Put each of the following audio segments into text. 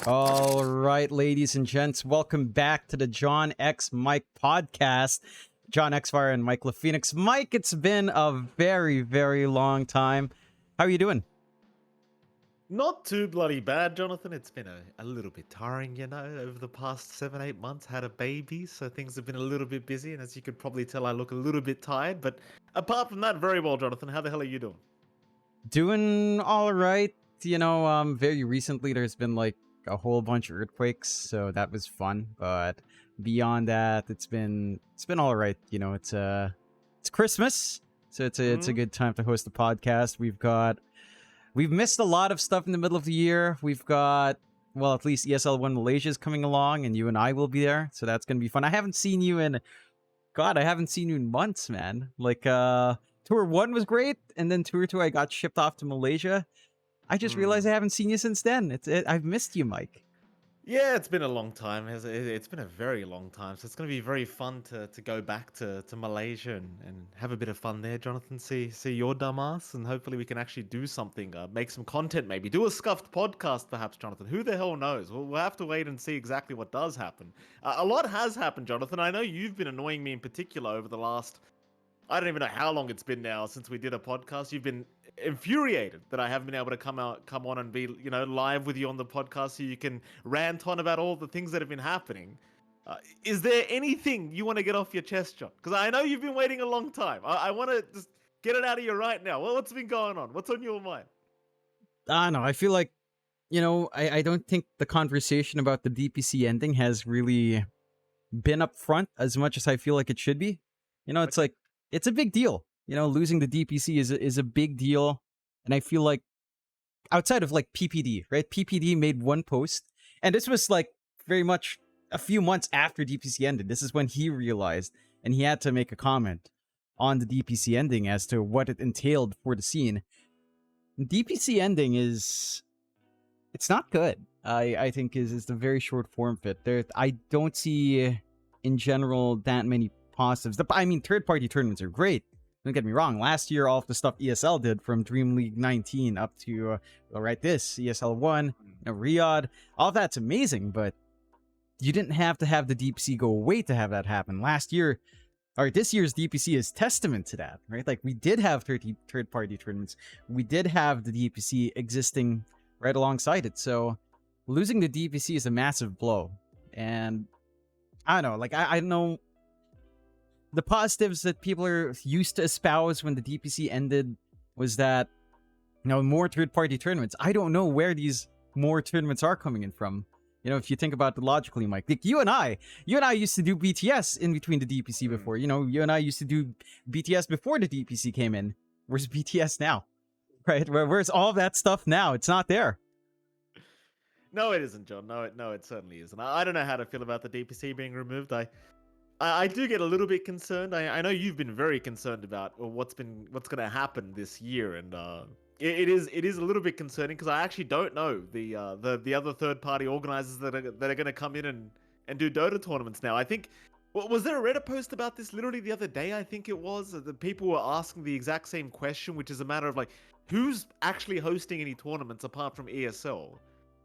All right, ladies and gents, welcome back to the John X Mike podcast. John X Fire and Mike LaPhoenix. Mike, it's been a very, very long time. How are you doing? Not too bloody bad, Jonathan. It's been a little bit tiring, over the past 7-8 months. Had a baby, so things have been a little bit busy, and as you could probably tell, I look a little bit tired. But apart from that, very well, Jonathan. How the hell are you doing? Doing all right. Very recently there's been like a whole bunch of earthquakes, so that was fun. But beyond that, it's been all right. It's Christmas, so it's a good time to host a podcast. We've missed a lot of stuff in the middle of the year. We've got, well, at least ESL1 Malaysia is coming along, and you and I will be there, so that's gonna be fun. I haven't seen you in months, man. Like Tour 1 was great, and then Tour 2 I got shipped off to Malaysia. I just realized I haven't seen you since then. I've missed you, Mike. Yeah, it's been a long time. It's been a very long time. So it's going to be very fun to go back to Malaysia and have a bit of fun there, Jonathan. See your dumbass, and hopefully we can actually do something, make some content, maybe do a scuffed podcast, perhaps, Jonathan. Who the hell knows? We'll have to wait and see exactly what does happen. A lot has happened, Jonathan. I know you've been annoying me in particular over the last, I don't even know how long it's been now since we did a podcast. You've been infuriated that I haven't been able to come on and be, live with you on the podcast so you can rant on about all the things that have been happening. Is there anything you want to get off your chest, John? Because I know you've been waiting a long time. I want to just get it out of you right now. What's been going on? What's on your mind? I don't know. I feel like, I don't think the conversation about the DPC ending has really been up front as much as I feel like it should be. It's like, it's a big deal. Losing the DPC is a big deal. And I feel like outside of like PPD, right? PPD made one post, and this was like very much a few months after DPC ended. This is when he realized, and he had to make a comment on the DPC ending as to what it entailed for the scene. DPC ending it's not good. I think is the very short form of it. I don't see in general that many positives. I mean, third-party tournaments are great. Don't get me wrong. Last year, all of the stuff ESL did, from Dream League 19 up to this ESL 1, Riyadh, all that's amazing. But you didn't have to have the DPC go away to have that happen. This year's DPC is testament to that, right? Like, we did have third-party tournaments. We did have the DPC existing right alongside it. So losing the DPC is a massive blow. And I don't know. Like, I know the positives that people are used to espouse when the DPC ended was that, more third-party tournaments. I don't know where these more tournaments are coming in from. If you think about it logically, Mike, like you and I used to do BTS in between the DPC before. You and I used to do BTS before the DPC came in. Where's BTS now? Right? Where's all that stuff now? It's not there. No, it isn't, John. No, it certainly isn't. I don't know how to feel about the DPC being removed. I do get a little bit concerned. I know you've been very concerned about what's going to happen this year, and it is a little bit concerning because I actually don't know the other third party organizers that are going to come in and do Dota tournaments now. I think, was there a Reddit post about this literally the other day? I think it was. The people were asking the exact same question, which is a matter of like, who's actually hosting any tournaments apart from ESL?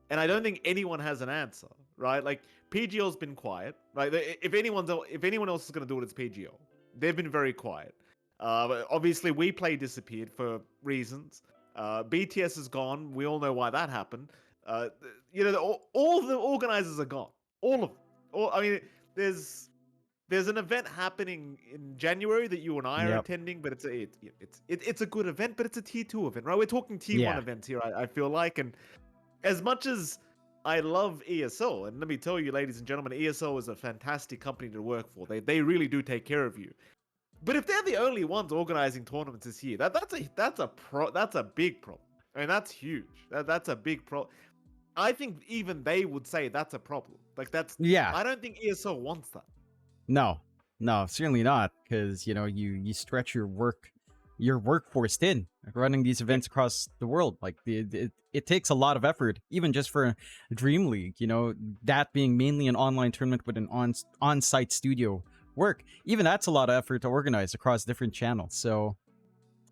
And I don't think anyone has an answer, right? Like, PGL's been quiet, right? If anyone else is going to do it, it's PGL. They've been very quiet. Obviously, WePlay disappeared for reasons. BTS is gone. We all know why that happened. All the organizers are gone. All of them. I mean, there's an event happening in January that you and I are attending, but it's a good event, but it's a tier 2 event, right? We're talking tier 1 events here. I feel like, and as much as I love ESL, and let me tell you, ladies and gentlemen, ESL is a fantastic company to work for. They really do take care of you. But if they're the only ones organizing tournaments this year, that's a big problem. I mean, that's huge. That's a big problem. I think even they would say that's a problem. Like, I don't think ESL wants that. No, certainly not, because you stretch your workforce thin, running these events across the world. Like, it takes a lot of effort, even just for Dream League, that being mainly an online tournament with an on-site studio work. Even that's a lot of effort to organize across different channels. So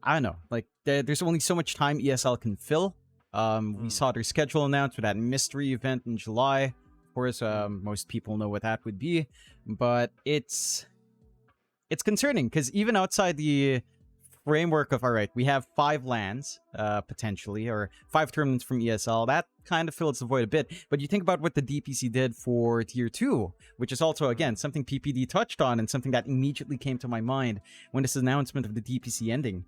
I don't know, like, there's only so much time ESL can fill We saw their schedule announced for that mystery event in July. Of course, most people know what that would be, but it's concerning because even outside the framework of, all right, we have 5 lands potentially, or 5 tournaments from ESL, that kind of fills the void a bit. But you think about what the DPC did for tier 2, which is also, again, something PPD touched on and something that immediately came to my mind when this announcement of the DPC ending.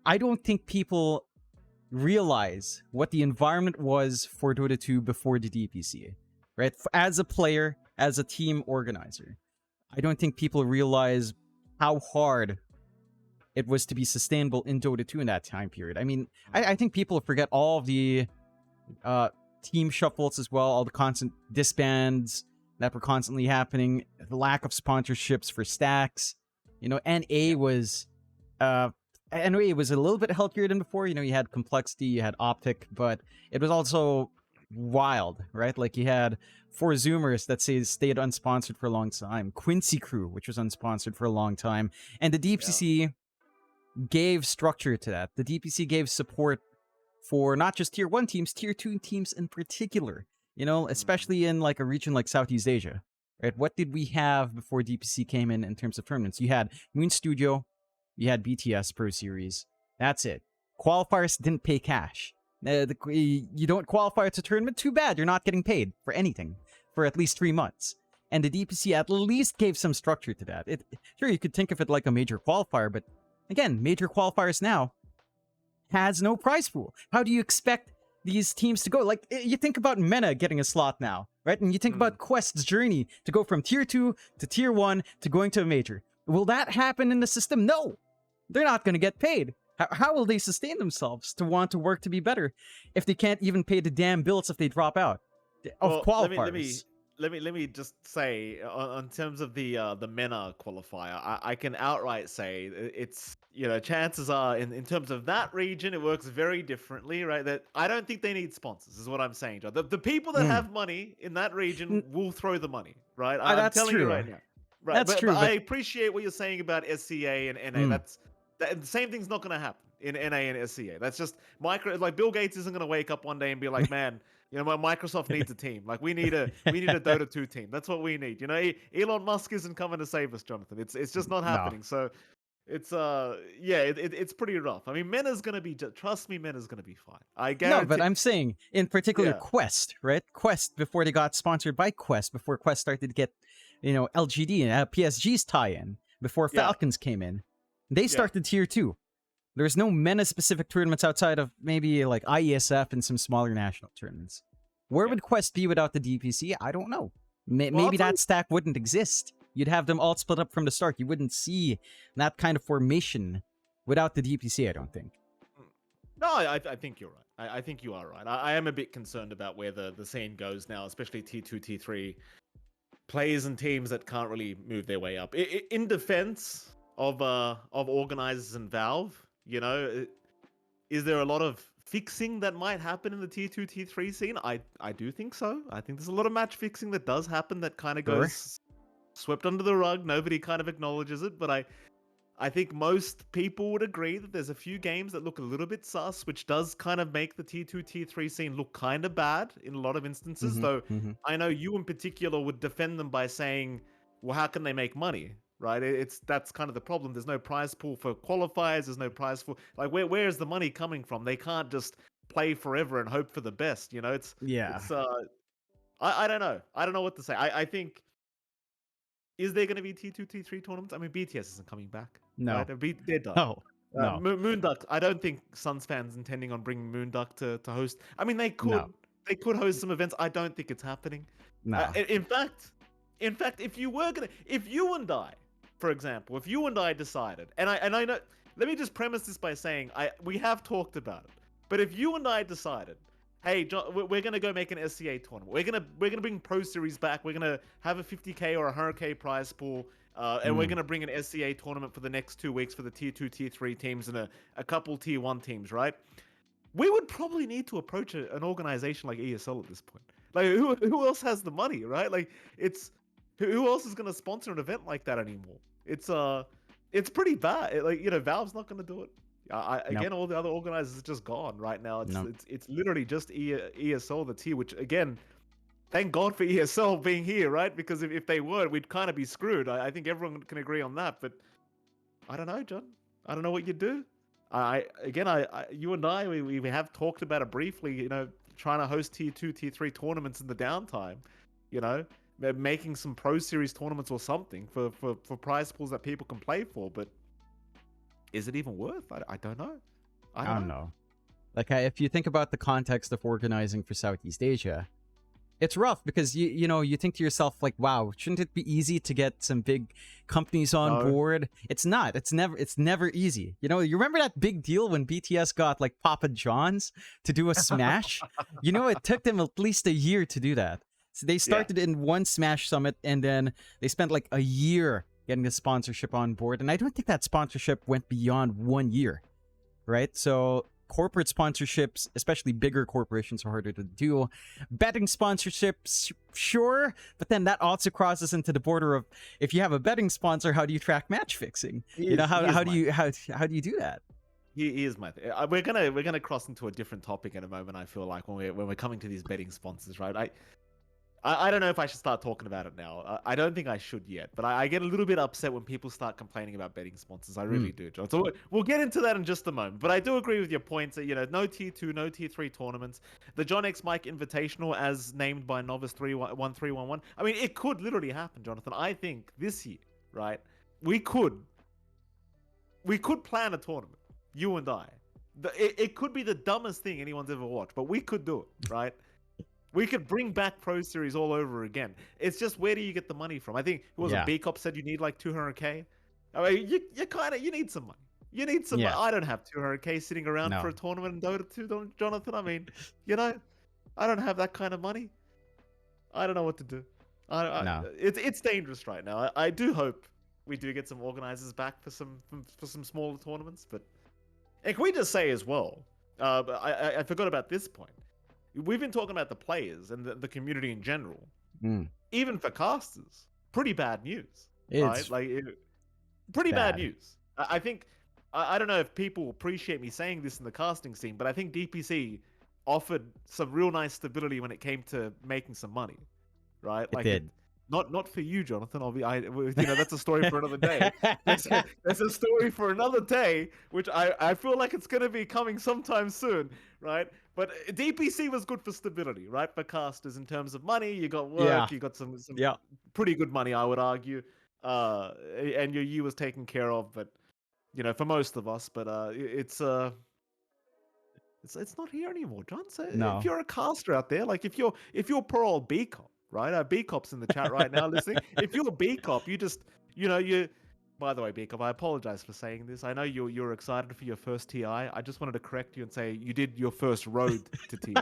I don't think people realize what the environment was for Dota 2 before the DPC, right? As a player, as a team organizer, I don't think people realize how hard it was to be sustainable in Dota 2 in that time period. I mean, I think people forget all of the team shuffles as well, all the constant disbands that were constantly happening, the lack of sponsorships for stacks. NA was NA was a little bit healthier than before. You had Complexity, you had Optic, but it was also wild, right? Like you had 4Zoomers that stayed unsponsored for a long time, Quincy Crew, which was unsponsored for a long time, and the DPC gave structure to that. The DPC gave support for not just tier 1 teams, tier 2 teams in particular, especially in like a region like Southeast Asia, right? What did we have before DPC came in terms of tournaments? You had Moon Studio, you had BTS Pro Series. That's it. Qualifiers didn't pay cash. You don't qualify to tournament, too bad. You're not getting paid for anything for at least 3 months. And the DPC at least gave some structure to that. Sure, you could think of it like a major qualifier, but again, major qualifiers now has no prize pool. How do you expect these teams to go? Like, you think about MENA getting a slot now, right? And you think about Quest's journey to go from tier 2 to tier 1 to going to a major. Will that happen in the system? No. They're not going to get paid. How will they sustain themselves to want to work to be better if they can't even pay the damn bills if they drop out of qualifiers? Let me just say, on terms of the MENA qualifier, I can outright say it's, chances are in terms of that region, it works very differently, right? That I don't think they need sponsors, is what I'm saying, John. The people that have money in that region will throw the money, right? I'm telling you right now. Right, that's true. But I appreciate what you're saying about SCA and NA. The same thing's not going to happen in NA and SCA. That's just like Bill Gates isn't going to wake up one day and be like, man, Microsoft needs a team. Like we need a Dota 2 team. That's what we need. Elon Musk isn't coming to save us, Jonathan. It's just not happening. No. So it's it's pretty rough. I mean, MENA's going to be, trust me, MENA's going to be fine. I guarantee. No, but I'm saying in particular Quest, right? Quest, before they got sponsored by Quest, before Quest started to get LGD and PSG's tie-in, before Falcons came in, they started tier 2. There's no MENA-specific tournaments outside of maybe like IESF and some smaller national tournaments. Where would Quest be without the DPC? I don't know. Maybe that stack wouldn't exist. You'd have them all split up from the start. You wouldn't see that kind of formation without the DPC, I don't think. No, I think you're right. I think you are right. I am a bit concerned about where the scene goes now, especially T2, T3 players and teams that can't really move their way up. In defense of organizers and Valve, is there a lot of fixing that might happen in the tier 2, tier 3 scene? I do think so. I think there's a lot of match fixing that does happen that kind of goes swept under the rug. Nobody kind of acknowledges it, but I think most people would agree that there's a few games that look a little bit sus, which does kind of make the tier 2, tier 3 scene look kind of bad in a lot of instances. Though I know you in particular would defend them by saying, well, how can they make money? Right? That's kind of the problem. There's no prize pool for qualifiers. There's no prize for, like, where is the money coming from? They can't just play forever and hope for the best. It's I don't know. I don't know what to say. I think, is there going to be T2, T3 tournaments? I mean, BTS isn't coming back. No. Right? They're done. No. Moonduck, I don't think Suns fans intending on bringing Moonduck to host. I mean, they could host some events. I don't think it's happening. No. In fact, if you and I, for example, if you and I decided, and I know, let me just premise this by saying we have talked about it, but if you and I decided, hey, John, we're gonna go make an SCA tournament, we're gonna bring Pro Series back, we're gonna have a 50k or a 100k prize pool, and we're gonna bring an SCA tournament for the next 2 weeks for the tier 2, tier 3 teams and a couple tier 1 teams, right? We would probably need to approach an organization like ESL at this point. Like, who else has the money, right? Like, who else is going to sponsor an event like that anymore? It's pretty bad. Valve's not going to do it. Nope. Again, all the other organizers are just gone right now. Nope. It's literally just ESL that's here, which again, thank God for ESL being here, right? Because if they weren't, we'd kind of be screwed. I think everyone can agree on that. But I don't know, John. I don't know what you do. You and I, we have talked about it briefly. You know, trying to host tier 2, tier 3 tournaments in the downtime. You know, making some Pro Series tournaments or something for prize pools that people can play for. But is it even worth? I don't know. I don't know. Like, if you think about the context of organizing for Southeast Asia, it's rough because you think to yourself like, wow, shouldn't it be easy to get some big companies on board? It's not. It's never easy. You remember that big deal when BTS got like Papa John's to do a Smash? It took them at least a year to do that. So they started in one Smash Summit, and then they spent like a year getting the sponsorship on board. And I don't think that sponsorship went beyond 1 year, right? So corporate sponsorships, especially bigger corporations, are harder to do. Betting sponsorships, sure, but then that also crosses into the border of, if you have a betting sponsor, how do you track match fixing? How do you do that? Here's my thing. We're gonna cross into a different topic in a moment. I feel like when we're coming to these betting sponsors, right? I don't know if I should start talking about it now. I don't think I should yet, but I get a little bit upset when people start complaining about betting sponsors. I really do, John. So we'll get into that in just a moment. But I do agree with your points that, no tier 2, no tier 3 tournaments. The John X Mike Invitational, as named by Novice 1311. I mean, it could literally happen, Jonathan. I think this year, right? We could plan a tournament, you and I. It could be the dumbest thing anyone's ever watched, but we could do it, right? We could bring back Pro Series all over again. It's just, where do you get the money from? I think it was a B-Cop said you need like 200K. I mean, you need some money. You need some money. I don't have 200K sitting around for a tournament in Dota 2, Jonathan. I mean, I don't have that kind of money. I don't know what to do. It's dangerous right now. I do hope we do get some organizers back for some smaller tournaments. But, and can we just say as well, I forgot about this point. We've been talking about the players and the community in general. Even for casters, pretty bad news. Right? Pretty bad news. I think, I don't know if people appreciate me saying this in the casting scene, but I think DPC offered some real nice stability when it came to making some money. Right? It did. Not for you, Jonathan. That's a story for another day. That's a story for another day, which I feel like it's going to be coming sometime soon, right? But DPC was good for stability, right? For casters in terms of money, you got work, you got some pretty good money, I would argue, and your year was taken care of. But for most of us, but it's not here anymore, John. So if you're a caster out there, like if you're poor old B-Cop, right? B-Cop's in the chat right now listening. If you're a B-Cop, you just, you... By the way, B-Cop, I apologize for saying this. I know you're excited for your first TI. I just wanted to correct you and say you did your first road to TI.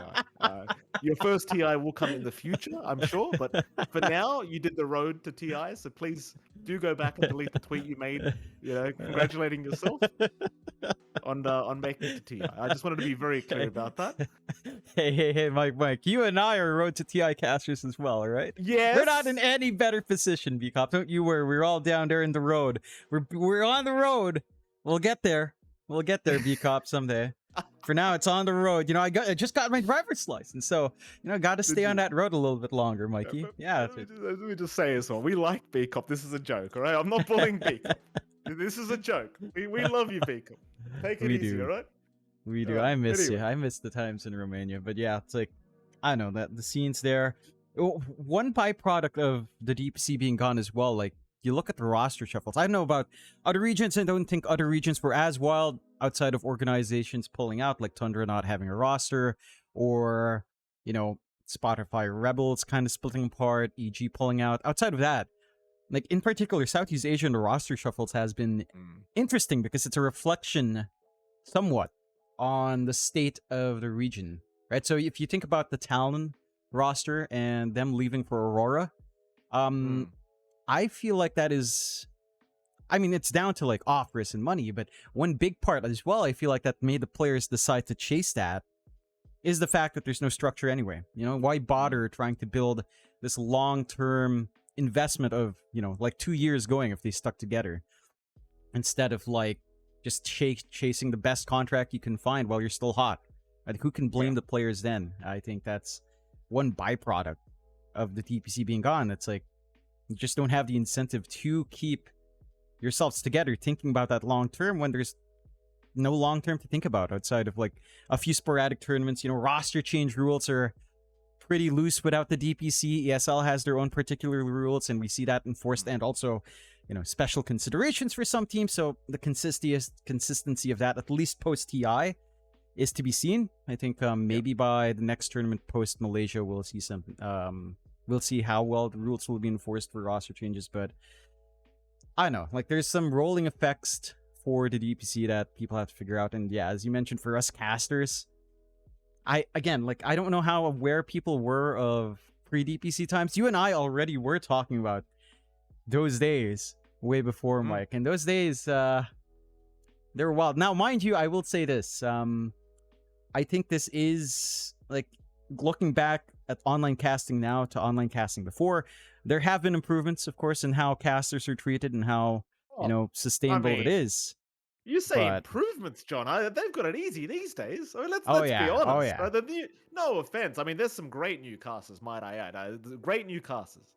Your first TI will come in the future, I'm sure. But for now, you did the road to TI. So please do go back and delete the tweet you made, congratulating yourself on making it to TI. I just wanted to be very clear about that. Hey, Mike. You and I are road to TI casters as well, all right? Yes. We're not in any better position, B-Cop. Don't you worry. We're all down there in the road. We're on the road. We'll get there. We'll get there, B-Cop, someday. For now, it's on the road. I just got my driver's license, so got to stay on that road a little bit longer, Mikey. Yeah. Let me just say as well. We like B-Cop. This is a joke, all right? I'm not bullying B-Cop. This is a joke. We love you, B-Cop. Take it easy, all right? We do. I miss you. I miss the times in Romania. But yeah, it's like, I know that the scenes there. One byproduct of the DPC being gone as well, like, you look at the roster shuffles. I don't know about other regions. I don't think other regions were as wild outside of organizations pulling out, like Tundra not having a roster, or, Spotify Rebels kind of splitting apart, EG pulling out. Outside of that, like, in particular, Southeast Asia and the roster shuffles has been interesting because it's a reflection somewhat on the state of the region, right? So if you think about the Talon roster and them leaving for Aurora, I feel like that is, it's down to like offers and money, but one big part as well, I feel like that made the players decide to chase that is the fact that there's no structure anyway. Why bother trying to build this long-term investment of, like 2 years going if they stuck together, instead of like just chasing the best contract you can find while you're still hot. I think who can blame the players then? I think that's one byproduct of the DPC being gone. It's like you just don't have the incentive to keep yourselves together thinking about that long term when there's no long term to think about outside of like a few sporadic tournaments. Roster change rules are pretty loose without the DPC. ESL has their own particular rules, and we see that enforced, and also, special considerations for some teams. So the consistency of that, at least post TI, is to be seen. I think maybe by the next tournament post Malaysia, we'll see something. We'll see how well the rules will be enforced for roster changes, but I don't know. Like, there's some rolling effects for the DPC that people have to figure out. And yeah, as you mentioned, for us casters, I don't know how aware people were of pre-DPC times. You and I already were talking about those days way before Mike, and those days they were wild. Now, mind you, I will say this. I think this is, like, looking back at online casting now to online casting before, there have been improvements, of course, in how casters are treated and how sustainable it is. You say improvements, John. They've got it easy these days. I mean, let's be honest. Oh, yeah. Right? No offense. I mean, there's some great new casters, might I add. Great new casters.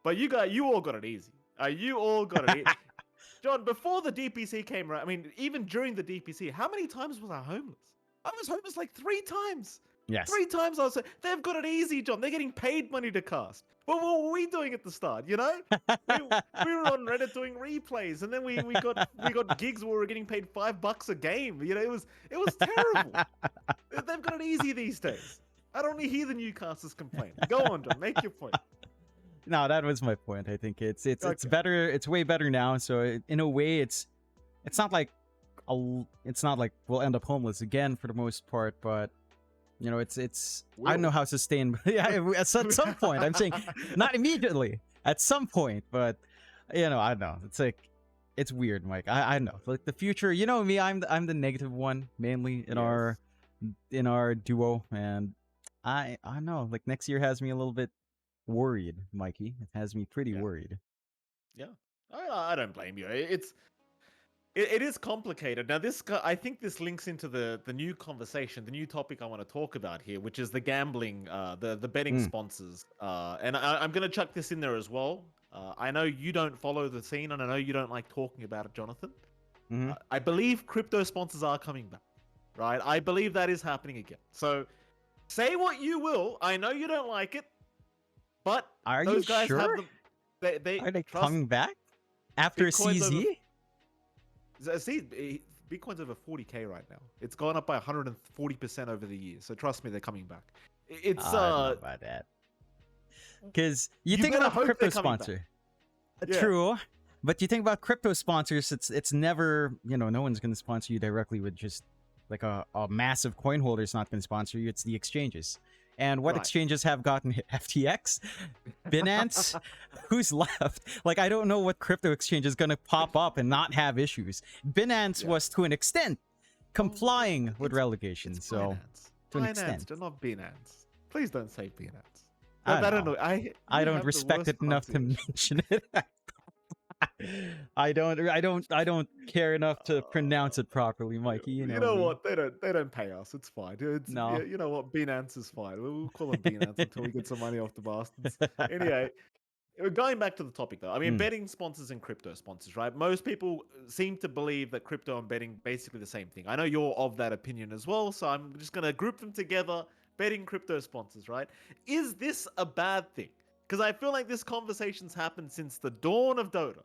But you all got it easy. You all got it easy. John, before the DPC came around, I mean, even during the DPC, how many times was I homeless? I was homeless like 3 times. Yes. 3 times I was saying, they've got it easy, John. They're getting paid money to cast. Well, what were we doing at the start, we were on Reddit doing replays, and then we got gigs where we were getting paid $5 a game. It was terrible. They've got it easy these days. I don't hear the new casters complain. Go on, John. Make your point. No, that was my point. I think it's Okay. better. It's way better now. So in a way, it's not like we'll end up homeless again for the most part, but it's I don't know how sustainable. Yeah, at some point. I'm saying not immediately. At some point, but I don't know. It's like, it's weird, Mike. I know. Like, the future. You know me. I'm the negative one mainly in our duo, and I know. Like, next year has me a little bit worried, Mikey. It has me pretty worried. Yeah, I don't blame you. It is complicated. Now, I think this links into the new conversation, the new topic I want to talk about here, which is the gambling, the betting sponsors. And I'm going to chuck this in there as well. I know you don't follow the scene, and I know you don't like talking about it, Jonathan. Mm-hmm. I believe crypto sponsors are coming back, right? I believe that is happening again. So say what you will. I know you don't like it, but are those you guys sure? have the. Are they coming back after CZ? See, Bitcoin's over 40K right now. It's gone up by 140% over the years. So trust me, they're coming back. It's I don't know about that. Because you think about crypto sponsor. True. But you think about crypto sponsors, it's never, no one's going to sponsor you directly with just like a massive coin holder is not going to sponsor you. It's the exchanges. And what exchanges have gotten hit? FTX? Binance? Who's left? Like, I don't know what crypto exchange is going to pop up and not have issues. Binance was, to an extent, complying with relegation. It's So, Binance. to an Binance, extent. not Binance. Please don't say Binance. I don't know. I don't respect it enough to mention it. I don't care enough to pronounce it properly, Mikey. You know what? They don't pay us. It's fine. No. You know what? Binance is fine. We'll call them Binance until we get some money off the bastards. Anyway, going back to the topic though. I mean, betting sponsors and crypto sponsors, right? Most people seem to believe that crypto and betting basically the same thing. I know you're of that opinion as well, so I'm just gonna group them together. Betting crypto sponsors, right? Is this a bad thing? Because I feel like this conversation's happened since the dawn of Dota.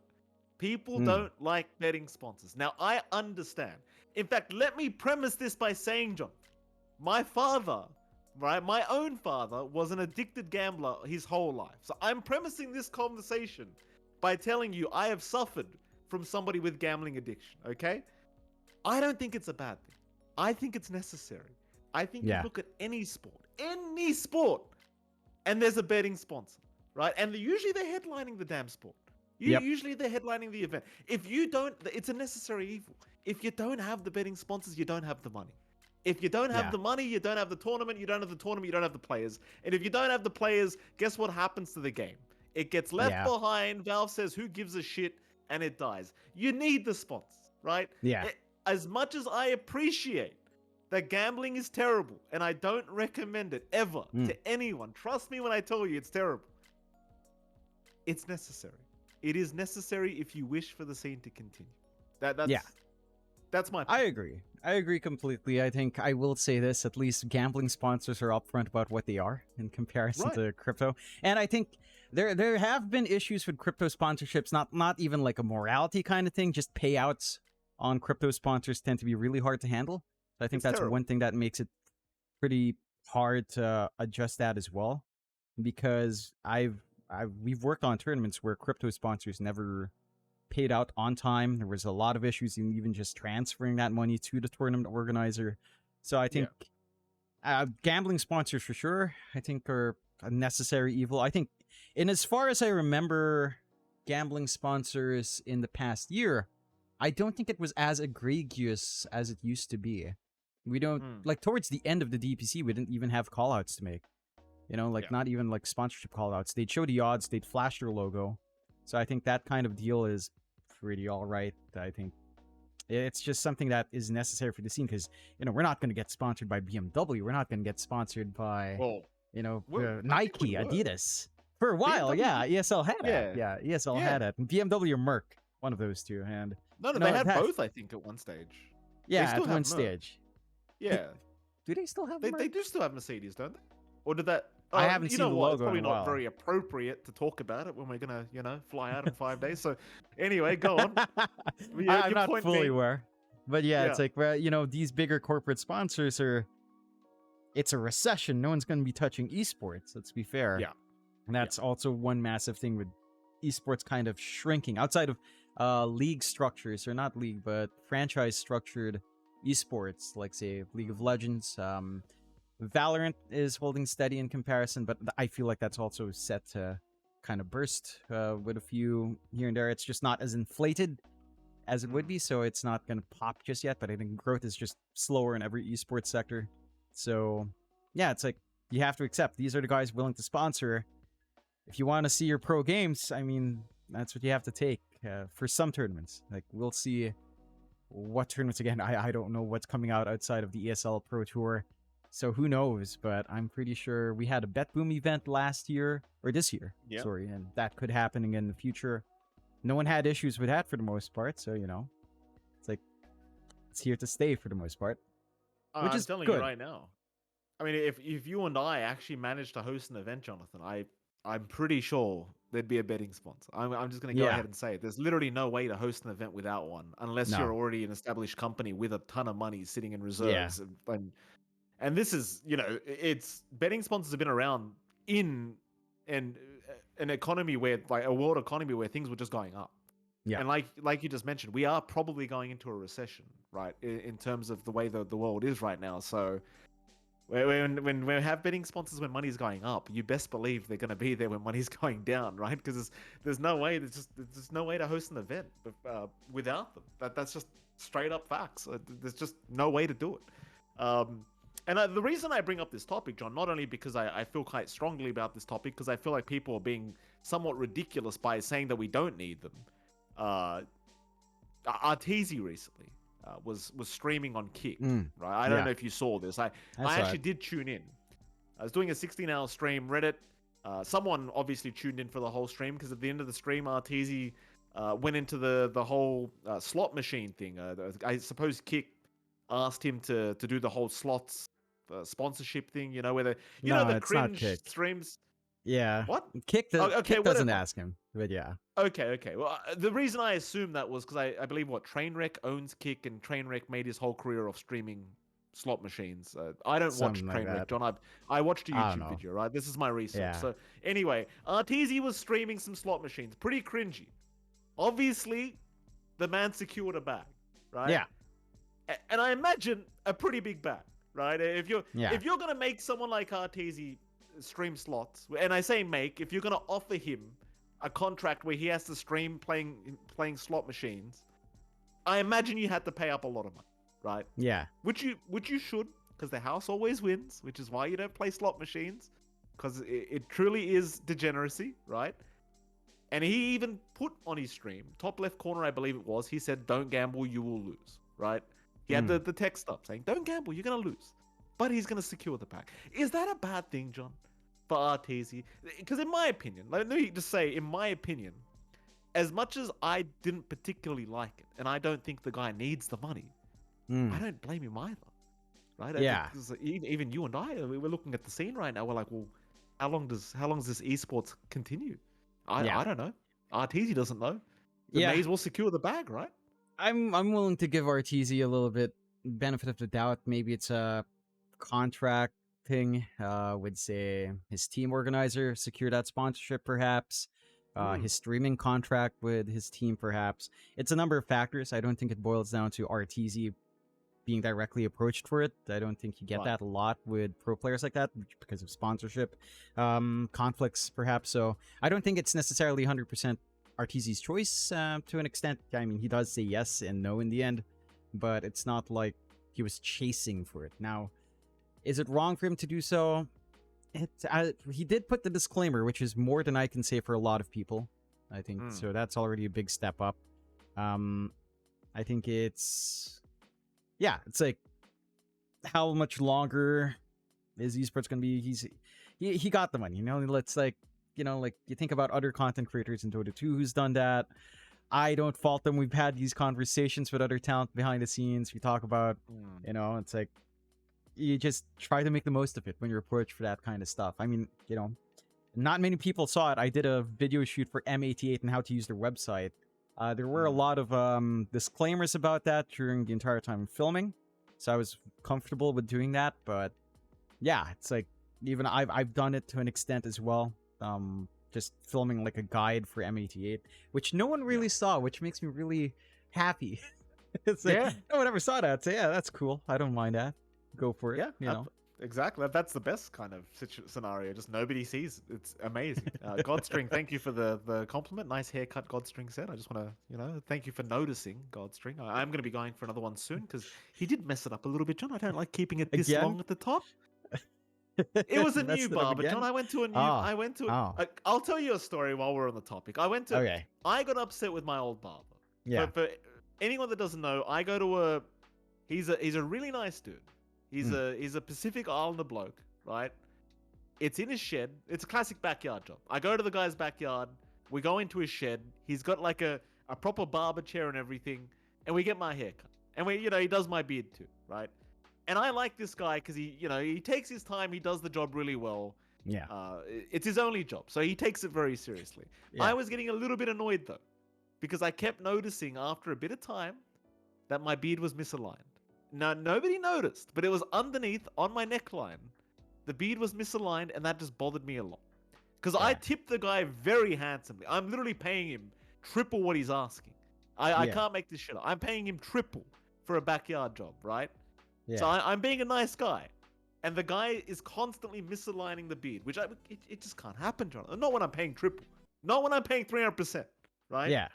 People don't like betting sponsors. Now, I understand. In fact, let me premise this by saying, John, my father, right, my own father, was an addicted gambler his whole life. So I'm premising this conversation by telling you I have suffered from somebody with gambling addiction, okay? I don't think it's a bad thing. I think it's necessary. I think you look at any sport, and there's a betting sponsor, right? And usually they're headlining the damn sport. Usually they're headlining the event. If you don't, it's a necessary evil. If you don't have the betting sponsors, you don't have the money. If you don't have the money, you don't have the tournament. You don't have the tournament, you don't have the players. And if you don't have the players, guess what happens to the game? It gets left behind. Valve says, who gives a shit? And it dies. You need the sponsors, right? Yeah. as much as I appreciate that gambling is terrible, and I don't recommend it ever to anyone. Trust me when I tell you it's terrible. It's necessary. It is necessary if you wish for the scene to continue. That's my point. I agree completely. I think I will say this, at least gambling sponsors are upfront about what they are in comparison to crypto. And I think there have been issues with crypto sponsorships, not even like a morality kind of thing, just payouts on crypto sponsors tend to be really hard to handle. So I think that's one thing that makes it pretty hard to adjust that as well. Because we've worked on tournaments where crypto sponsors never paid out on time. There was a lot of issues in even just transferring that money to the tournament organizer. So I think gambling sponsors for sure, I think are a necessary evil. I think, in as far as I remember gambling sponsors in the past year, I don't think it was as egregious as it used to be. We don't, like towards the end of the DPC, we didn't even have callouts to make. You know, like not even like sponsorship callouts. They'd show the odds, they'd flash their logo. So I think that kind of deal is pretty all right. I think it's just something that is necessary for the scene because, you know, we're not going to get sponsored by BMW. We're not going to get sponsored by, you know, Nike, Adidas. For a while, BMW, ESL had it. Yeah, ESL had it. And BMW or Merck, one of those two. And no, they had both, I think, at one stage. Yeah, at one stage. Yeah. Do they still have Merck? They do still have Mercedes, don't they? Or did that... I haven't seen the logo. It's probably not very appropriate to talk about it when we're gonna, you know, fly out in 5 days. So, anyway, go on. I'm not fully aware, but it's like, well, you know, these bigger corporate sponsors are. It's a recession. No one's going to be touching esports. Let's be fair. Yeah, and that's also one massive thing with esports kind of shrinking outside of league structures, or not league, but franchise structured esports, like say League of Legends. Valorant is holding steady in comparison, but I feel like that's also set to kind of burst with a few here and there. It's just not as inflated as it would be, so it's not going to pop just yet, but I think growth is just slower in every esports sector. So, yeah, it's like you have to accept these are the guys willing to sponsor. If you want to see your pro games, I mean, that's what you have to take for some tournaments. Like, we'll see what tournaments, again, I don't know what's coming out outside of the ESL Pro Tour. So who knows, but I'm pretty sure we had a Bet Boom event last year, or this year, sorry, and that could happen again in the future. No one had issues with that for the most part, so, you know, it's like, it's here to stay for the most part, which is telling good. You right now. I mean, if you and I actually managed to host an event, Jonathan, I'm pretty sure there'd be a betting sponsor. I'm just going to go ahead and say it. There's literally no way to host an event without one, unless you're already an established company with a ton of money sitting in reserves. And this is, you know, it's betting sponsors have been around in an economy where, like a world economy where things were just going up. Yeah. And like you just mentioned, we are probably going into a recession, right? In terms of the way the world is right now. So when we have betting sponsors when money's going up, you best believe they're going to be there when money's going down, right? Because there's no way there's no way to host an event without them. That's just straight up facts. There's just no way to do it. And the reason I bring up this topic, John, not only because I feel quite strongly about this topic, because I feel like people are being somewhat ridiculous by saying that we don't need them. Arteezy recently was streaming on Kick, right? I don't know if you saw this. I actually did tune in. I was doing a 16-hour stream, Reddit. Someone obviously tuned in for the whole stream, because at the end of the stream, Arteezy went into the whole slot machine thing. I suppose Kick asked him to do the whole slots sponsorship thing, you know, where the cringe streams. Yeah. What? Kick doesn't ask him, but yeah. Okay. Well, the reason I assumed that was because I believe Trainwreck owns Kick, and Trainwreck made his whole career off streaming slot machines. I don't watch Trainwreck, John. I watched a YouTube video, right? This is my research. Yeah. So anyway, Arteezy was streaming some slot machines. Pretty cringy. Obviously, the man secured a bag, right? Yeah. And I imagine a pretty big bag, right? If you're gonna make someone like Arteezy stream slots, and I say make, if you're gonna offer him a contract where he has to stream playing slot machines, I imagine you had to pay up a lot of money, right? Yeah. Which you should, because the house always wins, which is why you don't play slot machines, because it truly is degeneracy, right? And he even put on his stream, top left corner, I believe it was, he said, "Don't gamble, you will lose," right? He had the text up saying, "Don't gamble, you're gonna lose," but he's gonna secure the pack. Is that a bad thing, John, for Arteezy? Because in my opinion, let me just say, in my opinion, as much as I didn't particularly like it, and I don't think the guy needs the money, I don't blame him either, right? Yeah. Because even you and I, we're looking at the scene right now. We're like, well, how long does this esports continue? I don't know. Arteezy doesn't know. The Yeah. Maze will secure the bag, right? I'm willing to give RTZ a little bit benefit of the doubt. Maybe it's a contract thing. Would say his team organizer secure that sponsorship, perhaps. His streaming contract with his team, perhaps. It's a number of factors. I don't think it boils down to RTZ being directly approached for it. I don't think you get that a lot with pro players like that because of sponsorship conflicts, perhaps. So I don't think it's necessarily 100% RTZ's choice to an extent. I mean, he does say yes and no in the end, but it's not like he was chasing for it. Now, is it wrong for him to do so? He did put the disclaimer, which is more than I can say for a lot of people. I think so. That's already a big step up. I think it's like, how much longer is esports going to be? He got the money, let's like you think about other content creators in Dota 2 who's done that. I don't fault them. We've had these conversations with other talent behind the scenes. We talk about, it's like, you just try to make the most of it when you're approached for that kind of stuff. I mean, not many people saw it. I did a video shoot for M88 and how to use their website. There were a lot of disclaimers about that during the entire time of filming, so I was comfortable with doing that. But yeah, it's like, even I've done it to an extent as well. Just filming like a guide for M88, which no one really saw, which makes me really happy. It's like, no one ever saw that. So yeah, that's cool. I don't mind that. Go for it. Yeah, exactly. That's the best kind of scenario. Just nobody sees. It's amazing. Godstring, thank you for the compliment. Nice haircut, Godstring said. I just want to, thank you for noticing, Godstring. I'm going to be going for another one soon because he did mess it up a little bit, John. I don't like keeping it this long at the top. It was a new barber, John. I went to a new. I'll tell you a story while we're on the topic. I got upset with my old barber. Yeah. For anyone that doesn't know, I go to he's a really nice dude. He's a Pacific Islander bloke, right? It's in his shed. It's a classic backyard job. I go to the guy's backyard. We go into his shed. He's got like a proper barber chair and everything, and we get my hair cut. And he does my beard too, right? And I like this guy because he takes his time. He does the job really well. Yeah. It's his only job, so he takes it very seriously. Yeah. I was getting a little bit annoyed though, because I kept noticing after a bit of time that my beard was misaligned. Now, nobody noticed, but it was underneath on my neckline. The beard was misaligned, and that just bothered me a lot. Because I tipped the guy very handsomely. I'm literally paying him triple what he's asking. I can't make this shit up. I'm paying him triple for a backyard job, right? Yeah. So I'm being a nice guy. And the guy is constantly misaligning the beard, which it just can't happen, John. Not when I'm paying triple. Not when I'm paying 300%, right? Yeah.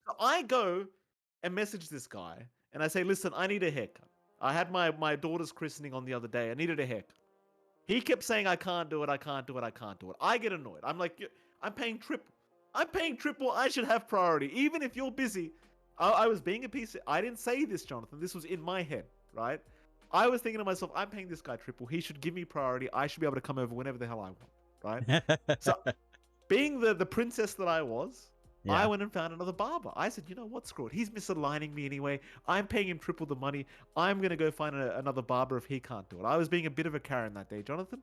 So I go and message this guy, and I say, listen, I need a haircut. I had my daughter's christening on the other day. I needed a haircut. He kept saying, I can't do it, I can't do it, I can't do it. I get annoyed. I'm like, I'm paying triple. I'm paying triple. I should have priority. Even if you're busy. I was being a piece. I didn't say this, Jonathan. This was in my head, right? I was thinking to myself, I'm paying this guy triple. He should give me priority. I should be able to come over whenever the hell I want, right? So, being the princess that I was, I went and found another barber. I said, you know what, screw it. He's misaligning me anyway. I'm paying him triple the money. I'm going to go find another barber if he can't do it. I was being a bit of a Karen that day, Jonathan.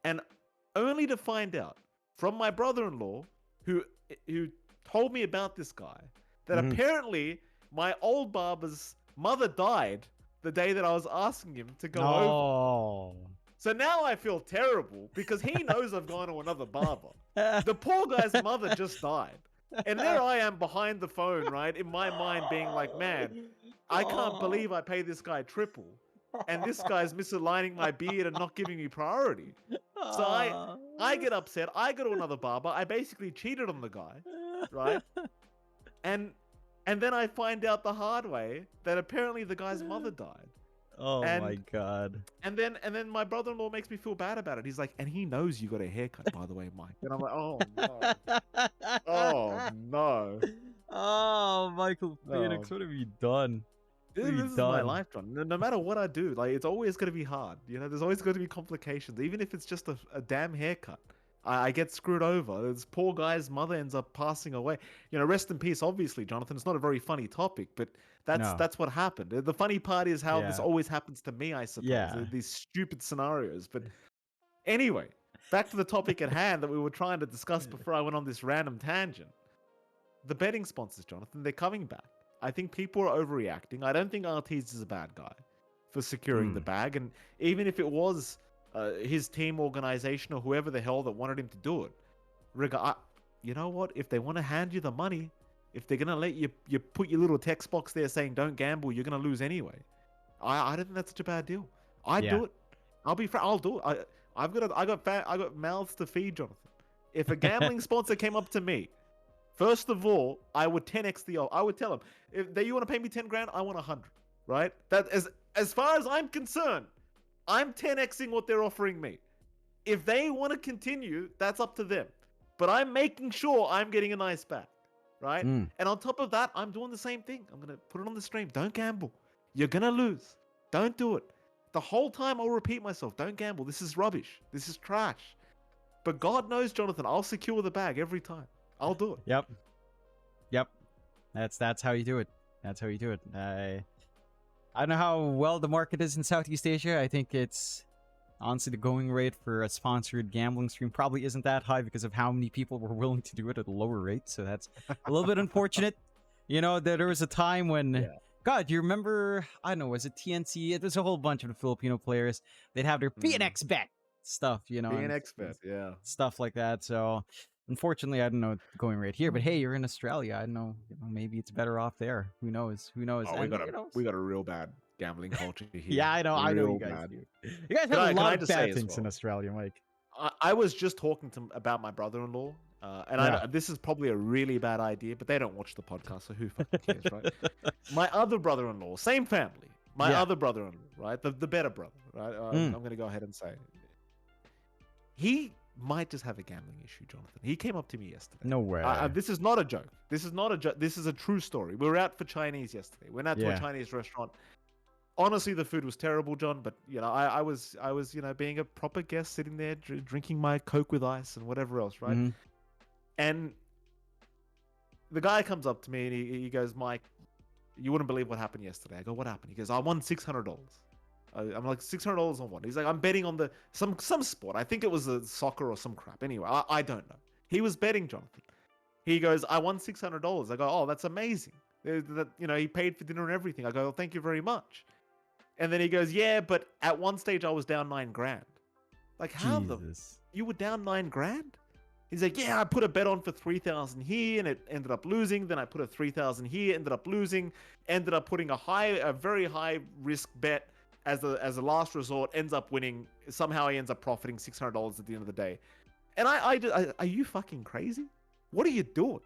And only to find out from my brother-in-law, who told me about this guy, that apparently my old barber's mother died the day that I was asking him to go over. So now I feel terrible because he knows I've gone to another barber. The poor guy's mother just died. And there I am behind the phone, right? In my mind being like, man, I can't believe I pay this guy triple. And this guy's misaligning my beard and not giving me priority. So I get upset. I go to another barber. I basically cheated on the guy, right? And then I find out the hard way that apparently the guy's mother died. Oh my god. And then my brother-in-law makes me feel bad about it. He's like, and he knows you got a haircut, by the way, Mike. And I'm like, oh no. Oh no. Oh, Michael Phoenix, what have you done? You're This is my done. life, John. No matter what I do, like it's always going to be hard. There's always going to be complications, even if it's just a damn haircut. I get screwed over. This poor guy's mother ends up passing away. Rest in peace. Obviously, Jonathan. It's not a very funny topic, but that's No. that's what happened. The funny part is how this Yeah. always happens to me. I suppose Yeah. these stupid scenarios. But anyway, back to the topic at hand that we were trying to discuss before I went on this random tangent. The betting sponsors, Jonathan, they're coming back. I think people are overreacting. I don't think Artis is a bad guy for securing the bag. And even if it was his team organization or whoever the hell that wanted him to do it, you know what? If they want to hand you the money, if they're going to let you put your little text box there saying don't gamble, you're going to lose anyway. I don't think that's such a bad deal. I'd do it. I'll be frank. I'll do it. I got mouths to feed, Jonathan. If a gambling sponsor came up to me, first of all, I would 10x the offer. I would tell them, if you want to pay me 10 grand, I want 100, right? That as far as I'm concerned, I'm 10xing what they're offering me. If they want to continue, that's up to them. But I'm making sure I'm getting a nice bag, right? And on top of that, I'm doing the same thing. I'm going to put it on the stream. Don't gamble. You're going to lose. Don't do it. The whole time I'll repeat myself, don't gamble. This is rubbish. This is trash. But God knows, Jonathan, I'll secure the bag every time. I'll do it. Yep. That's how you do it. That's how you do it. I don't know how well the market is in Southeast Asia. I think it's honestly the going rate for a sponsored gambling stream probably isn't that high because of how many people were willing to do it at a lower rate. So that's a little bit unfortunate. There was a time when God, do you remember? I don't know. Was it TNC? It was a whole bunch of the Filipino players. They'd have their PNX bet stuff. PNX bet, yeah, stuff like that. So. Unfortunately, I don't know the going rate here, but hey, you're in Australia. I don't know. Maybe it's better off there. Who knows? Who knows? Oh, we got a real bad gambling culture here. Yeah, I know. I know you guys do. You guys have a lot of bad things in Australia, Mike. I was just talking about my brother-in-law, and this is probably a really bad idea, but they don't watch the podcast, so who fucking cares, right? My other brother-in-law, same family. My other brother-in-law, right? The better brother, right? I'm going to go ahead and say he might just have a gambling issue, Jonathan. He came up to me yesterday. No way. This is not a joke. This is not a joke. This is a true story. We were out for Chinese yesterday. We went out to a Chinese restaurant. Honestly, the food was terrible, John. But I was being a proper guest, sitting there drinking my Coke with ice and whatever else, right? And the guy comes up to me and he goes, "Mike, you wouldn't believe what happened yesterday." I go, "What happened?" He goes, "I won $600." I'm like, $600 on what? He's like, "I'm betting on some sport. I think it was a soccer or some crap. Anyway, I don't know." He was betting, Jonathan. He goes, "I won $600." I go, "Oh, that's amazing." He paid for dinner and everything. I go, "Oh, thank you very much." And then he goes, "Yeah, but at one stage I was down 9 grand." Like, how you were down 9 grand? He's like, "Yeah, I put a bet on for 3,000 here and it ended up losing. Then I put a 3,000 here, ended up losing. Ended up putting a very high risk bet as a last resort, ends up winning. Somehow he ends up profiting $600 at the end of the day." And are you fucking crazy? What are you doing?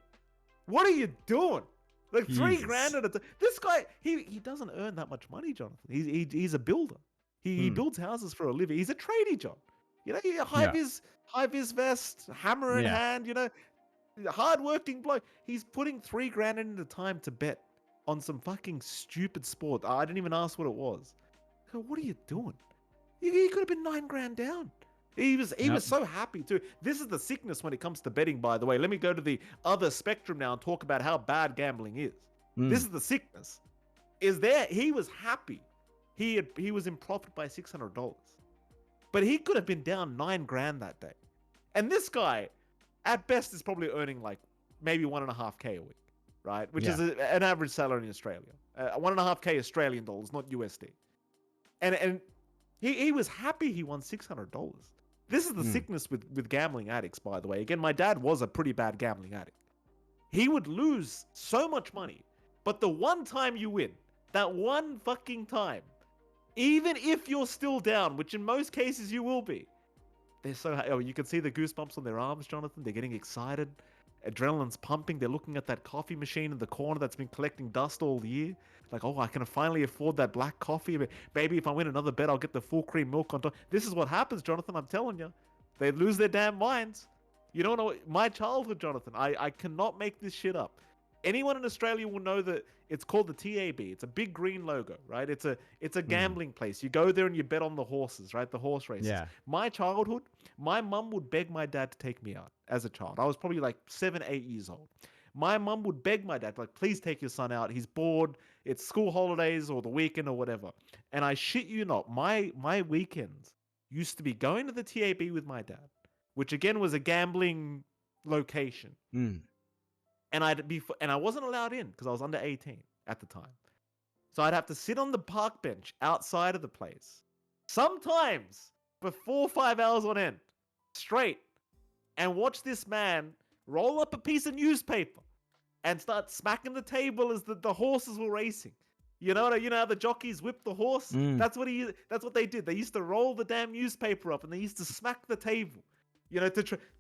What are you doing? Like Jesus. 3 grand at a time. This guy, he doesn't earn that much money, Jonathan. He's a builder. He builds houses for a living. He's a tradie, John. High vis vest, hammer in hand. Hard-working bloke. He's putting 3 grand into time to bet on some fucking stupid sport. I didn't even ask what it was. What are you doing? He could have been 9 grand down. He was so happy too. This is the sickness when it comes to betting, by the way. Let me go to the other spectrum now and talk about how bad gambling is. This is the sickness. He was happy. He was in profit by $600. But he could have been down 9 grand that day. And this guy, at best, is probably earning like maybe 1.5K a week, right? Which is an average salary in Australia. 1.5K Australian dollars, not USD. And he was happy he won $600. This is the sickness with gambling addicts, by the way. Again, my dad was a pretty bad gambling addict. He would lose so much money, but the one time you win, that one fucking time, even if you're still down, which in most cases you will be, they're so happy. Oh, you can see the goosebumps on their arms, Jonathan. They're getting excited. Adrenaline's pumping. They're looking at that coffee machine in the corner that's been collecting dust all year. Like, "Oh, I can finally afford that black coffee. Maybe if I win another bet, I'll get the full cream milk on top." This is what happens, Jonathan. I'm telling you. They lose their damn minds. You don't know my childhood, Jonathan. I cannot make this shit up. Anyone in Australia will know that it's called the TAB. It's a big green logo, right? It's a gambling place. You go there and you bet on the horses, right? The horse races. Yeah. My childhood, my mum would beg my dad to take me out as a child. I was probably like 7, 8 years old. My mum would beg my dad, like, please take your son out. He's bored. It's school holidays or the weekend or whatever. And I shit you not, my weekends used to be going to the TAB with my dad, which again was a gambling location. And I wasn't allowed in because I was under 18 at the time. So I'd have to sit on the park bench outside of the place, sometimes for 4 or 5 hours on end, straight, and watch this man roll up a piece of newspaper and start smacking the table as the horses were racing. You know how the jockeys whip the horse? That's what they did. They used to roll the damn newspaper up and they used to smack the table.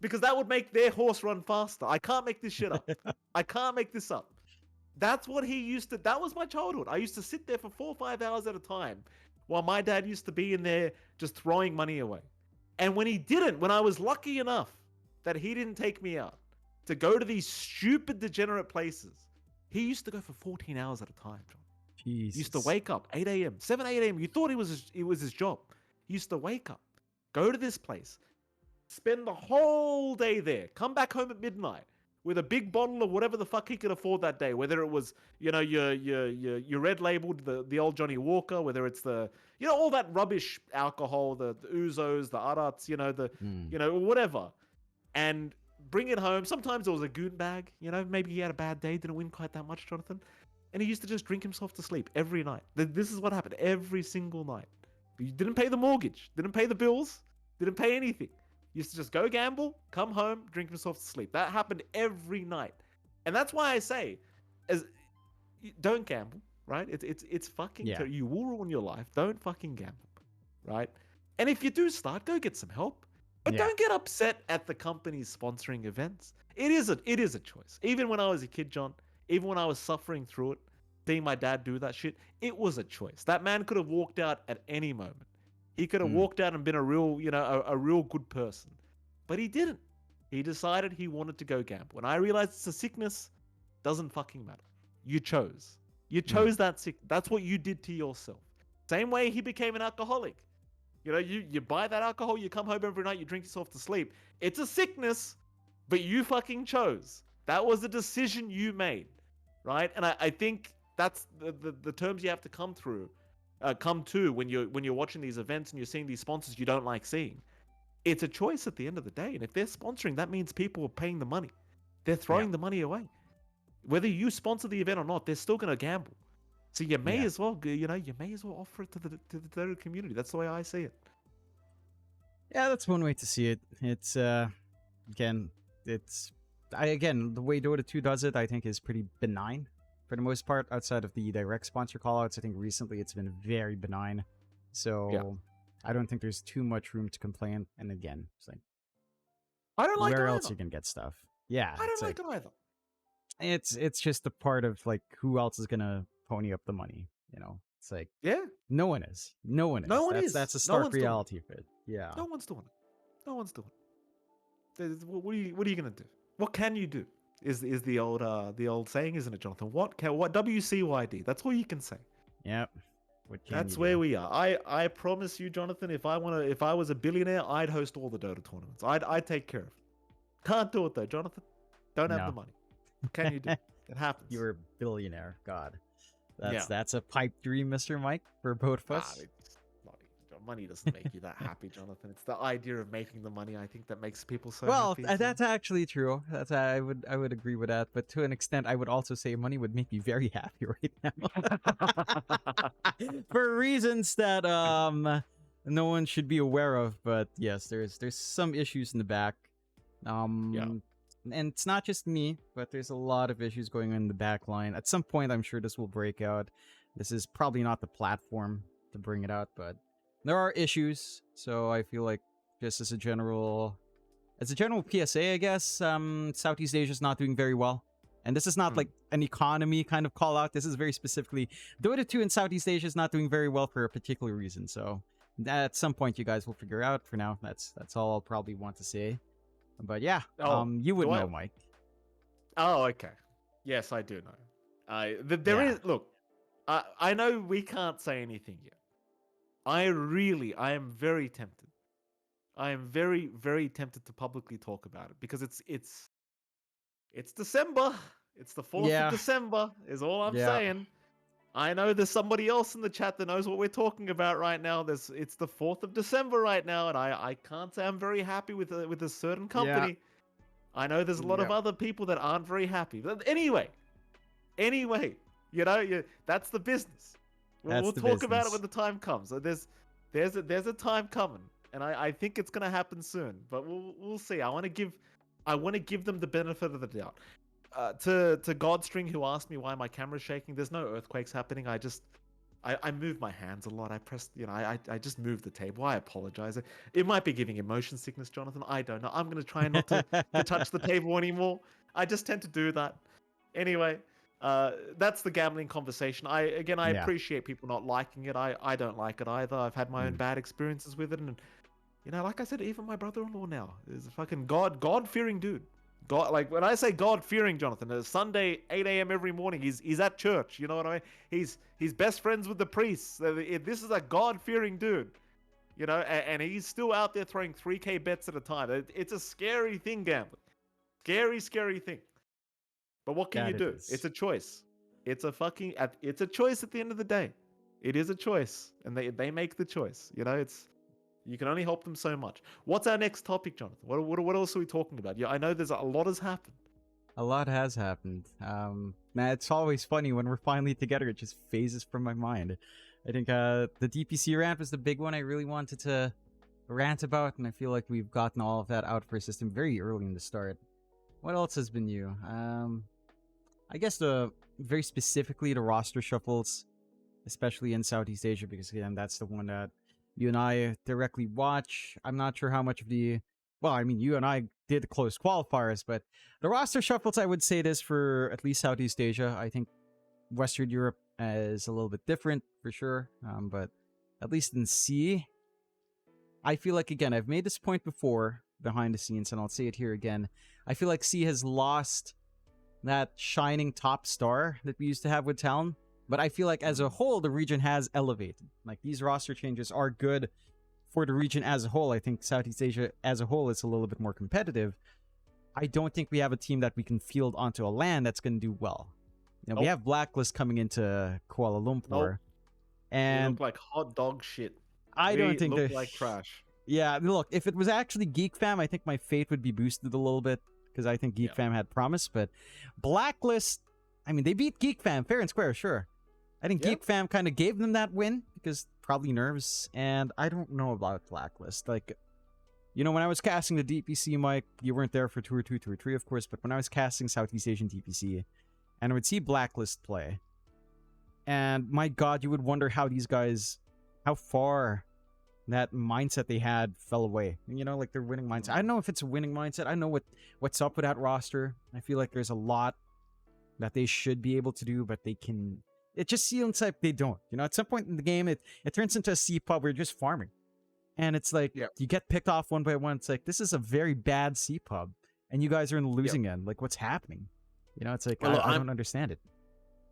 Because that would make their horse run faster. I can't make this shit up. I can't make this up. That's what he used to. That was my childhood. I used to sit there for 4 or 5 hours at a time while my dad used to be in there just throwing money away. And when I was lucky enough that he didn't take me out to go to these stupid degenerate places, he used to go for 14 hours at a time, John. Jesus. He used to wake up 8 a.m., 7, 8 a.m. You thought it was his job. He used to wake up, go to this place, spend the whole day there, come back home at midnight with a big bottle of whatever the fuck he could afford that day, whether it was, your red labeled, the old Johnny Walker, whether it's all that rubbish alcohol, the Uzos, the Arats, whatever, and bring it home. Sometimes it was a goon bag, maybe he had a bad day, didn't win quite that much, Jonathan. And he used to just drink himself to sleep every night. This is what happened every single night. He didn't pay the mortgage, didn't pay the bills, didn't pay anything. He used to just go gamble, come home, drink himself to sleep. That happened every night. And that's why I say, don't gamble, right? It's fucking, you will ruin your life. Don't fucking gamble, right? And if you do start, go get some help. But don't get upset at the companies sponsoring events. It is a choice. Even when I was a kid, John, even when I was suffering through it, seeing my dad do that shit, it was a choice. That man could have walked out at any moment. He could have walked out and been a real, a real good person. But he didn't. He decided he wanted to go gamble. And I realized it's a sickness. Doesn't fucking matter. You chose. You chose that sick. That's what you did to yourself. Same way he became an alcoholic. You buy that alcohol, you come home every night, you drink yourself to sleep. It's a sickness, but you fucking chose. That was a decision you made, right? And I think that's the terms you have to come to when you're watching these events and you're seeing these sponsors you don't like seeing. It's a choice at the end of the day, and if they're sponsoring, that means people are paying the money. They're throwing the money away. Whether you sponsor the event or not, they're still going to gamble. So you may as well, you may as well offer it to the community. That's the way I see it. Yeah, that's one way to see it. It's again, the way Dota 2 does it, I think, is pretty benign for the most part. Outside of the direct sponsor callouts, I think recently it's been very benign. So I don't think there's too much room to complain. And again, it's like, I don't like where it else either. you can get stuff? Yeah, I don't like it either. It's just a part of like who else is gonna pony up the money. It's like no one is. That's a stark reality of it. Yeah, no one's doing it. What are you gonna do? What can you do? Is the old saying, isn't it, Jonathan? What WCYD? That's all you can say. Yep. That's where we are. I promise you, Jonathan. If I was a billionaire, I'd host all the Dota tournaments. I'd take care of it. Can't do it though, Jonathan. Don't have the money. What can you do? It happens. You're a billionaire. God, that's a pipe dream, Mr. Mike, for both of us. Money doesn't make you that happy, Jonathan. It's the idea of making the money, I think, that makes people so happy. Well, that's actually true. I would agree with that. But to an extent, I would also say money would make me very happy right now. For reasons that no one should be aware of. But yes, there's some issues in the back. And it's not just me, but there's a lot of issues going on in the back line. At some point, I'm sure this will break out. This is probably not the platform to bring it out, but there are issues. So I feel like just as a general PSA, I guess, Southeast Asia is not doing very well. And this is not like an economy kind of call out. This is very specifically Dota 2 in Southeast Asia is not doing very well for a particular reason. So at some point, you guys will figure out. For now, that's all I'll probably want to say. But yeah, you would know, Mike. Oh, okay. Yes, I do know. There Yeah. is look. I know we can't say anything yet. I am very tempted. I am very, very tempted to publicly talk about it because it's December. It's the 4th of Yeah. December, is all I'm Yeah. saying. I know there's somebody else in the chat that knows what we're talking about right now. It's the 4th of December right now, and I can't say I'm very happy with a certain Yeah. company. I know there's a lot of Yeah. other people that aren't very happy. But anyway, that's the business. We'll, That's we'll the talk about it business. when the time comes. So there's a time coming, and I think it's gonna happen soon. But we'll see. I want to give them the benefit of the doubt. To Godstring, who asked me why my camera's shaking, there's no earthquakes happening. I move my hands a lot. I press, I just move the table. I apologize. It might be giving him motion sickness, Jonathan. I don't know. I'm gonna try not to touch the table anymore. I just tend to do that. Anyway, that's the gambling conversation. I Yeah. appreciate people not liking it. I don't like it either. I've had my own Mm. bad experiences with it, and like I said, even my brother-in-law now is a fucking God-fearing dude. God, like when I say God-fearing, Jonathan, it's Sunday 8 a.m. every morning. He's at church. You know what I mean? He's best friends with the priests. This is a God-fearing dude. And he's still out there throwing 3K bets at a time. It's a scary thing, gambling. Scary, scary thing. But what can you That it do? is. It's a choice. It's a choice at the end of the day. It is a choice, and they make the choice. You can only help them so much. What's our next topic, Jonathan? What else are we talking about? Yeah, I know there's a lot has happened. A lot has happened. Man, it's always funny when we're finally together. It just phases from my mind. I think the DPC rant was the big one I really wanted to rant about, and I feel like we've gotten all of that out for our system very early in the start. What else has been new? I guess very specifically the roster shuffles, especially in Southeast Asia, because again, that's the one that you and I directly watch. I'm not sure how much of well, I mean, you and I did close qualifiers, but the roster shuffles, I would say this for at least Southeast Asia. I think Western Europe is a little bit different for sure, but at least in C, I feel like, again, I've made this point before behind the scenes, and I'll say it here again. I feel like C has lost that shining top star that we used to have with Talon. But I feel like as a whole, the region has elevated. Like these roster changes are good for the region as a whole. I think Southeast Asia as a whole is a little bit more competitive. I don't think we have a team that we can field onto a LAN that's going to do well. We Nope. have Blacklist coming into Kuala Lumpur. Nope. They And look like hot dog shit. I don't think look like trash. Yeah, look, if it was actually Geek Fam, I think my faith would be boosted a little bit because I think Geek Fam had promise. But Blacklist, I mean, they beat Geek Fam fair and square, sure. I think Geek Fam kind of gave them that win because probably nerves, and I don't know about Blacklist. Like, when I was casting the DPC, Mike, you weren't there for Tour 2, Tour 3, of course, but when I was casting Southeast Asian DPC, and I would see Blacklist play, and my God, you would wonder how far that mindset they had fell away. Like their winning mindset. I don't know if it's a winning mindset. I don't know what's up with that roster. I feel like there's a lot that they should be able to do, but they can. It just seems like they don't. At some point in the game, it turns into a C pub where you're just farming. And it's like, you get picked off one by one. It's like, this is a very bad C pub. And you guys are in the losing end. Like, what's happening? It's like, Well, I don't understand it.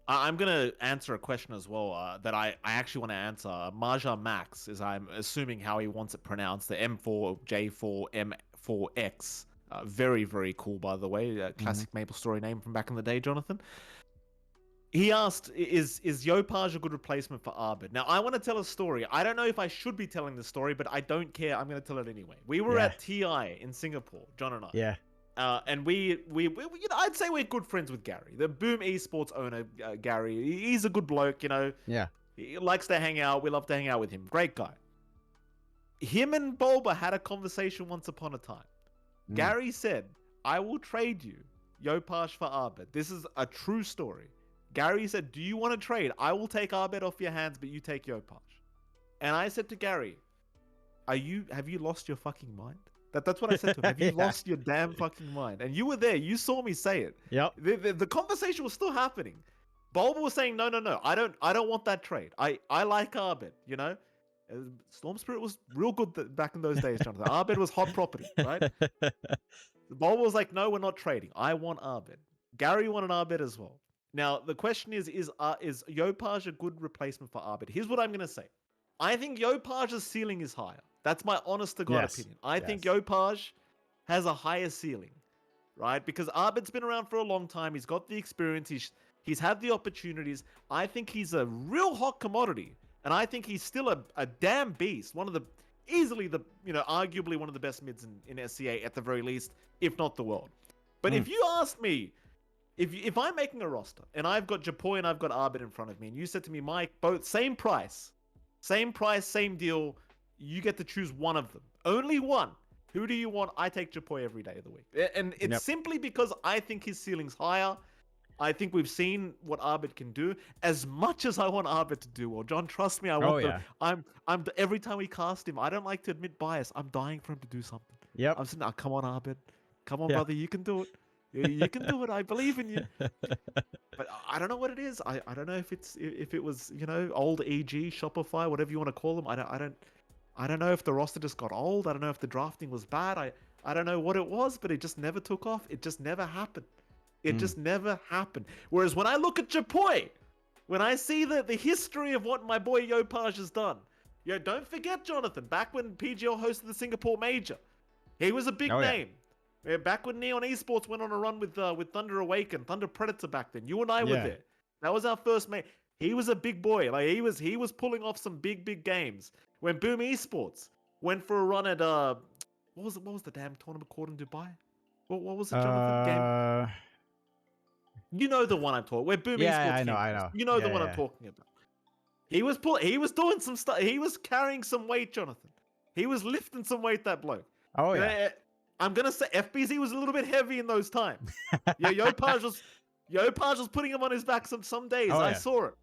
I'm going to answer a question as well that I actually want to answer. Maja Max is, I'm assuming how he wants it pronounced, the M4J4M4X. Very, very cool, by the way. Classic Maple Story name from back in the day, Jonathan. He asked, is Yopaj a good replacement for Arbid? Now, I want to tell a story. I don't know if I should be telling the story, but I don't care. I'm going to tell it anyway. We were at TI in Singapore, John and I. Yeah. And we I'd say we're good friends with Gary, the Boom Esports owner. Gary, he's a good bloke. Yeah. He likes to hang out. We love to hang out with him. Great guy. Him and Bulba had a conversation once upon a time. Gary said, "I will trade you Yopaj for Arbid." This is a true story. Gary said, "Do you want to trade? I will take Arbid off your hands, but you take Yopaj." And I said to Gary, have you lost your fucking mind? That's what I said to him. Have you lost your damn fucking mind? And you were there. You saw me say it. Yep. The conversation was still happening. Bulba was saying, no. I don't want that trade. I like Arbid, Storm Spirit was real good back in those days, Jonathan. Arbid was hot property, right? Bulba was like, no, we're not trading. I want Arbid. Gary wanted Arbed as well. Now the question is Yopaj a good replacement for Arbed? Here's what I'm gonna say. I think Yopaj's ceiling is higher. That's my honest to God Yes. opinion. I think Yes. Yopaj has a higher ceiling, right? Because Arbed's been around for a long time. He's got the experience. He's had the opportunities. I think he's a real hot commodity, and I think he's still a damn beast. One of the easily the arguably one of the best mids in SCA at the very least, if not the world. But if you asked me, if I'm making a roster and I've got Japoy and I've got Arbit in front of me, and you said to me, Mike, both same price, same deal, you get to choose one of them, only one. Who do you want? I take Japoy every day of the week, and it's simply because I think his ceiling's higher. I think we've seen what Arbit can do. As much as I want Arbit to do well, John, trust me, I want I'm every time we cast him, I don't like to admit bias. I'm dying for him to do something. Yep. I'm saying, come on, Arbit. Come on, brother, you can do it. You can do it. I believe in you. But I don't know what it is. I don't know if it was old EG, Shopify, whatever you want to call them. I don't know if the roster just got old. I don't know if the drafting was bad. I don't know what it was, but it just never took off. It just never happened. It just never happened. Whereas when I look at Japoy, when I see the history of what my boy Yopaj has done, don't forget, Jonathan, back when PGL hosted the Singapore Major, he was a big name. Yeah, back when Neon Esports went on a run with Thunder Awaken, Thunder Predator back then, you and I were there. That was our first mate. He was a big boy. Like he was pulling off some big games. When Boom Esports went for a run at what was the damn tournament called in Dubai? What was it, Jonathan? Game. You know the one I'm talking. Where Boom Esports. I know. You know the one I'm talking about. He was doing some stuff. He was carrying some weight, Jonathan. He was lifting some weight. That bloke. Oh yeah. I'm gonna say FBZ was a little bit heavy in those times. Yopaj was putting him on his back some days. I saw it.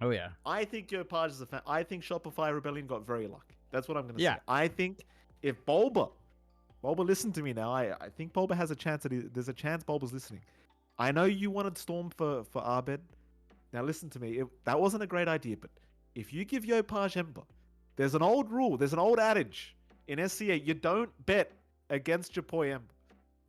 Oh yeah. I think Yopaj is a fan. I think Shopify Rebellion got very lucky. That's what I'm gonna say. I think if Bulba, listen to me now. I think Bulba has a chance. There's a chance Bulba's listening. I know you wanted Storm for Arbed. Now listen to me. That wasn't a great idea, but if you give Yopaj Ember, there's an old rule. There's an old adage in SCA. You don't bet against Japoy Ember.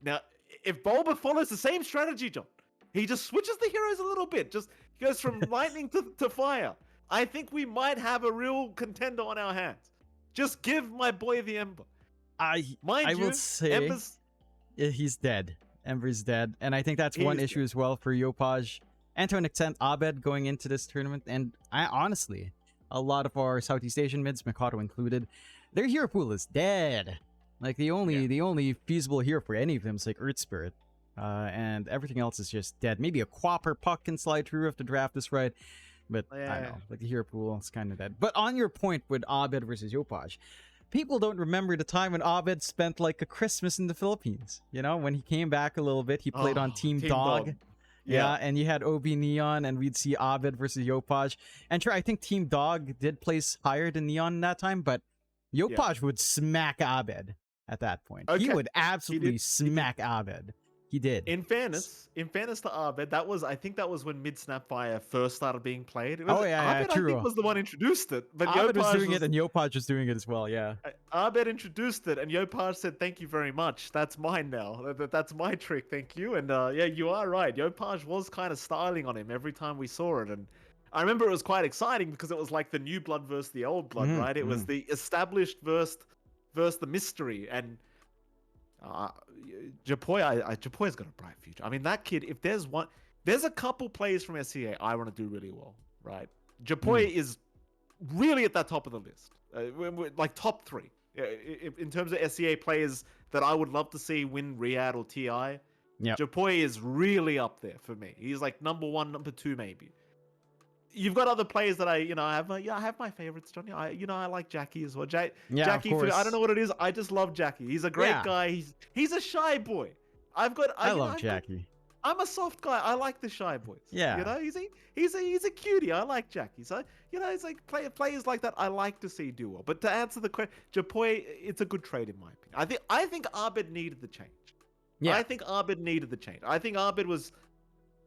Now, if Bulba follows the same strategy, John, he just switches the heroes a little bit. Just goes from lightning to fire. I think we might have a real contender on our hands. Just give my boy the Ember. I will say Ember's... he's dead. Ember's dead. And I think that's one issue as well for Yopaj and to an extent Abed going into this tournament. And honestly, a lot of our Southeast Asian mids, Mikado included, their hero pool is dead. Like the only feasible hero for any of them is like Earth Spirit. And everything else is just dead. Maybe a Quapper Puck can slide through if the draft is right. But I don't know. Like the hero pool is kind of dead. But on your point with Abed versus Yopaj, people don't remember the time when Abed spent like a Christmas in the Philippines. When he came back a little bit, he played on Team Dog. Yeah, and you had OB Neon, and we'd see Abed versus Yopaj. And sure, I think Team Dog did place higher than Neon in that time, but Yopaj would smack Abed at that point. He would absolutely smack Abed. He did. In fairness to Abed, I think that was when Mid Snapfire first started being played. True. I think was the one introduced it, but Abed was doing it, and Yopaj was doing it as well. Yeah. Abed introduced it, and Yopaj said, "Thank you very much. That's mine now. That's my trick. Thank you." And you are right. Yopaj was kind of styling on him every time we saw it, and I remember it was quite exciting because it was like the new blood versus the old blood, right? It was the established versus the mystery, and Japoy's got a bright future. I mean, that kid, if there's a couple players from SCA I want to do really well, right? Japoy is really at that top of the list, like top 3 in terms of SCA players that I would love to see win Riyadh or TI. Japoy is really up there for me. He's like number 1, number 2 maybe. You've got other players that I have my favorites, Johnny. I like Jackie as well. Jackie, I don't know what it is. I just love Jackie. He's a great guy. He's a shy boy. I love Jackie. I'm a soft guy. I like the shy boys. Yeah. He's a cutie. I like Jackie. So it's like players like that I like to see do well. But to answer the question, Japoy, it's a good trade in my opinion. I think Abed needed the change. Yeah. I think Abed needed the change. I think Abed was.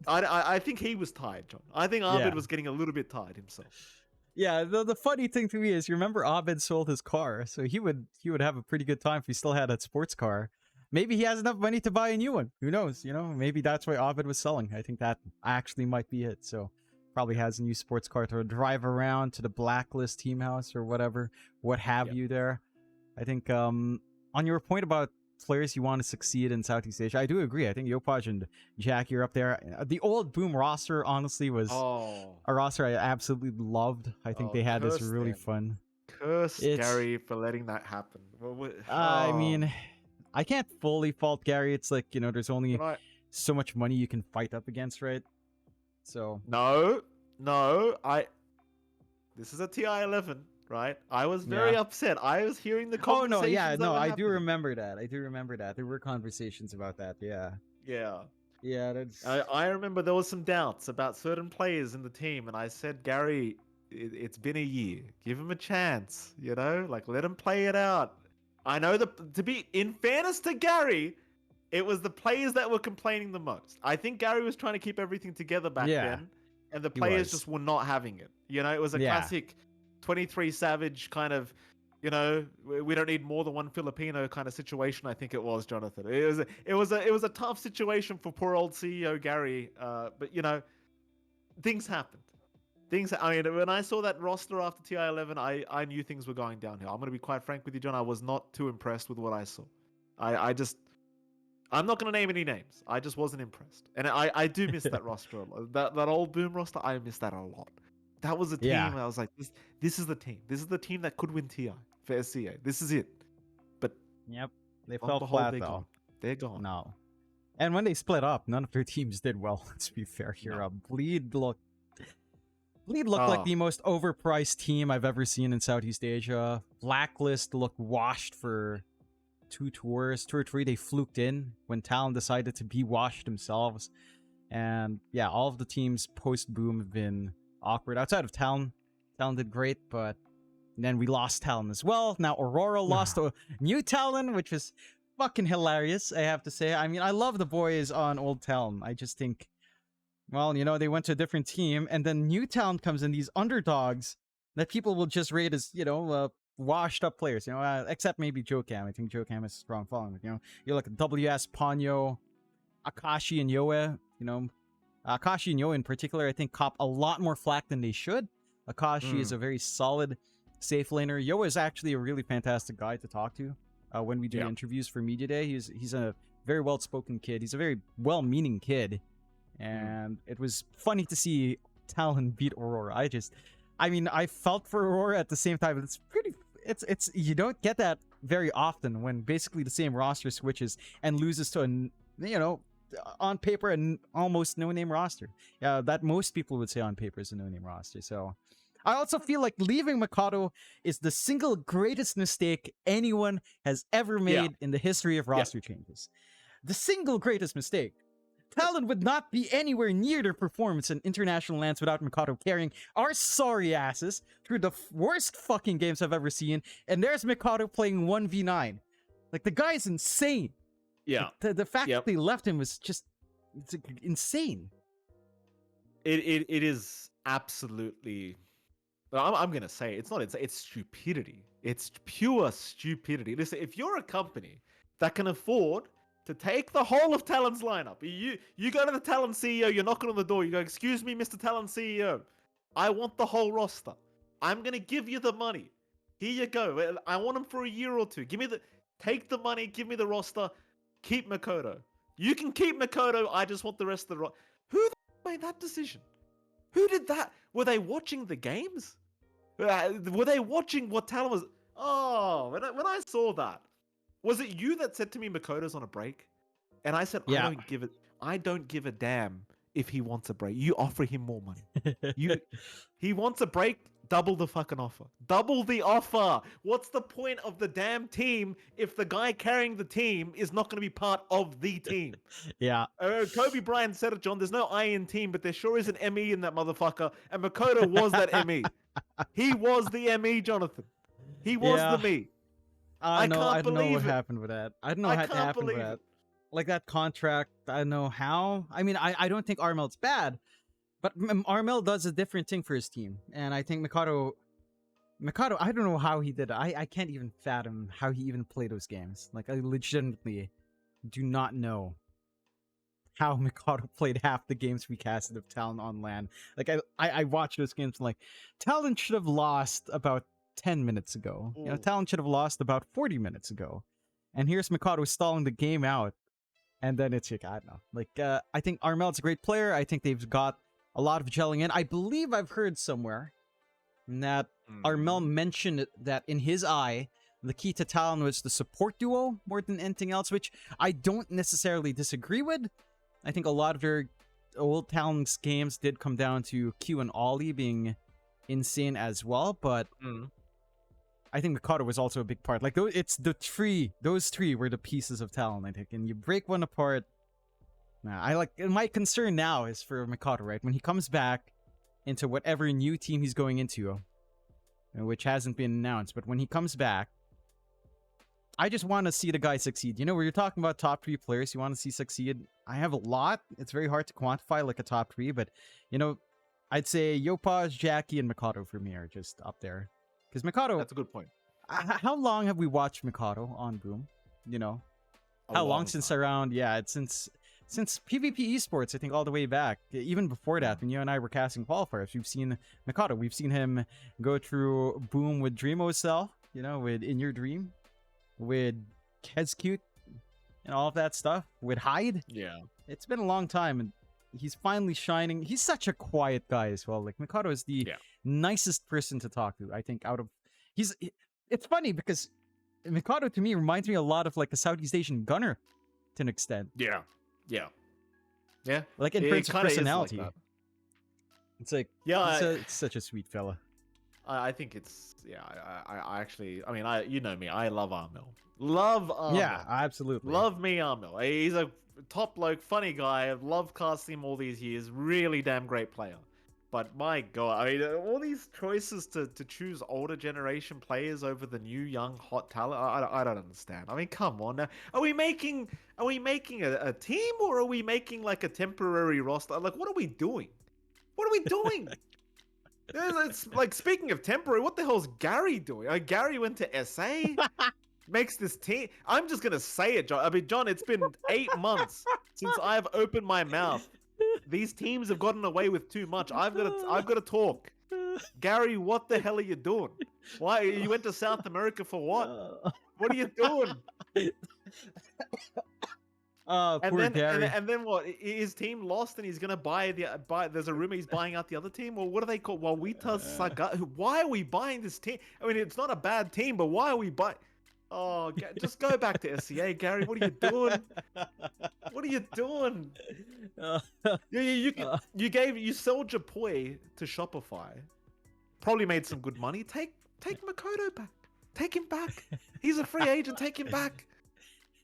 I think he was tired, John. I think Abed was getting a little bit tired himself. Yeah, the funny thing to me is, you remember Abed sold his car, so he would have a pretty good time if he still had a sports car. maybe he has enough money to buy a new one. Who knows? Maybe that's why Ovid was selling. I think that actually might be it. So probably has a new sports car to drive around to the Blacklist team house or whatever, what have you there. I think on your point about players you want to succeed in Southeast Asia, I do agree. I think Yopaj and Jack, you're up there. The old Boom roster, honestly, was a roster I absolutely loved. I think they had this really fun. Curse Gary for letting that happen. I mean, I can't fully fault Gary. It's like, there's only so much money you can fight up against, right? So no, this is a TI-11, right? I was very upset. I was hearing the conversations. I do remember that. There were conversations about that. Yeah. That's. I remember there was some doubts about certain players in the team, and I said, Gary, it's been a year. Give him a chance. Like let him play it out. I know to be in fairness to Gary, it was the players that were complaining the most. I think Gary was trying to keep everything together back then, and the players just were not having it. It was a classic 23 Savage kind of, we don't need more than one Filipino kind of situation. I think it was, Jonathan. It was a tough situation for poor old CEO Gary. But things happened. When I saw that roster after TI-11, I knew things were going downhill. I'm going to be quite frank with you, John. I was not too impressed with what I saw. I'm not going to name any names. I just wasn't impressed. And I do miss that roster a lot. That old Boom roster, I miss that a lot. That was a team I was like, this is the team. This is the team that could win TI for SCA. This is it. But they fell flat, though. Gone. They're gone. No. And when they split up, none of their teams did well, let's be fair here. No. Bleed looked like the most overpriced team I've ever seen in Southeast Asia. Blacklist looked washed for 2 tours. 2 or 3 they fluked in when Talon decided to be washed themselves. And all of the teams post-Boom have been awkward. Outside of Talon did great, but then we lost Talon as well. Now Aurora lost to new Talon, which was fucking hilarious, I have to say. I mean, I love the boys on old Talon. I just think, well, they went to a different team, and then new Talon comes in, these underdogs that people will just rate as, washed up players, except maybe Jokam. I think Jokam has a strong following. You're like WS, Ponyo, Akashi, and Yoe. Akashi and Yoe in particular, I think, cop a lot more flack than they should. Akashi is a very solid, safe laner. Yoe is actually a really fantastic guy to talk to when we do interviews for Media Day. He's a very well-spoken kid. He's a very well-meaning kid. And it was funny to see Talon beat Aurora. I felt for Aurora at the same time. It's you don't get that very often when basically the same roster switches and loses to on paper an almost no-name roster. That most people would say on paper is a no-name roster. So I also feel like leaving Mikado is the single greatest mistake anyone has ever made in the history of roster changes. The single greatest mistake. Talon would not be anywhere near their performance in international lands without Mikado carrying our sorry asses through the worst fucking games I've ever seen. And there's Mikado playing 1v9. Like, the guy's insane. Yeah. The fact that they left him was just insane. It is absolutely... I'm going to say it's stupidity. It's pure stupidity. Listen, if you're a company that can afford to take the whole of Talon's lineup, you go to the Talon CEO, you're knocking on the door, you go, excuse me, Mr. Talon CEO, I want the whole roster. I'm going to give you the money. Here you go. I want them for a year or two. Take the money, give me the roster, keep Makoto. You can keep Makoto, I just want the rest of the roster. Who made that decision? Who did that? Were they watching the games? Were they watching what Talon was... Oh, when I saw that, was it you that said to me Makoto's on a break? And I said, I don't give a damn if he wants a break. You offer him more money. He wants a break, double the fucking offer. Double the offer. What's the point of the damn team if the guy carrying the team is not going to be part of the team? Kobe Bryant said it, John. There's no I in team, but there sure is an ME in that motherfucker. And Makoto was that ME. He was the ME, Jonathan. He was the me. I don't know what happened with that. I don't know what happened with that. Like, that contract, I don't know how. I mean, I don't think Armel's bad, but Armel does a different thing for his team. And I think Mikado, I don't know how he did it. I can't even fathom how he even played those games. Like, I legitimately do not know how Mikado played half the games we casted of Talon on LAN. Like I watched those games and like Talon should have lost about 10 minutes ago. You know, Ooh. Talon should have lost about 40 minutes ago. And here's Mikado stalling the game out. And then it's like, I don't know. Like I think Armel's a great player. I think they've got a lot of gelling in. I believe I've heard somewhere that Armel mentioned that in his eye, the key to Talon was the support duo more than anything else, which I don't necessarily disagree with. I think a lot of their old Talon's games did come down to Q and Ollie being insane as well, but I think Mikado was also a big part. Like, it's the three, those three were the pieces of Talon, I think, and you break one apart. Nah, my concern now is for Mikado, right? When he comes back into whatever new team he's going into, which hasn't been announced, but when he comes back, I just want to see the guy succeed. You know, where you're talking about top 3 players you want to see succeed, I have a lot. It's very hard to quantify like a top 3, but, you know, I'd say Yopaj, Jackie, and Mikado for me are just up there. Because Mikado... That's a good point. How long have we watched Mikado on Boom? You know? How long since time. around... Yeah, it's since PvP Esports, I think, all the way back. Even before that, when you and I were casting qualifiers, we've seen Mikado. We've seen him go through Boom with Dreamo Cell, you know, with In Your Dream, with Kezcute, and all of that stuff, with Hyde. Yeah. It's been a long time, and he's finally shining. He's such a quiet guy as well. Like, Mikado is the nicest person to talk to, I think, out of... It's funny, because Mikado, to me, reminds me a lot of, like, a Southeast Asian gunner, to an extent. Yeah. Yeah. Yeah. Like, in terms of personality. Like it's like, yeah, it's such a sweet fella. I think it's, yeah, I actually, I mean, you know me, I love Armel. Love Armel. Yeah, absolutely. Love me Armel. He's a top bloke, funny guy. I've loved casting him all these years. Really damn great player. But my God, I mean, all these choices to choose older generation players over the new young hot talent, I don't understand. I mean, come on now. Are we making a team, or are we making like a temporary roster? Like, what are we doing? What are we doing? It's like, speaking of temporary, what the hell's Gary doing? Gary went to SA, makes this team. I'm just gonna say it, John. I mean, John, it's been 8 months since I've opened my mouth. These teams have gotten away with too much. I've got to talk. Gary, what the hell are you doing? Why you went to South America for what? What are you doing? Oh, and poor then Gary. and then what? His team lost, and he's gonna buy. There's a rumor he's buying out the other team. Well, what are they called? Wawita Saga. Why are we buying this team? I mean, it's not a bad team, but why are we buying? Oh, just go back to SCA, Gary. What are you doing? What are you doing? You sold your poi to Shopify. Probably made some good money. Take Makoto back. Take him back. He's a free agent. Take him back.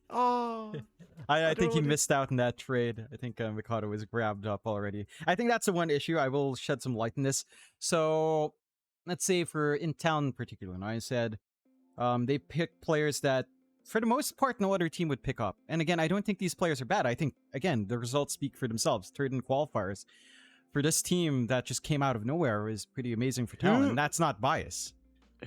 Oh, I think he missed out in that trade. I think Mikado was grabbed up already. I think that's the one issue. I will shed some light in this. So, let's say for in town in particular, I said they picked players that, for the most part, no other team would pick up. And again, I don't think these players are bad. I think, again, the results speak for themselves. Third in qualifiers. For this team that just came out of nowhere is pretty amazing for talent, and that's not bias.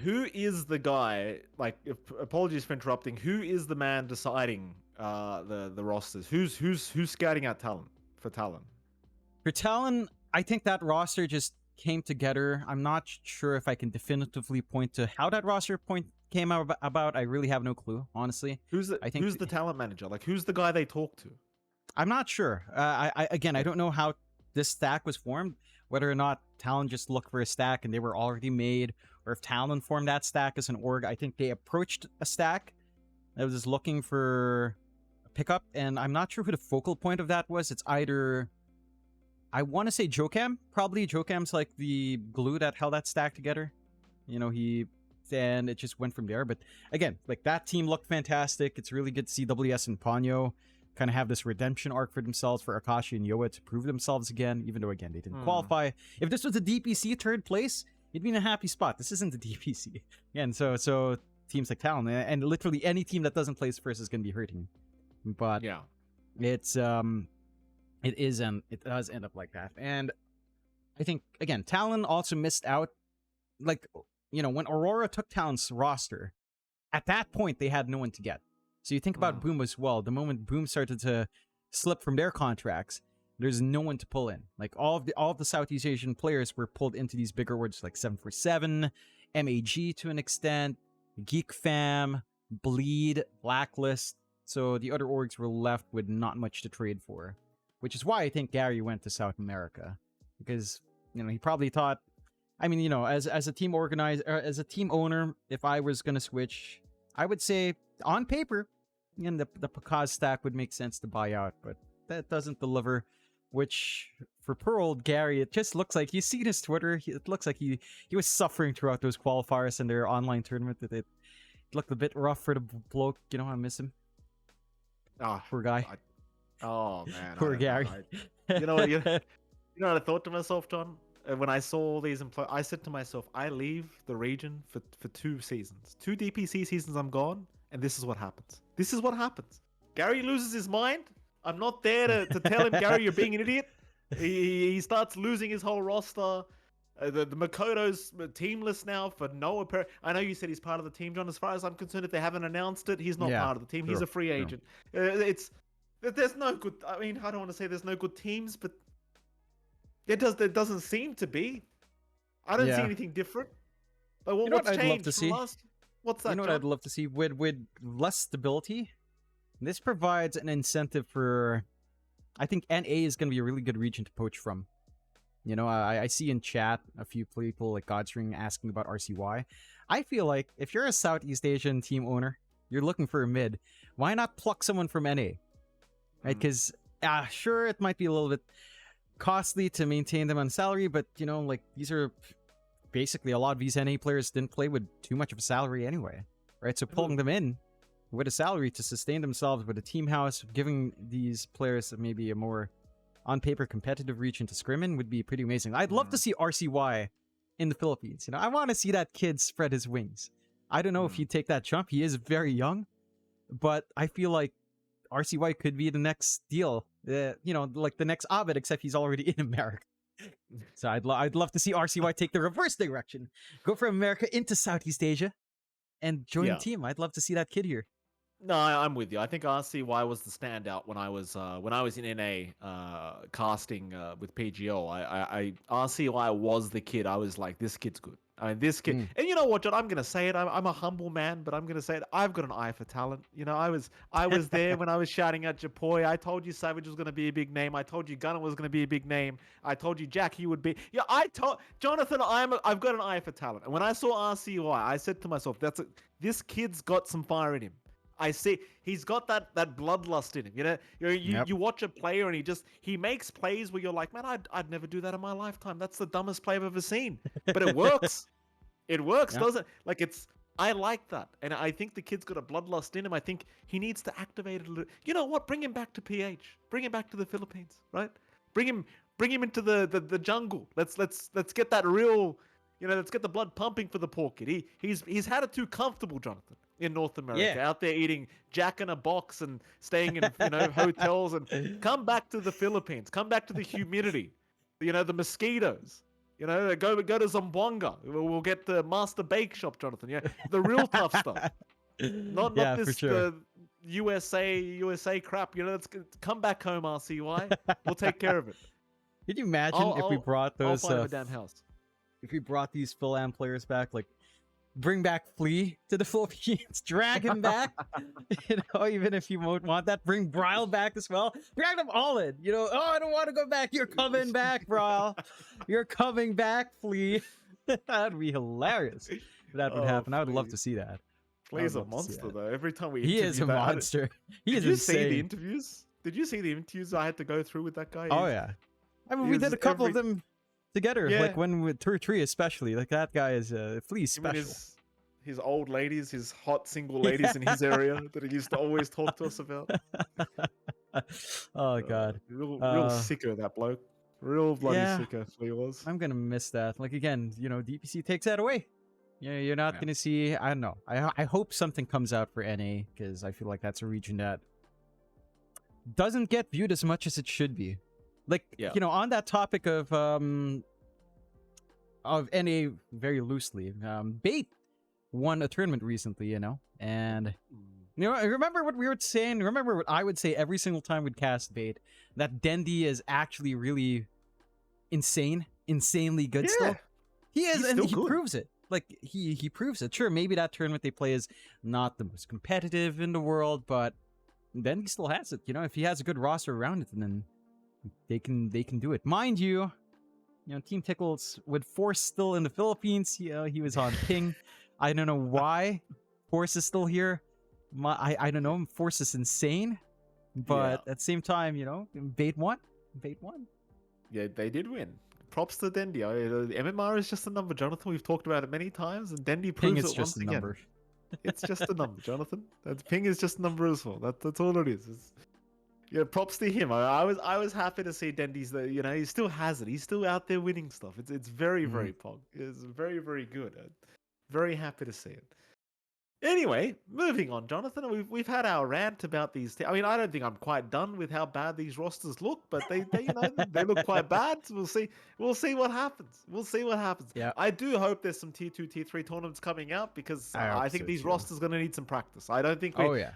Who is the guy, like, apologies for interrupting, who is the man deciding the rosters? Who's scouting out talent for Talon? For Talon, I think that roster just came together. I'm not sure if I can definitively point to how that roster came about. I really have no clue, honestly. Who's the talent manager? Like, who's the guy they talk to? I'm not sure. I don't know how this stack was formed, whether or not Talon just looked for a stack and they were already made, or if Talon formed that stack as an org. I think they approached a stack that was just looking for a pickup, and I'm not sure who the focal point of that was. It's either, I want to say Jocam. Probably Jocam's like the glue that held that stack together. You know, and it just went from there. But again, like, that team looked fantastic. It's really good to see WS and Ponyo kind of have this redemption arc for themselves, for Akashi and Yoa to prove themselves again, even though, again, they didn't qualify. If this was a DPC third place, you'd be in a happy spot. This isn't the DPC. And so teams like Talon, and literally any team that doesn't place first is going to be hurting. But yeah, it does end up like that. And I think, again, Talon also missed out. Like, you know, when Aurora took Talon's roster, at that point, they had no one to get. So you think about Boom as well. The moment Boom started to slip from their contracts, there's no one to pull in. Like all of the Southeast Asian players were pulled into these bigger words like 747, MAG to an extent, Geek Fam, Bleed, Blacklist. So the other orgs were left with not much to trade for, which is why I think Gary went to South America, because he probably thought, I mean, as a team organizer, as a team owner, if I was gonna switch, I would say on paper, the Pakaz stack would make sense to buy out, but that doesn't deliver. Which for poor old Gary, it just looks like, you see his Twitter, it looks like he was suffering throughout those qualifiers and their online tournament. That it looked a bit rough for the bloke. I miss him. Poor guy. Oh man, poor Gary. You know what? You know what I thought to myself, John? When I saw all these employees, I said to myself, I leave the region for 2 seasons. 2 DPC seasons, I'm gone, and this is what happens. This is what happens. Gary loses his mind. I'm not there to tell him, Gary, you're being an idiot. He starts losing his whole roster. The Makoto's teamless now for no apparent. I know you said he's part of the team, John. As far as I'm concerned, if they haven't announced it, he's not part of the team. He's a free agent. There's no good. I mean, I don't want to say there's no good teams, but there doesn't seem to be. I don't see anything different. But what's changed? I'd love to see? What's that? What I'd love to see with less stability. This provides an incentive for. I think NA is going to be a really good region to poach from. I see in chat a few people like Godstring asking about RCY. I feel like if you're a Southeast Asian team owner, you're looking for a mid, why not pluck someone from NA? Right? Because sure, it might be a little bit costly to maintain them on salary, but these are basically, a lot of these NA players didn't play with too much of a salary anyway, right? So pulling them in with a salary to sustain themselves with a team house, giving these players maybe a more on paper competitive region to scrim in would be pretty amazing. I'd love to see RCY in the Philippines. I want to see that kid spread his wings. I don't know if he'd take that jump. He is very young, but I feel like RCY could be the next deal. Like the next Abed, except he's already in America. So I'd love to see RCY take the reverse direction, go from America into Southeast Asia, and join the team. I'd love to see that kid here. No, I'm with you. I think RCY was the standout when I was in NA casting with PGO. RCY was the kid. I was like, this kid's good. I mean, this kid. And you know what, John? I'm gonna say it. I'm a humble man, but I'm gonna say it. I've got an eye for talent. I was there when I was shouting at Japoy. I told you Savage was gonna be a big name. I told you Gunner was gonna be a big name. I told you Jack, he would be. Yeah, I told Jonathan, I've got an eye for talent. And when I saw RCY, I said to myself, this kid's got some fire in him. I see he's got that bloodlust in him. You watch a player and he makes plays where you're like, man, I'd never do that in my lifetime. That's the dumbest play I've ever seen. But it works. It works, doesn't it? I like that. And I think the kid's got a bloodlust in him. I think he needs to activate it a little. You know what? Bring him back to PH. Bring him back to the Philippines, right? Bring him into the jungle. Let's get that real, let's get the blood pumping for the poor kid. He's had it too comfortable, Jonathan, in North America, out there eating Jack in a Box and staying in hotels. And come back to the Philippines. Come back to the humidity. The mosquitoes. Go to Zamboanga. We'll get the Master Bake Shop, Jonathan. Yeah, the real tough stuff. Not this USA crap. Let's come back home, RCY. We'll take care of it. Could you imagine if we brought those? I'll find a damn house. If we brought these Phil-Am players back, like bring back Flea to the Philippines, drag him back. Even if you won't want that, bring Bryle back as well. Drag them all in. I don't want to go back. You're coming back, Bryle. You're coming back, Flea. That'd be hilarious if that would happen. I would love to see that. Flea's a monster, though. Every time we he is a monster. He is insane. Did you see the interviews? Did you see the interviews I had to go through with that guy? Oh yeah. I mean, we did a couple of them together, like when with Tour 3 especially. Like that guy is Flea special. His old ladies, his hot single ladies in his area that he used to always talk to us about. Oh god, real sicko that bloke. Real bloody sicko Flea was. I'm gonna miss that. Like again, DPC takes that away. You're not gonna see. I don't know. I hope something comes out for NA because I feel like that's a region that doesn't get viewed as much as it should be. Like on that topic of NA very loosely, Bait won a tournament recently, and You know, I remember what we were saying. Remember what I would say every single time we'd cast bait. That Dendi is actually really insanely good Yeah, still. He is, he's and still he good. proves it. Like he proves it. Sure, maybe that tournament they play is not the most competitive in the world, but then he still has it. You know, if he has a good roster around it, then they can do it. Mind you, Team Tickles with Force still in the Philippines. He was on ping. I don't know why Force is still here. I don't know. Force is insane, Yeah, but at the same time, Bait won. yeah, they did win. Props to Dendi. The MMR is just a number, Jonathan. We've talked about it many times, and Dendi Ping proves is it just once a again. number. It's just a number, Jonathan. That ping is just a number as well. That's all it is. Yeah, props to him. I was happy to see Dendi's. He still has it. He's still out there winning stuff. It's very Mhm. pog. It's very good. Very happy to see it. Anyway, moving on, Jonathan. We've had our rant about these. I mean, I don't think I'm quite done with how bad these rosters look, but they look quite bad. So we'll see what happens. We'll see what happens. Yeah, I do hope there's some tier 2, tier 3 tournaments coming out because I I hope think so these too. rosters going to need some practice. I don't think Oh yeah.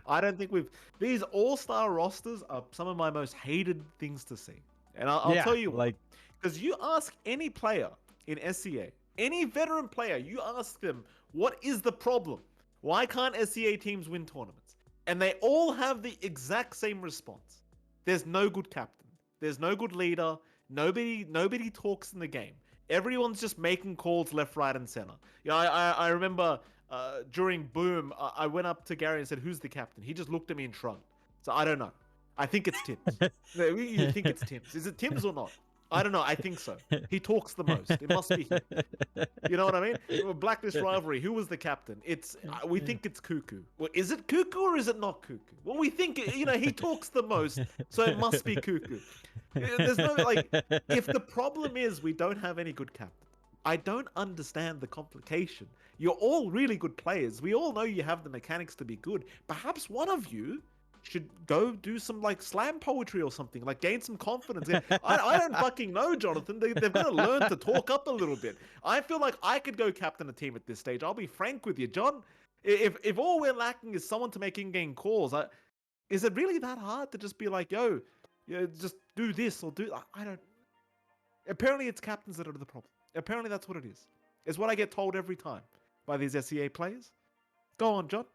we've these all-star rosters are some of my most hated things to see. And I'll Yeah, tell you why. like Because you ask any player in SCA, any veteran player, you ask them, what is the problem? Why can't SCA teams win tournaments? And they all have the exact same response. There's no good captain. There's no good leader. Nobody talks in the game. Everyone's just making calls left, right, and center. I remember during Boom, I went up to Gary and said, "Who's the captain?" He just looked at me and shrugged. So I don't know. I think it's Tim's. You think it's Tim's? Is it Tim's or not? I don't know. I think so. He talks the most. It must be him. You know what I mean? Blacklist rivalry. Who was the captain? We think it's Cuckoo. Well, is it Cuckoo or is it not Cuckoo? Well, we think he talks the most, so it must be Cuckoo. There's no if the problem is we don't have any good captain, I don't understand the complication. You're all really good players. We all know you have the mechanics to be good. Perhaps one of you should go do some slam poetry or something, gain some confidence. I don't fucking know, Jonathan. They've got to learn to talk up a little bit. I feel like I could go captain a team at this stage. I'll be frank with you, John. If all we're lacking is someone to make in-game calls, is it really that hard to just be like, yo, just do this or do... I don't... Apparently it's captains that are the problem. Apparently that's what it is. It's what I get told every time by these SEA players. Go on, John.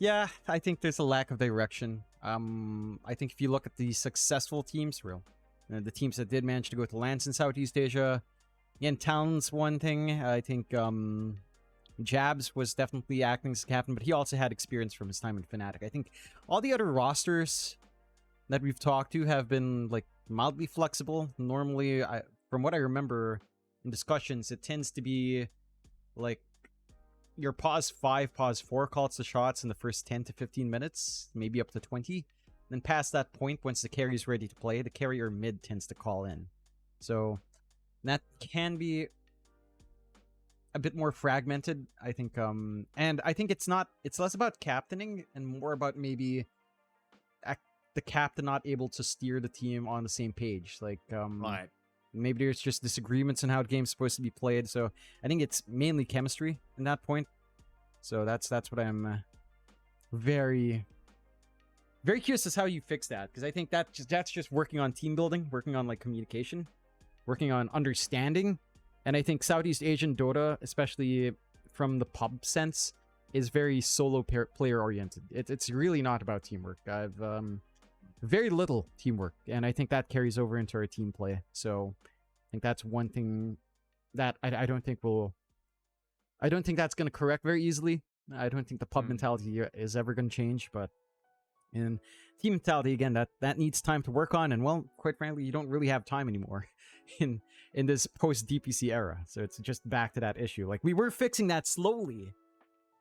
Yeah, I think there's a lack of direction. I think if you look at the successful teams, the teams that did manage to go to lands in Southeast Asia, again, Talon's one thing. I think Jabs was definitely acting as captain, but he also had experience from his time in Fnatic. I think all the other rosters that we've talked to have been mildly flexible. Normally, from what I remember in discussions, it tends to be your pause 5, pause 4 calls the shots in the first 10 to 15 minutes, maybe up to 20. Then past that point, once the carry is ready to play, the carry or mid tends to call in. So that can be a bit more fragmented, I think. And I think it's less about captaining and more about maybe the captain not able to steer the team on the same page. Right. Maybe there's just disagreements on how the game's supposed to be played. So I think it's mainly chemistry in that point. So that's what I'm very, very curious as how you fix that, because I think that's just working on team building, working on communication, working on understanding. And I think Southeast Asian Dota, especially from the pub sense, is very solo player oriented. It's really not about teamwork. I've very little teamwork, and I think that carries over into our team play. So I think that's one thing that I don't think that's going to correct very easily. I don't think the pub mentality is ever going to change, but in team mentality, again, that needs time to work on. And well, quite frankly, you don't really have time anymore in this post DPC era. So it's just back to that issue. We were fixing that slowly,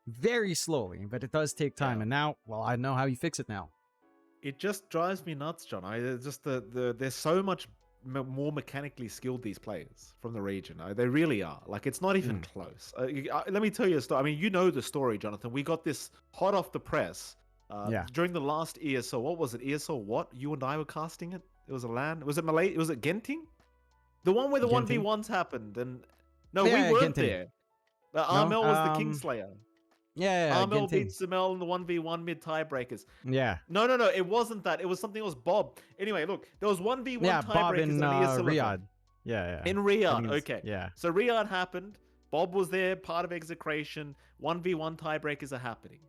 very slowly, but it does take time. Yeah. And now, well, I know how you fix it now. It just drives me nuts, John. There's so much more mechanically skilled, these players from the region. They really are. It's not even close. Let me tell you a story. I mean, you know the story, Jonathan. We got this hot off the press during the last ESO. What was it? ESO what? You and I were casting it? It was a LAN. Was it Malay? Was it Genting? The one where the Genting? 1v1s happened. And no, Yeah, we weren't Genting. there. Armel was the Kingslayer. Yeah, Armel Ginting. beats Samel in the 1v1 mid tiebreakers. Yeah. No, it wasn't that. It was something else. Bob. Anyway, look, there was 1v1 Yeah, Bob tiebreakers in in Mia Silver. Riyadh. Yeah. In I Riyadh, think it's, okay. yeah. So Riyadh happened. Bob was there, part of execration. 1v1 tiebreakers are happening.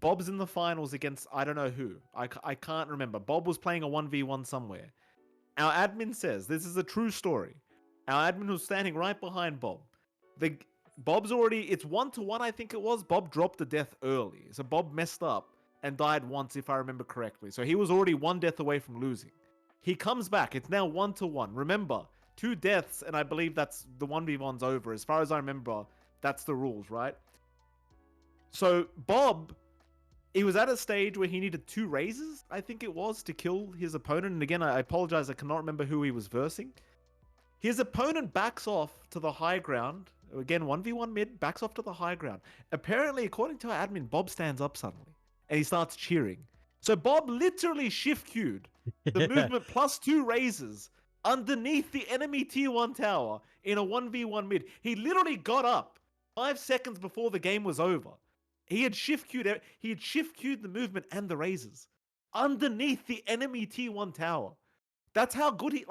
Bob's in the finals against I don't know who. I can't remember. Bob was playing a 1v1 somewhere. Our admin says, this is a true story. Our admin was standing right behind Bob. Bob's already, it's 1-1, I think it was. Bob dropped a death early. So Bob messed up and died once, if I remember correctly. So he was already one death away from losing. He comes back. It's now 1-1. Remember, 2 deaths, and I believe that's the 1v1's over. As far as I remember, that's the rules, right? So Bob, he was at a stage where he needed 2 raises, I think it was, to kill his opponent. And again, I apologize, I cannot remember who he was versing. His opponent backs off to the high ground. Again, 1v1 mid, backs off to the high ground. Apparently, according to our admin, Bob stands up suddenly and he starts cheering. So Bob literally shift queued the movement plus 2 raises underneath the enemy tier 1 tower in a 1v1 mid. He literally got up 5 seconds before the game was over. He had shift queued the movement and the raises underneath the enemy tier 1 tower. That's how good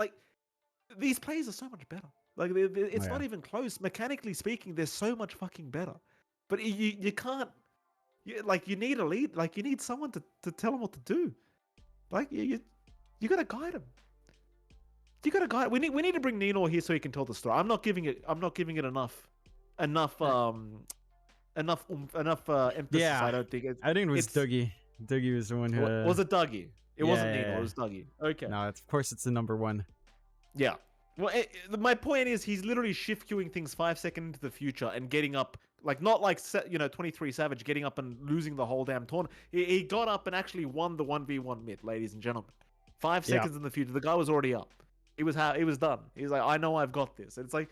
these players are so much better. Like it's not even close. Mechanically speaking, they're so much fucking better. But you can't. You need a lead. Like you need someone to tell them what to do. Like you gotta guide them. You gotta guide. We need to bring Nino here so he can tell the story. I'm not giving it enough emphasis. Yeah. I don't think. I think it was Dougie. Dougie was the one who. Was it Dougie? It wasn't Nino. It was Dougie. Okay. No, of course it's the number 1. Yeah. Well, my point is he's literally shift queuing things 5 seconds into the future and getting up, not 23 Savage getting up and losing the whole damn tournament. He got up and actually won the 1v1 mid, ladies and gentlemen. 5 seconds in the future, the guy was already up. He was done. He was like, I know I've got this. And it's like,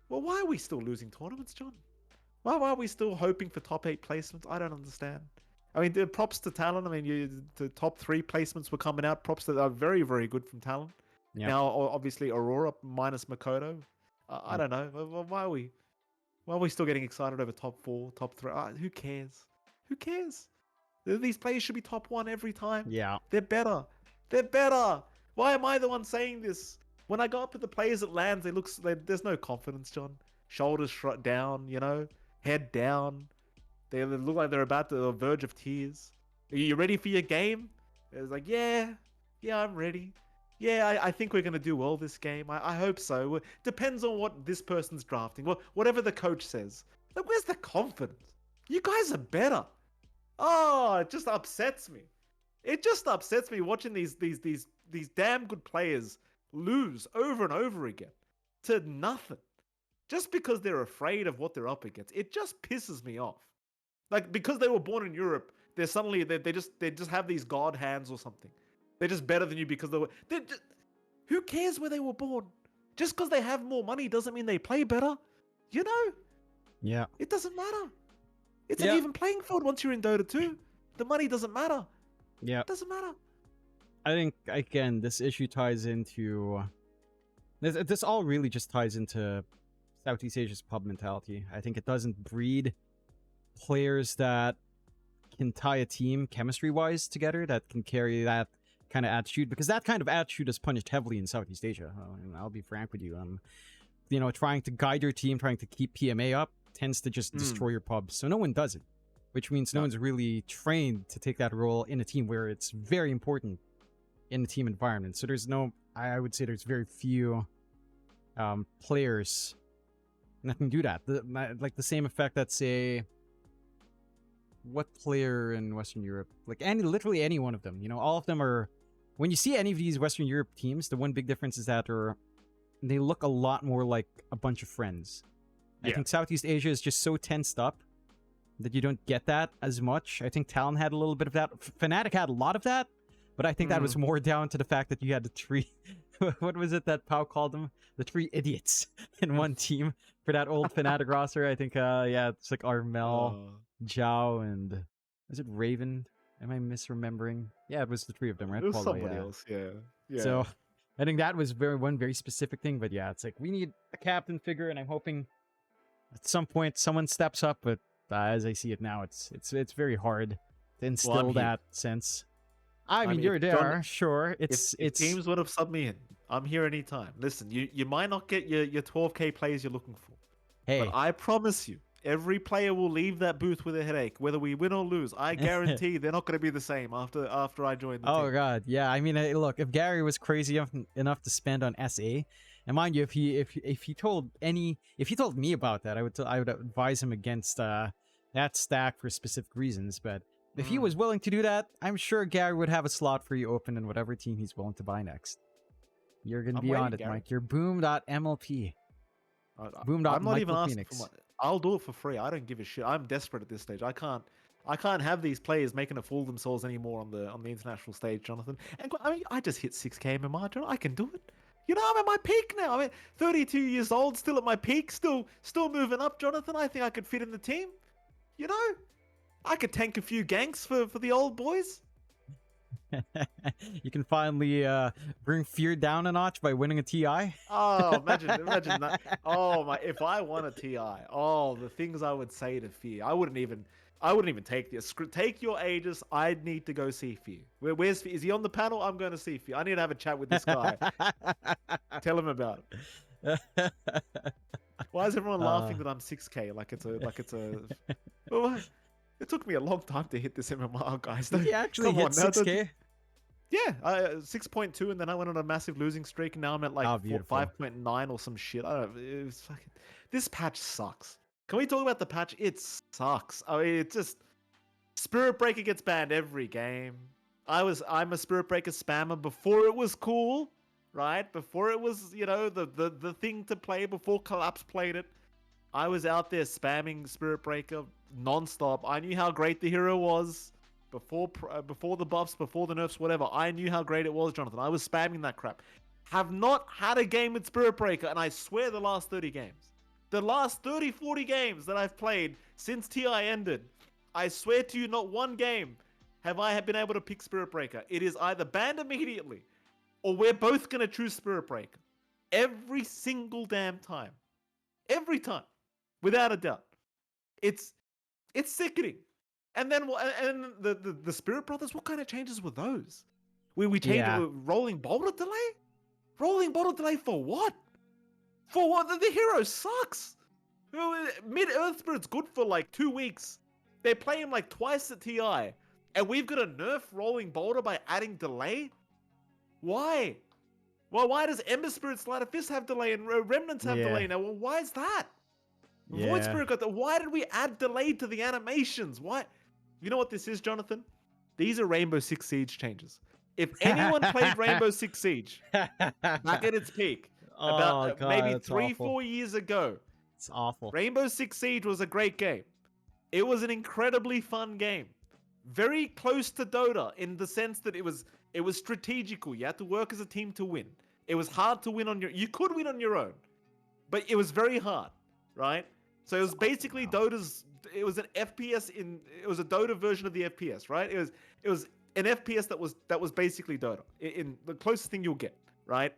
well, why are we still losing tournaments, John? Why are we still hoping for top 8 placements? I don't understand. I mean, props to Talon. I mean, the top 3 placements were coming out. Props that are very, very good from Talon. Yep. Now, obviously, Aurora minus Makoto. I don't know. Why are we still getting excited over top 4, top 3? Who cares? Who cares? These players should be top 1 every time. Yeah. They're better. They're better. Why am I the one saying this? When I go up to the players at LANs, there's no confidence, John. Shoulders down, head down. They look like they're about to the verge of tears. Are you ready for your game? It's like, yeah, I'm ready. Yeah, I think we're going to do well this game. I hope so. Depends on what this person's drafting. Whatever the coach says. Like, where's the confidence? You guys are better. Oh, it just upsets me. It just upsets me watching these damn good players lose over and over again to nothing. Just because they're afraid of what they're up against. It just pisses me off. Like, because they were born in Europe, they just have these god hands or something. They're just better than you because who cares where they were born? Just because they have more money doesn't mean they play better. Yeah. It doesn't matter. It's an even playing field once you're in Dota 2. The money doesn't matter. Yeah. It doesn't matter. I think, again, this issue ties into... This all really just ties into Southeast Asia's pub mentality. I think it doesn't breed players that can tie a team chemistry-wise together, that can carry that kind of attitude, because that kind of attitude is punished heavily in Southeast Asia. I'll be frank with you. Trying to guide your team, trying to keep PMA up, tends to just destroy your pub. So no one does it, which means no one's really trained to take that role in a team where it's very important in the team environment. So I would say there's very few players that can do that. Like the same effect that, say, what player in Western Europe, like literally any one of them, all of them are, when you see any of these Western Europe teams, the one big difference is that they look a lot more like a bunch of friends. I think Southeast Asia is just so tensed up that you don't get that as much. I think Talon had a little bit of that. Fnatic had a lot of that, but I think that was more down to the fact that you had the 3 what was it that Pau called them? The 3 idiots in one team for that old Fnatic roster. I think it's like Armel, Zhao, and is it Raven? Am I misremembering? Yeah, it was the 3 of them, right? It was somebody else, yeah. So I think that was one very specific thing, but yeah, it's like we need a captain figure, and I'm hoping at some point someone steps up, but as I see it now, it's very hard to Well, I'm instill here. that sense. I I mean, mean, if you're John, there, sure. if It's teams want to sub me in, I'm here anytime. Listen, you might not get your 12K plays you're looking for, but hey. I promise you, every player will leave that booth with a headache, whether we win or lose. I guarantee they're not going to be the same after I join the Oh team. god, yeah. I mean, look, if Gary was crazy enough to spend on SA, and mind you, if he told me about that, I would advise him against that stack for specific reasons. But if he Mm. was willing to do that, I'm sure Gary would have a slot for you open in whatever team he's willing to buy next. You're gonna I'm be on waiting, it, Gary. Mike. You're boom.mlp. I'm not even Boom.michael asking for Phoenix. money. I'll do it for free. I don't give a shit. I'm desperate at this stage. I can't have these players making a fool of themselves anymore on the international stage, Jonathan. And I mean, I just hit 6K MMR, Jonathan. I can do it. You know, I'm at my peak now. I mean, 32 years old, still at my peak, still moving up, Jonathan. I think I could fit in the team. You know, I could tank a few ganks for the old boys. You can finally bring fear down a notch by winning a TI. Oh, imagine that. Oh my! If I won a TI, oh, the things I would say to Fear. I wouldn't even take this. Take your Aegis. I need to go see Fear. Where's Fear? Is he on the panel? I'm going to see Fear. I need to have a chat with this guy. Tell him about it. Why is everyone laughing that I'm 6K? Like it's a. Well, it took me a long time to hit this MMR, guys. Did he actually hit 6K? Yeah, 6.2, and then I went on a massive losing streak, and now I'm at like 5.9 or some shit. I don't know. It was fucking. This patch sucks. Can we talk about the patch? It sucks. I mean, it just. Spirit Breaker gets banned every game. I'm a Spirit Breaker spammer before it was cool, right? Before it was, you know, the thing to play, before Collapse played it. I was out there spamming Spirit Breaker non-stop. I knew how great the hero was. Before the buffs, before the nerfs, whatever, I knew how great it was, Jonathan. I was spamming that crap. Have not had a game with Spirit Breaker, and I swear the last 30 games. The last 30, 40 games that I've played since TI ended, I swear to you, not one game have I been able to pick Spirit Breaker. It is either banned immediately, or we're both going to choose Spirit Breaker. Every single damn time. Every time. Without a doubt. It's sickening. And then the Spirit Brothers, what kind of changes were those? We changed rolling boulder delay? Rolling boulder delay for what? For what? The hero sucks. Mid-Earth Spirit's good for like 2 weeks. They play him like twice at TI. And we've got to nerf rolling boulder by adding delay? Why? Well, why does Ember Spirit Sleight of Fist have delay and Remnants have delay now? Well, why is that? Yeah. Void Spirit got that. Why did we add delay to the animations? Why? You know what this is, Jonathan? These are Rainbow Six Siege changes. If anyone played Rainbow Six Siege back at its peak, about maybe 3-4 years ago, it's awful. Rainbow Six Siege was a great game. It was an incredibly fun game. Very close to Dota in the sense that it was strategical. You had to work as a team to win. It was hard to win on your. You could win on your own, but it was very hard, right? So it was basically Dota's. It was an FPS it was a Dota version of the FPS, right? It was an FPS that was basically Dota in the closest thing you'll get, right?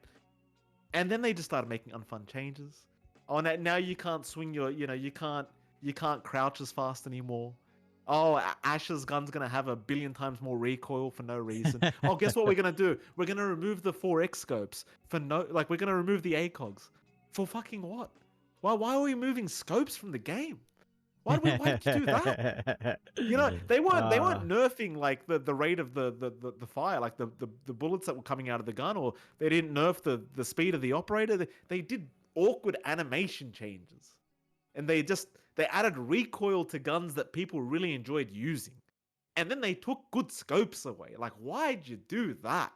And then they just started making unfun changes. Oh, now you can't swing your, you can't crouch as fast anymore. Oh, Ash's gun's gonna have 1 billion times more recoil for no reason. Oh, guess what we're gonna do? We're gonna remove the 4x scopes for we're gonna remove the ACOGs for fucking what? Why are we moving scopes from the game? Why did you do that? You know, they weren't nerfing like the rate of the fire, like the bullets that were coming out of the gun, or they didn't nerf the speed of the operator. They did awkward animation changes, and they added recoil to guns that people really enjoyed using, and then they took good scopes away. Like, why'd you do that?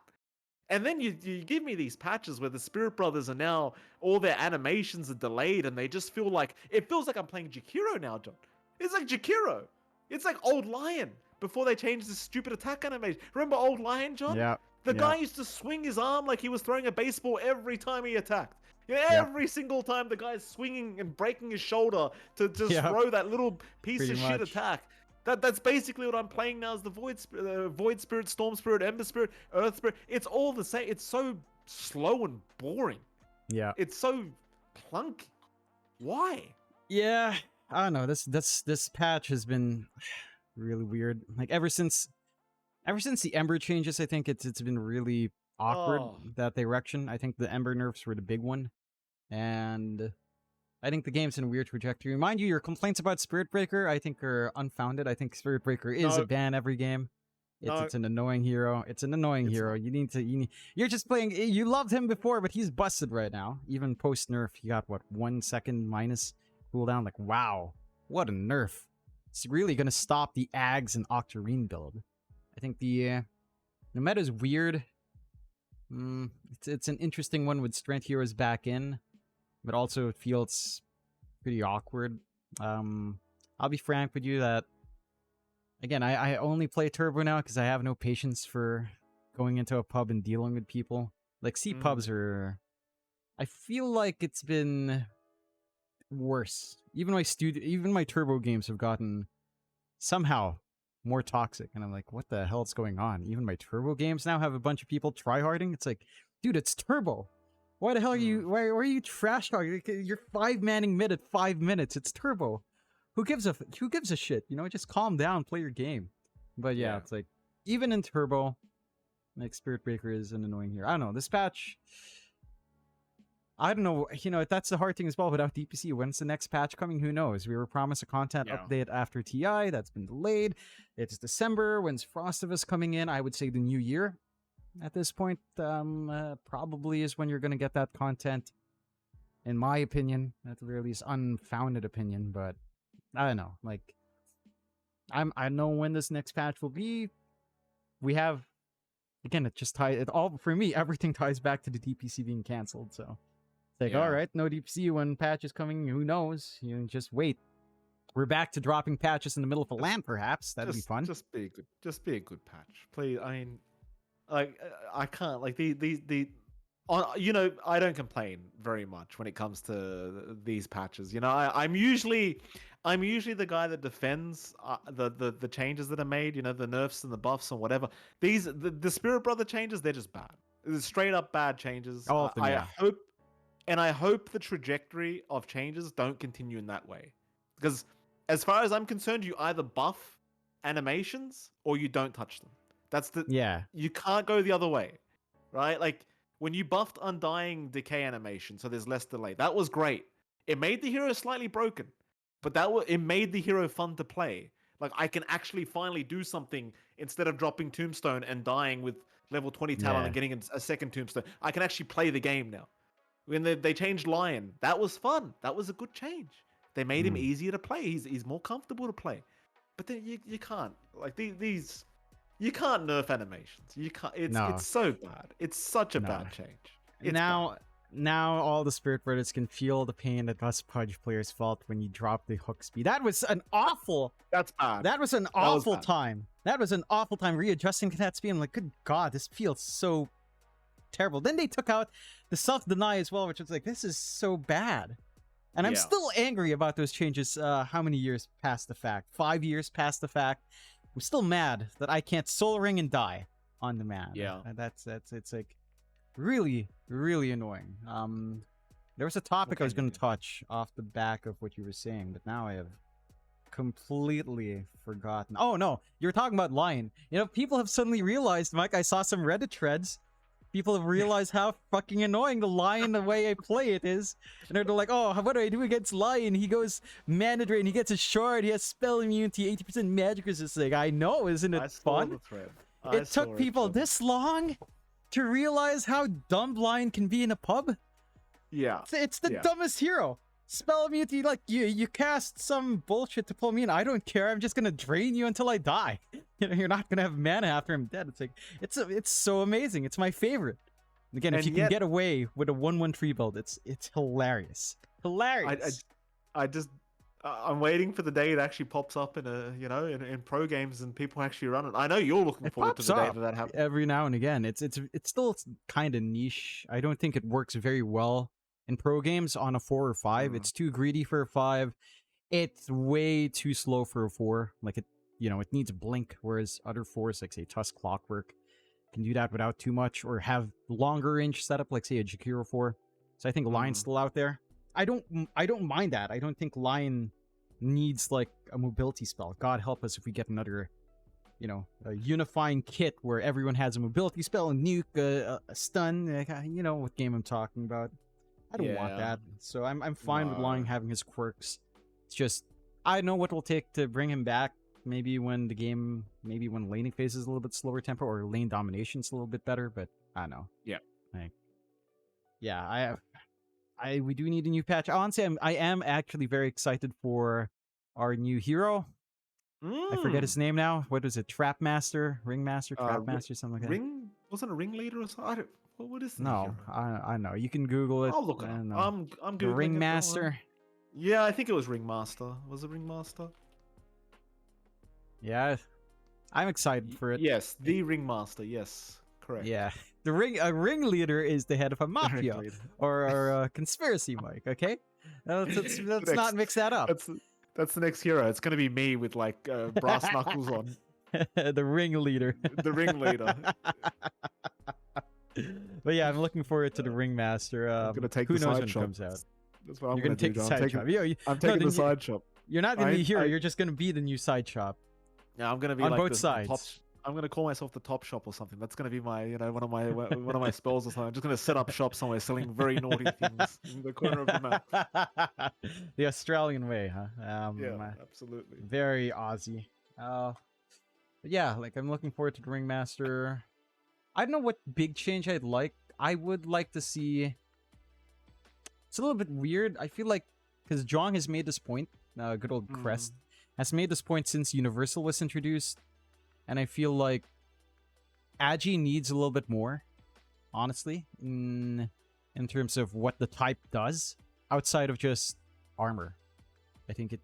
And then you give me these patches where the Spirit Brothers are now, all their animations are delayed, and they just feel like, it feels like I'm playing Jakiro now, John. It's like Jakiro. It's like Old Lion before they changed this stupid attack animation. Remember Old Lion, John? Yeah. The guy used to swing his arm like he was throwing a baseball every time he attacked. Every single time the guy's swinging and breaking his shoulder to just throw that little piece of shit attack. That's basically what I'm playing now is the Void Spirit, Storm Spirit, Ember Spirit, Earth Spirit. It's all the same. It's so slow and boring. Yeah. It's so clunky. Why? Yeah. I don't know. This patch has been really weird. Like ever since the Ember changes, I think it's been really awkward, Oh, that direction. I think the Ember nerfs were the big one, and I think the game's in a weird trajectory. Mind you, your complaints about Spirit Breaker, I think, are unfounded. I think Spirit Breaker is a no, ban every game. no, It's an annoying hero. It's an annoying it's hero. not. You're just playing. You loved him before, but he's busted right now. Even post nerf, he got what, 1 second minus cooldown. Like, wow, what a nerf! It's really gonna stop the Ags and Octarine build. I think the meta's weird. It's an interesting one with strength heroes back in, but also it feels pretty awkward. I'll be frank with you that, again, I only play Turbo now because I have no patience for going into a pub and dealing with people. Like, C pubs are... I feel like it's been worse. Even my Turbo games have gotten somehow more toxic, and I'm like, what the hell is going on? Even my Turbo games now have a bunch of people tryharding. It's like, dude, it's Turbo. Why the hell are you? Why are you trash talking? You're 5-manning mid at 5 minutes. It's Turbo. Who gives a shit? You know, just calm down, play your game. But yeah, it's like, even in Turbo, like, Spirit Breaker is an annoying hero. I don't know. This patch, I don't know. You know, that's the hard thing as well. Without DPC, when's the next patch coming? Who knows? We were promised a content update after TI. That's been delayed. It's December. When's Frostivus coming in? I would say the new year. At this point, probably is when you're going to get that content. In my opinion, at the very least, unfounded opinion. But I don't know. Like, I know when this next patch will be. We have, again, it just ties it all for me. Everything ties back to the DPC being canceled. So it's like, all right, no DPC when patch is coming. Who knows? You know, just wait. We're back to dropping patches in the middle of a LAN, perhaps. That'd be fun. Just be a good patch, please. I mean, like, I can't, like, you know, I don't complain very much when it comes to these patches. You know, I'm usually the guy that defends the changes that are made. You know, the nerfs and the buffs and whatever. The Spirit Brother changes, they're just bad. They're straight up bad changes. All of them, yeah. I hope the trajectory of changes don't continue in that way, because as far as I'm concerned, you either buff animations or you don't touch them. You can't go the other way, right? Like, when you buffed Undying Decay animation, so there's less delay, that was great. It made the hero slightly broken, but it made the hero fun to play. Like, I can actually finally do something instead of dropping Tombstone and dying with level 20 talent and getting a second Tombstone. I can actually play the game now. When they changed Lion, that was fun. That was a good change. They made him easier to play. He's more comfortable to play. But then you can't, like, these. You can't nerf animations. You can't. It's so bad. It's such a bad change. Now all the Spirit Brothers can feel the pain that us Pudge players felt when you dropped the hook speed. That was an awful. That's bad. That was an awful time. That was an awful time readjusting to that speed. I'm like, good God, this feels so terrible. Then they took out the self-deny as well, which was like, this is so bad. And I'm still angry about those changes. How many years past the fact? 5 years past the fact. I'm still mad that I can't soul ring and die on demand. Yeah. It's like really, really annoying. There was a topic I was going to touch off the back of what you were saying, but now I have completely forgotten. Oh no, you were talking about Lion. You know, people have suddenly realized, Mike, I saw some Reddit threads. People have realized how fucking annoying the Lion, the way I play it is. And they're like, oh, what do I do against Lion? He goes Mana Drain, he gets a shard, he has spell immunity, 80% magic resist. Like, I know, isn't it fun? It took people this long to realize how dumb Lion can be in a pub? Yeah. It's the dumbest hero. Spell immunity, like, you cast some bullshit to pull me in. I don't care. I'm just gonna drain you until I die. You know, you're not gonna have mana after I'm dead. It's like, it's so amazing. It's my favorite. Again, if you can get away with a 1-1-3 build, it's hilarious. Hilarious. I'm waiting for the day it actually pops up in in pro games and people actually run it. I know you're looking forward to the day that happens. Every now and again. It's still kind of niche. I don't think it works very well in pro games on a 4 or 5. It's too greedy for a 5. It's way too slow for a 4. Like, it needs blink, whereas other 4s, like, say, Tusk Clockwork, can do that without too much, or have longer range setup, like, say, a Jakiro 4. So I think Lion's still out there. I don't mind that. I don't think Lion needs like a mobility spell. God help us if we get another, a unifying kit where everyone has a mobility spell, a nuke, a stun. Like, you know what game I'm talking about. I don't want Yeah. that. So I'm fine with Lang No. having his quirks. It's just I know what it'll take to bring him back. Maybe when laning phase is a little bit slower tempo or lane domination's a little bit better, but I don't know. Yeah. Like, yeah, we do need a new patch. Honestly, I am actually very excited for our new hero. I forget his name now. What is it? Trapmaster, Ringmaster, Trapmaster, something like that. Wasn't a ringleader or something? I don't, what is the No, hero? I know. You can Google it. I'll look it I up. don't know. I'm The googling Ringmaster. it. Yeah, I think it was Ringmaster. Was it Ringmaster? Yeah, I'm excited for it. Yes, the Ringmaster. Yes, correct. Yeah, a ringleader is the head of a mafia Ringleader. or a conspiracy, Mike. Okay, let's not mix that up. That's the next hero. It's gonna be me with like brass knuckles on. The ringleader. The ringleader. But yeah, I'm looking forward to the Ringmaster. I'm gonna take who the knows side when shop. it comes out. That's what I'm You're gonna take the side shop. I'm taking then the side shop. You're not gonna be hero. You're just gonna be the new side shop. Yeah, I'm gonna be on like both the sides. top. I'm gonna call myself the top shop or something. That's gonna be my, one of my spells or something. I'm just gonna set up shop somewhere selling very naughty things in the corner of the map. The Australian way, huh? Yeah, absolutely. Very Aussie. But yeah, like I'm looking forward to the Ringmaster. I don't know what big change I'd like. I would like to see. It's a little bit weird. I feel like because Jong has made this point, good old Crest has made this point since Universal was introduced, and I feel like Agi needs a little bit more, honestly, in terms of what the type does outside of just armor. I think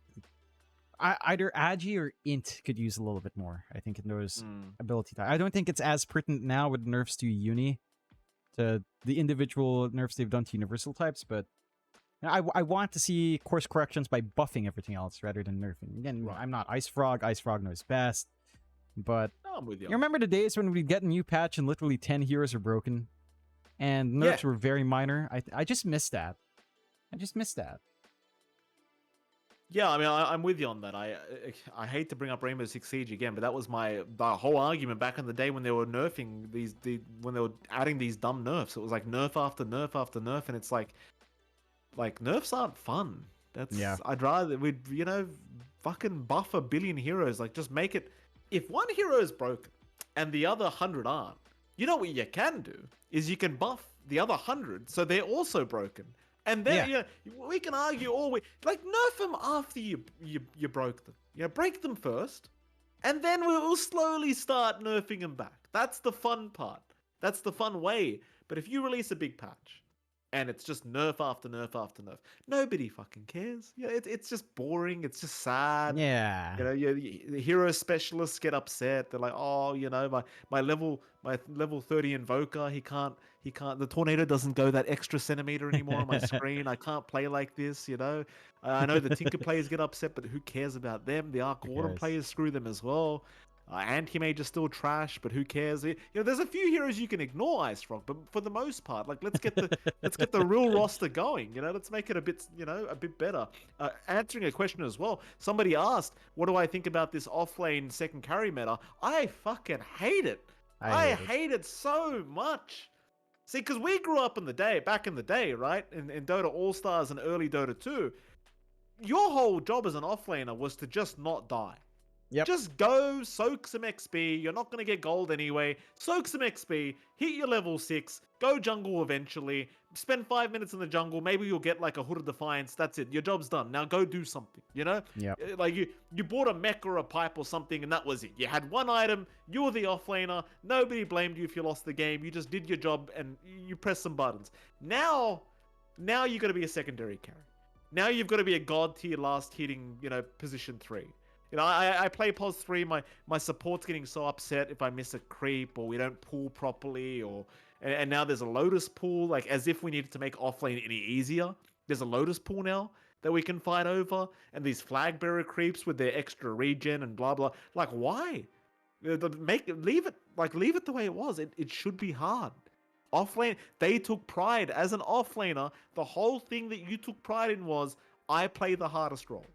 either Agi or Int could use a little bit more. I think in those ability types. I don't think it's as pertinent now with nerfs to Uni, to the individual nerfs they've done to Universal types, but I want to see course corrections by buffing everything else rather than nerfing. Again, right. I'm not Ice Frog. Ice Frog knows best. But I'm with you. You remember the days when we'd get a new patch and literally 10 heroes are broken? And nerfs were very minor. I just missed that. Yeah, I mean, I'm with you on that. I hate to bring up Rainbow Six Siege again, but that was the whole argument back in the day when they were nerfing when they were adding these dumb nerfs. It was like nerf after nerf after nerf, and it's like nerfs aren't fun. I'd rather we'd fucking buff a billion heroes. Like just make it. If one hero is broken and the other 100 aren't, you know what you can do is you can buff the other 100 so they're also broken. And then we can argue all we like nerf them after you broke them. Break them first, and then we'll slowly start nerfing them back. That's the fun part. That's the fun way. But if you release a big patch, and it's just nerf after nerf after nerf, nobody fucking cares. It's just boring. It's just sad. Yeah. The hero specialists get upset. They're like, oh, my level 30 invoker, he can't. The tornado doesn't go that extra centimeter anymore on my screen. I can't play like this. I know the Tinker players get upset, but who cares about them? The Arc Warden players screw them as well. Anti-Mage is still trash, but who cares? There's a few heroes you can ignore, Ice Frog, but for the most part, like let's get the real roster going. Let's make it a bit better. Answering a question as well, somebody asked, "What do I think about this offlane second carry meta?" I fucking hate it. I hate it so much. See, because we grew up back in the day, right? In Dota All Stars and early Dota 2, your whole job as an offlaner was to just not die. Yep. Just go, soak some XP. You're not going to get gold anyway. Soak some XP, hit your level 6, go jungle eventually, spend 5 minutes in the jungle. Maybe you'll get like a Hood of Defiance. That's it. Your job's done. Now go do something, Yep. Like you bought a mech or a pipe or something and that was it. You had one item. You were the offlaner. Nobody blamed you if you lost the game. You just did your job and you pressed some buttons. Now you've got to be a secondary carry. Now you've got to be a god tier last hitting, position 3. I play pos 3, my support's getting so upset if I miss a creep or we don't pull properly and now there's a Lotus pool, like as if we needed to make offlane any easier. There's a Lotus pool now that we can fight over, and these flag bearer creeps with their extra regen and blah blah. Like why? Leave it the way it was. It should be hard. Offlane, they took pride as an offlaner. The whole thing that you took pride in was I play the hardest role.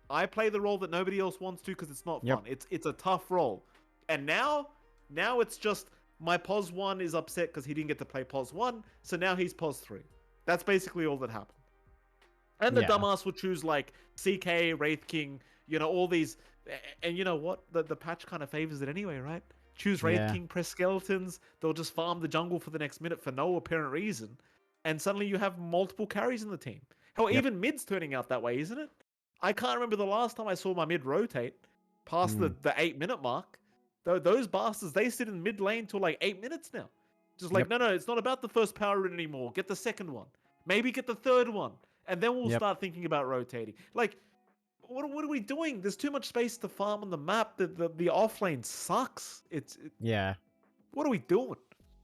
I play the role that nobody else wants to because it's not Yep. fun. It's a tough role. And now it's just my POS 1 is upset because he didn't get to play POS 1, so now he's POS 3. That's basically all that happened. And the Yeah. dumbass will choose like CK, Wraith King, all these. And you know what? The patch kind of favors it anyway, right? Choose Wraith Yeah. King, press Skeletons. They'll just farm the jungle for the next minute for no apparent reason. And suddenly you have multiple carries in the team. Hell, Yep. even mid's turning out that way, isn't it? I can't remember the last time I saw my mid rotate past the 8-minute mark. Those bastards, they sit in mid lane till like 8 minutes now. Just like, Yep. no, it's not about the first power rune anymore. Get the second one. Maybe get the third one. And then we'll Yep. start thinking about rotating. Like, what are we doing? There's too much space to farm on the map. The offlane sucks. Yeah. What are we doing?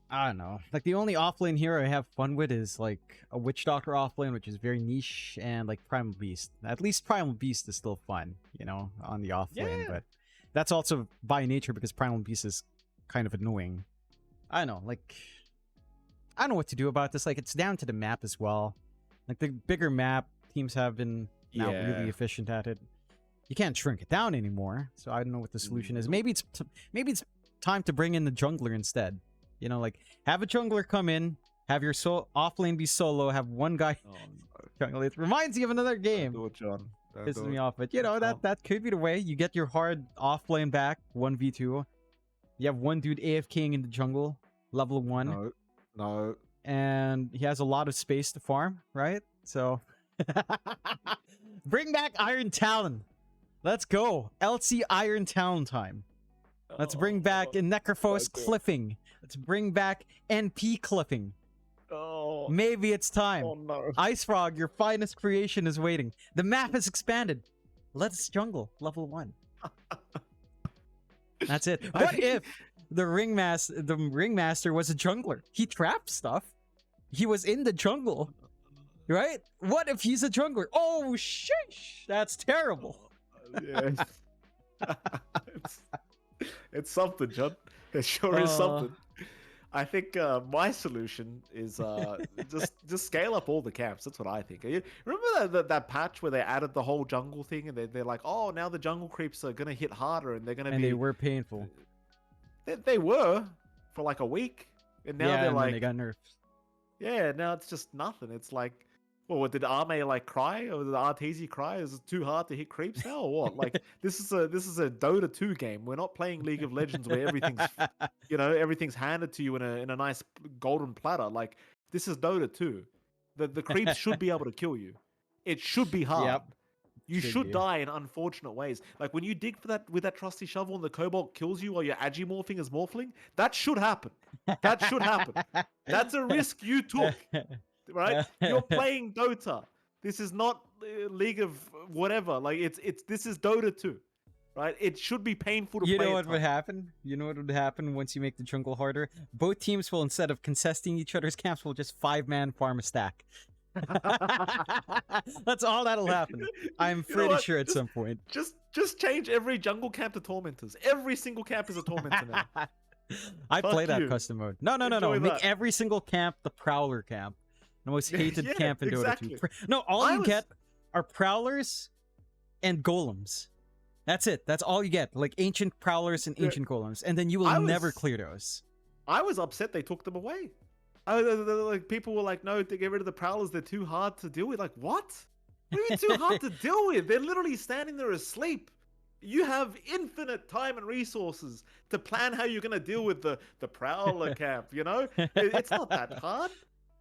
I don't know. Like the only offlane hero I have fun with is like a Witch Doctor offlane, which is very niche, and like Primal Beast. At least Primal Beast is still fun, on the offlane. Yeah. But that's also by nature because Primal Beast is kind of annoying. I don't know. Like, I don't know what to do about this. Like, it's down to the map as well. Like the bigger map, teams have been now really efficient at it. You can't shrink it down anymore, so I don't know what the solution is. Maybe it's time to bring in the jungler instead. Like have a jungler come in, have your offlane be solo, have one guy jungle. It reminds you of another game. Do it, John. Pisses me off, but that could be the way. You get your hard offlane back, 1v2. You have one dude AFKing in the jungle, level 1. No. And he has a lot of space to farm, right? So bring back Iron Talon. Let's go. LC Iron Talon time. Let's bring back Necrophos cliffing. Let's bring back NP cliffing. Oh. Maybe it's time. Oh no. Ice Frog, your finest creation is waiting. The map has expanded. Let's jungle level 1. That's it. What if the ringmaster was a jungler? He trapped stuff. He was in the jungle, right? What if he's a jungler? Oh, sheesh. That's terrible. Yeah. It's something, John. It sure is something. I think my solution is just scale up all the camps. That's what I think. Remember that patch where they added the whole jungle thing, and they're like, oh, now the jungle creeps are gonna hit harder, and they're gonna be. And they were painful. They were for like a week, and now they're and like, then they got nerfed. yeah, now it's just nothing. It's like, well, did Arme like cry, or did RTZ cry? Is it too hard to hit creeps now, or what? Like this is a Dota 2 game. We're not playing League of Legends where everything's everything's handed to you in a nice golden platter. Like this is Dota 2. The creeps should be able to kill you. It should be hard. Yep. You should be. die in unfortunate ways. Like when you dig for that with that trusty shovel and the cobalt kills you while you're agimorphing as morphling, that should happen. That should happen. That's a risk you took. Right? You're playing Dota. This is not League of whatever. Like this is Dota 2. Right? It should be painful to play. You know what would happen? You know what would happen once you make the jungle harder? Both teams will, instead of contesting each other's camps, will just 5-man farm a stack. That's all that'll happen. I'm pretty sure at some point. Just change every jungle camp to tormentors. Every single camp is a tormentor now. I play that you. custom mode. No. Enjoy Make that. every single camp the Prowler camp. The most hated Yeah, camp in exactly. Dota 2. No, all you get are Prowlers and Golems. That's it. That's all you get. Like ancient Prowlers and ancient Golems. And then you will never clear those. I was upset they took them away. Like people were like, no, to get rid of the Prowlers, they're too hard to deal with. Like, what? What do you mean too hard to deal with? They're literally standing there asleep. You have infinite time and resources to plan how you're going to deal with the Prowler camp, It's not that hard.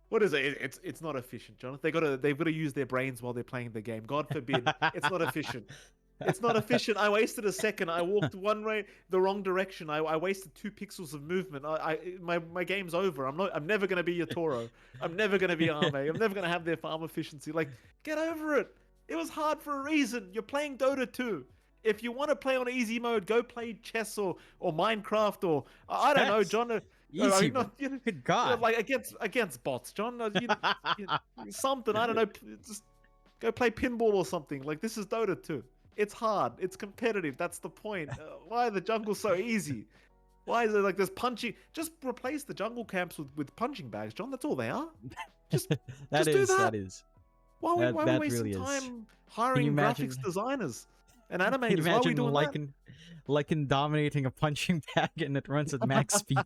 What is it? It's not efficient, Jonathan. They've got to use their brains while they're playing the game. God forbid. It's not efficient. It's not efficient. I wasted a second. I walked one way, the wrong direction. I wasted 2 pixels of movement. My game's over. I'm never gonna be your Toro. I'm never gonna be Arme. I'm never gonna have their farm efficiency. Like, get over it. It was hard for a reason. You're playing Dota 2. If you want to play on easy mode, go play chess or Minecraft or I don't know, John. Easy. Good God. Like against bots, John. Something. I don't know. Just go play pinball or something. Like this is Dota 2. It's hard. It's competitive. That's the point. Why are the jungles so easy? Why is it like this punching? Just replace the jungle camps with punching bags, John. That's all they are. Just do that. That is. Why are we That wasting really is. time Can you hiring imagine? graphics designers and Can you animators? Why are we imagine doing that? Lycan dominating a punching bag and it runs at max speed?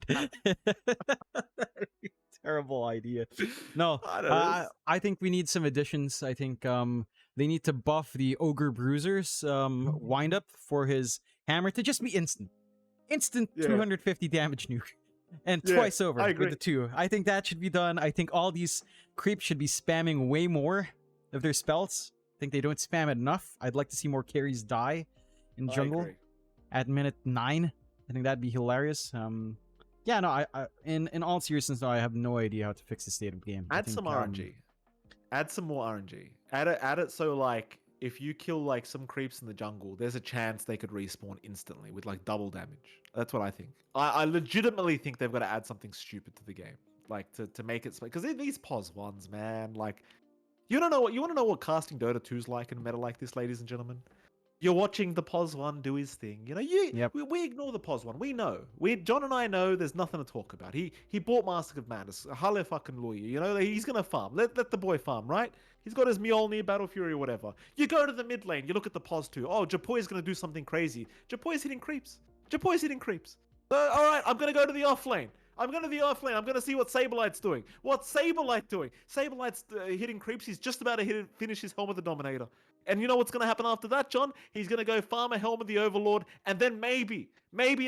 Terrible idea. No, I don't know. I think we need some additions. I think they need to buff the Ogre Bruiser's wind up for his hammer to just be instant. Instant Yeah. 250 damage nuke. And Yeah, twice over I with agree. the 2. I think that should be done. I think all these creeps should be spamming way more of their spells. I think they don't spam it enough. I'd like to see more carries die in I jungle agree. at minute 9. I think that'd be hilarious. Yeah, no, I in all seriousness, no, I have no idea how to fix the state of the game. I Add think, some RNG. Add some more RNG. Add it so like if you kill like some creeps in the jungle, there's a chance they could respawn instantly with like double damage. That's what I think. I legitimately think they've got to add something stupid to the game, like to make it because these pos ones, man. Like you want to know what casting Dota 2's like in a meta like this, ladies and gentlemen. You're watching the POS one do his thing. You know, Yep. we ignore the POS one. We know. John and I know there's nothing to talk about. He bought Master of Madness. Hale fucking lawyer. You know, he's gonna farm. Let the boy farm, right? He's got his Mjolnir, Battle Fury, or whatever. You go to the mid lane, you look at the POS 2. Oh, Japoy's gonna do something crazy. Japoy's hitting creeps. Alright, I'm gonna go to the off lane. I'm going to the off lane. I'm going to see what Saberlight's doing. What's Saberlight doing? Saberlight's hitting creeps. He's just about to finish his Helm of the Dominator. And you know what's going to happen after that, John? He's going to go farm a Helm of the Overlord. And then maybe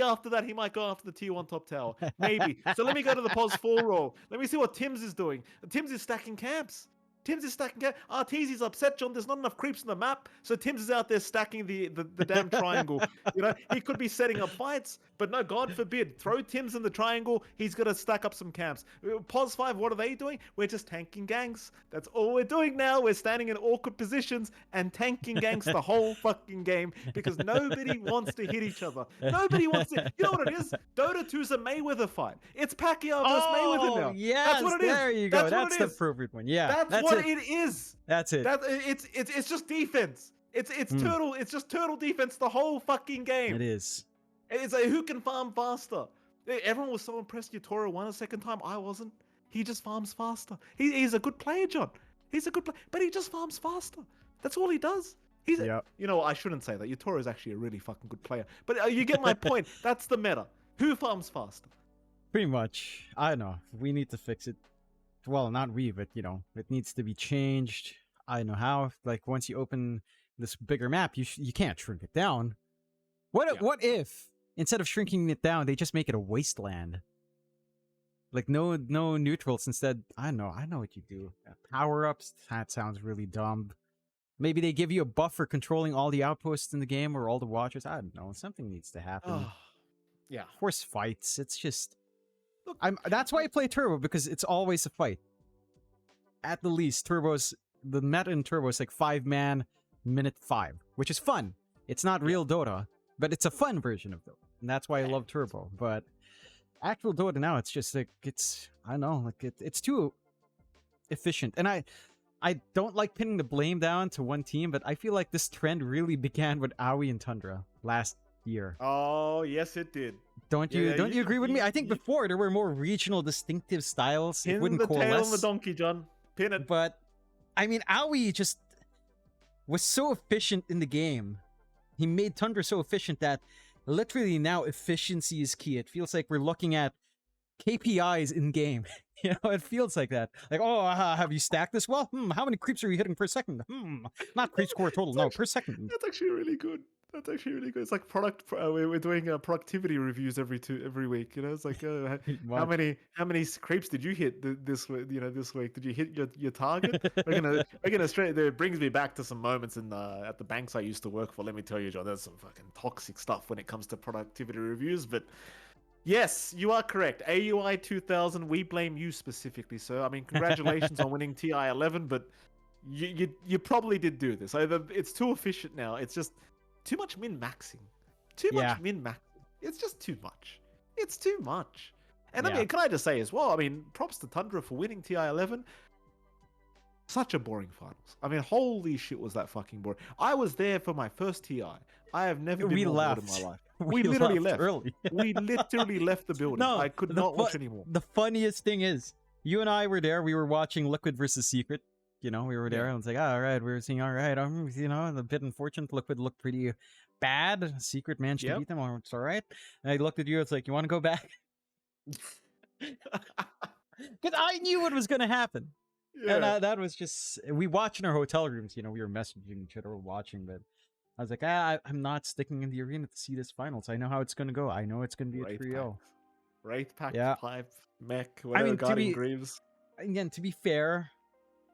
after that, he might go after the tier 1 top tower. Maybe. So let me go to the POS 4 roll. Let me see what Tim's is doing. Tim's is stacking camps. Arteezy's upset, John. There's not enough creeps on the map, so Tim's is out there stacking the damn triangle. You know, he could be setting up fights, but no, God forbid. Throw Tim's in the triangle. He's got to stack up some camps. POS 5, what are they doing? We're just tanking ganks. That's all we're doing now. We're standing in awkward positions and tanking ganks the whole fucking game because nobody wants to hit each other. Nobody wants to. You know what it is? Dota 2's a Mayweather fight. It's Pacquiao versus Mayweather now. Yes, that's what it is. there you go. That's the is. appropriate one. Yeah, That's what it is. That's it. It's just defense. It's turtle. It's just turtle defense the whole fucking game. It is. It's like who can farm faster. Everyone was so impressed Yutoro won a second time. I wasn't. He just farms faster. He's a good player, John. He's a good player, but he just farms faster. That's all he does. You know, I shouldn't say that. Yutoro is actually a really fucking good player. But you get my point. That's the meta. Who farms faster? Pretty much. I don't know. We need to fix it. Well, not we, but you know, it needs to be changed. I know how. Like once you open this bigger map, you can't shrink it down. What if instead of shrinking it down, they just make it a wasteland? Like no neutrals instead. I know what you do. Power ups. That sounds really dumb. Maybe they give you a buff for controlling all the outposts in the game or all the watchers. I don't know. Something needs to happen. Yeah. Force fights. It's just. That's why I play Turbo, because it's always a fight. At the least, the meta in Turbo is like 5-man, minute 5, which is fun. It's not real Dota, but it's a fun version of Dota. And that's why I love Turbo. But actual Dota now, it's just like, I don't know, like it's too efficient. And I don't like pinning the blame down to one team, but I feel like this trend really began with Aoi and Tundra last year. Oh, yes, it did. Don't you agree with me? I think before there were more regional distinctive styles. It wouldn't coalesce. Tail on the donkey, John. Pin it. But I mean, Aoi just was so efficient in the game. He made Tundra so efficient that literally now efficiency is key. It feels like we're looking at KPIs in game. You know, it feels like that. Like, oh, have you stacked this well? How many creeps are you hitting per second? Not creep score total, no, per second. That's actually really good. It's like we're doing productivity reviews every week. You know, it's like how many creeps did you hit this week? You know, this week did you hit your target? we're gonna straight. It brings me back to some moments at the banks I used to work for. Let me tell you, John, there's some fucking toxic stuff when it comes to productivity reviews. But yes, you are correct. AUI 2000, we blame you specifically, sir. I mean, congratulations on winning TI 11, but you probably did do this. Either it's too efficient now. It's just too much min-maxing. It's just too much. It's too much. And I mean, can I just say as well, I mean, props to Tundra for winning TI 11. Such a boring finals. I mean, holy shit was that fucking boring. I was there for my first TI. I have never been more bored in my life. We literally left early. We literally left the building. I could not watch anymore. The funniest thing is, you and I were there. We were watching Liquid versus Secret. we were there, Yeah. and it's like, all right, we were seeing, all right, a bit unfortunate. Liquid looked pretty bad. Secret managed to Yep. beat them. Oh, it's all right. And I looked at you. It's like, you want to go back? Because I knew what was going to happen. And Yeah. that was just, we watched in our hotel rooms, we were messaging each other, watching, but I was like, I'm not sticking in the arena to see this finals. I know how it's going to go. I know it's going to be a Wraith 3-0. Pact. Wraith Pact, Yeah. Pipe, Mech, I whatever, mean, Guardian Greaves. again, to be fair,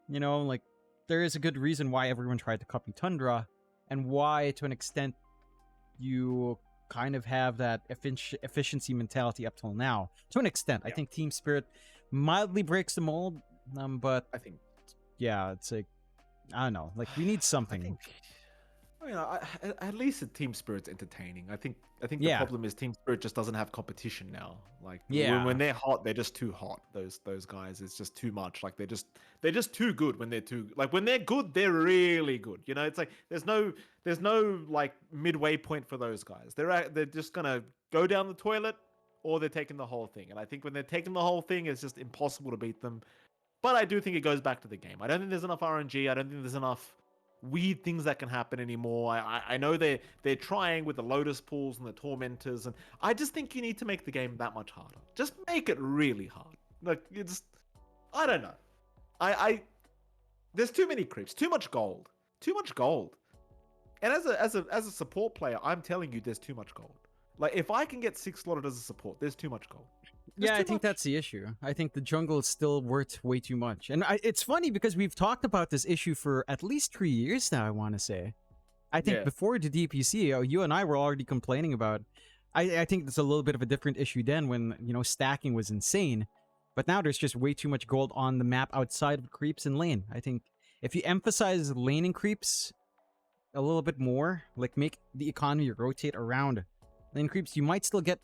like, there is a good reason why everyone tried to copy Tundra, and why, to an extent, you kind of have that efficiency mentality up till now. To an extent, I think Team Spirit mildly breaks the mold, but I think. yeah, it's like, I don't know, like, we need something. At least the Team Spirit's entertaining. I think the Yeah. problem is Team Spirit just doesn't have competition now. Like Yeah. when they're hot, they're just too hot. Those guys, it's just too much. Like they're just too good when they're too, like when they're good, they're really good. It's like there's no like midway point for those guys. They're just gonna go down the toilet, or they're taking the whole thing. And I think when they're taking the whole thing, it's just impossible to beat them. But I do think it goes back to the game. I don't think there's enough RNG. I don't think there's enough weird things that can happen anymore. I know they're trying with the Lotus pools and the Tormentors, and I just think you need to make the game that much harder. Just make it really hard. Like I don't know. There's too many creeps, too much gold. And as a support player, I'm telling you, there's too much gold. Like if I can get 6 slotted as a support, there's too much gold. Yeah, I think that's the issue. I think the jungle is still worth way too much. And it's funny because we've talked about this issue for at least 3 years now, I want to say. I think before the DPC, you and I were already complaining about. I think it's a little bit of a different issue then when, stacking was insane. But now there's just way too much gold on the map outside of creeps and lane. I think if you emphasize laning creeps a little bit more, like make the economy rotate around lane creeps, you might still get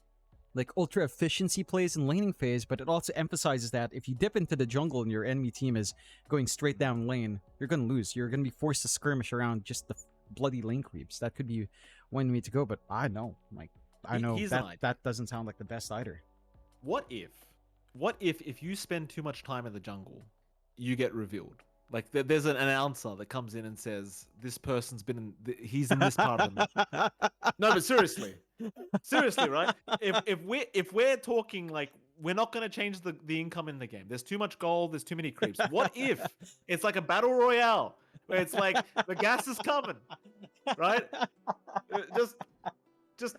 like ultra efficiency plays in laning phase, but it also emphasizes that if you dip into the jungle and your enemy team is going straight down lane, you're gonna lose. You're gonna be forced to skirmish around just the bloody lane creeps. That could be one way to go, but I know, that doesn't sound like the best either. What if you spend too much time in the jungle, you get revealed? Like there's an announcer that comes in and says, "This person's been he's in this part of the map." No, but seriously, right? If we're talking like we're not going to change the income in the game. There's too much gold. There's too many creeps. What if it's like a battle royale where it's like the gas is coming, right? Just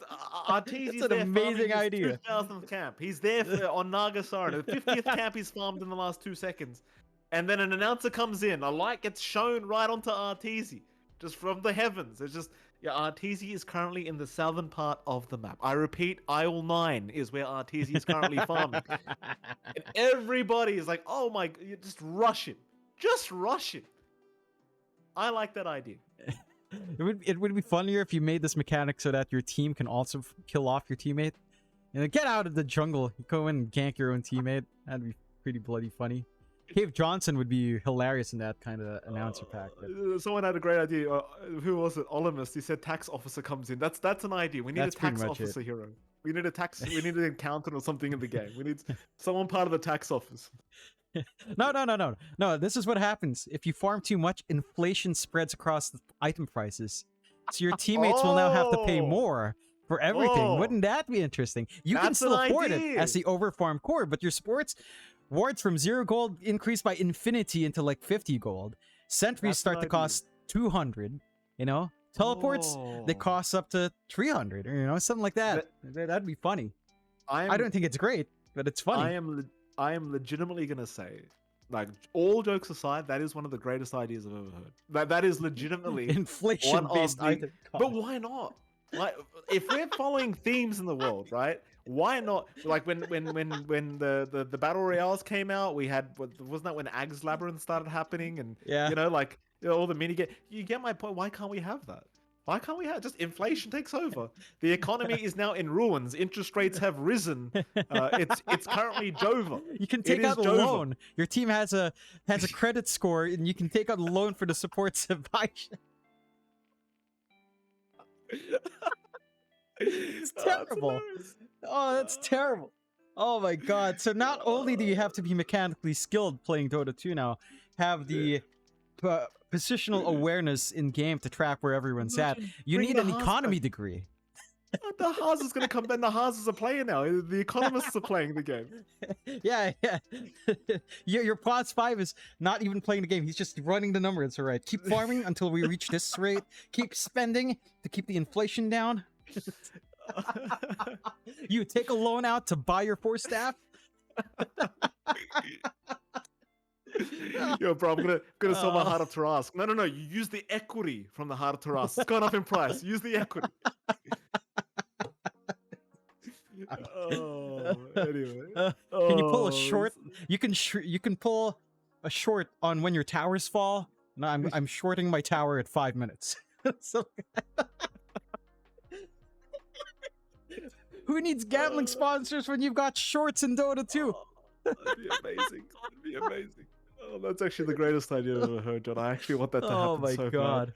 Arteezy's That's an amazing idea. 2000th camp. He's there on Nagasara. The 50th camp he's farmed in the last 2 seconds. And then an announcer comes in. A light gets shown right onto Arteezy. Just from the heavens. It's just, Arteezy is currently in the southern part of the map. I repeat, Isle 9 is where Arteezy is currently farming. And everybody is like, oh my, you just rush it. Just rush it. I like that idea. It would be funnier if you made this mechanic so that your team can also kill off your teammate. Get out of the jungle. Go in and gank your own teammate. That'd be pretty bloody funny. Cave Johnson would be hilarious in that kind of announcer pack. Someone had a great idea. Who was it? Olimus. He said tax officer comes in. That's an idea. We need a tax officer hero. We need we need an accountant or something in the game. We need someone part of the tax office. No. This is what happens. If you farm too much, inflation spreads across the item prices. So your teammates will now have to pay more for everything. Wouldn't that be interesting? You can still afford it as the overfarm core, but your sports wards from 0 gold increase by infinity into like 50 gold. Sentries start to cost 200, Teleports, they cost up to 300, or something like that. That'd be funny. I don't think it's great, but it's funny. I am legitimately going to say, like, all jokes aside, that is one of the greatest ideas I've ever heard. That is legitimately inflation-based item cost. But why not? Like, if we're following themes in the world, right? Why not? Like when the battle royales came out, we had, wasn't that when Ag's Labyrinth started happening? And all the mini game. You get my point. Why can't we have that? Why can't we have just inflation takes over? The economy is now in ruins. Interest rates have risen. It's currently Jova. You can take out a loan. Your team has a credit score, and you can take out a loan for the supports to buy shit. It's terrible. That's terrible. Oh my god. So not only do you have to be mechanically skilled playing Dota 2 now, have the positional awareness in game to track where everyone's at. Imagine You bring need the an Haas economy back. degree. The Haas is going to come. Then the Haas are playing now. The economists are playing the game. Yeah. Your Pause 5 is not even playing the game. He's just running the numbers. All right. Keep farming until we reach this rate. Keep spending to keep the inflation down. You take a loan out to buy your 4 staff. Yo, bro, I'm gonna sell my Heart of Tarask. No. You use the equity from the Heart of Tarask. It's gone up in price. Use the equity. Anyway. Can you pull a short? You can pull a short on when your towers fall. No, I'm shorting my tower at 5 minutes. So, who needs gambling sponsors when you've got shorts in Dota 2? That'd be amazing. That'd be amazing. Oh, that's actually the greatest idea I've ever heard, John. I actually want that to happen. Oh my so god. Bad.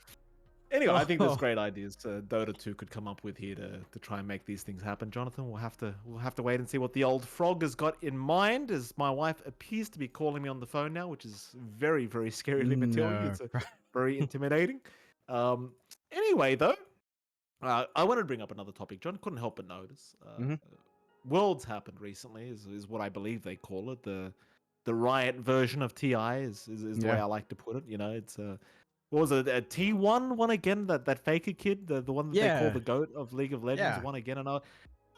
Anyway, I think there's great ideas Dota 2 could come up with here to try and make these things happen. Jonathan, we'll have to wait and see what the old frog has got in mind, as my wife appears to be calling me on the phone now, which is very, very scary. Let me tell you, it's very intimidating. Anyway, though, I wanted to bring up another topic, John. Couldn't help but notice. Worlds happened recently, is what I believe they call it. The Riot version of TI is the way I like to put it. You know, it's what was it? A T1 one again? That Faker kid, the one that they call the GOAT of League of Legends, one again. And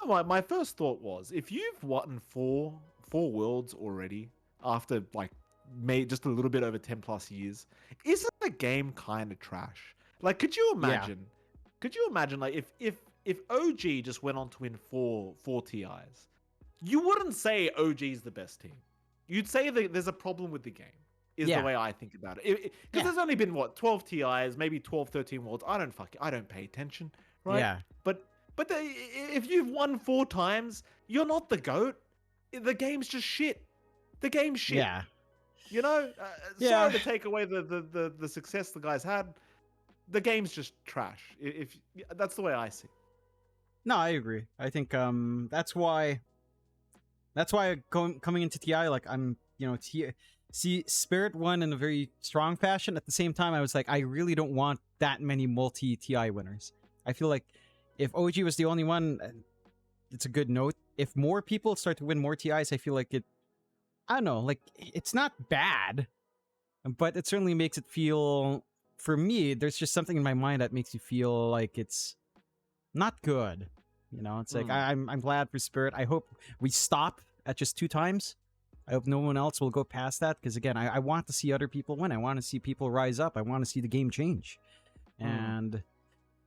my first thought was, if you've won four worlds already after like just a little bit over 10+ years, isn't the game kind of trash? Like, could you imagine? Could you imagine, like, if OG just went on to win four TIs, you wouldn't say OG's the best team. You'd say that there's a problem with the game, is the way I think about it. Because there's only been, 12 TIs, maybe 12, 13 worlds. I don't pay attention, right? Yeah. But if you've won 4 times, you're not the GOAT. The game's just shit. The game's shit. Yeah. You know? Sorry to take away the success the guys had. The game's just trash. If that's the way I see it. No, I agree. I think that's why coming into TI, like, I'm, see Spirit won in a very strong fashion. At the same time, I was like, I really don't want that many multi TI winners. I feel like if OG was the only one, it's a good note. If more people start to win more TIs, I feel like I don't know, like, it's not bad, but it certainly makes it feel, for me, there's just something in my mind that makes you feel like it's not good. You know, it's like, I'm glad for Spirit. I hope we stop at just 2 times. I hope no one else will go past that, because again, I want to see other people win. I want to see people rise up. I want to see the game change. And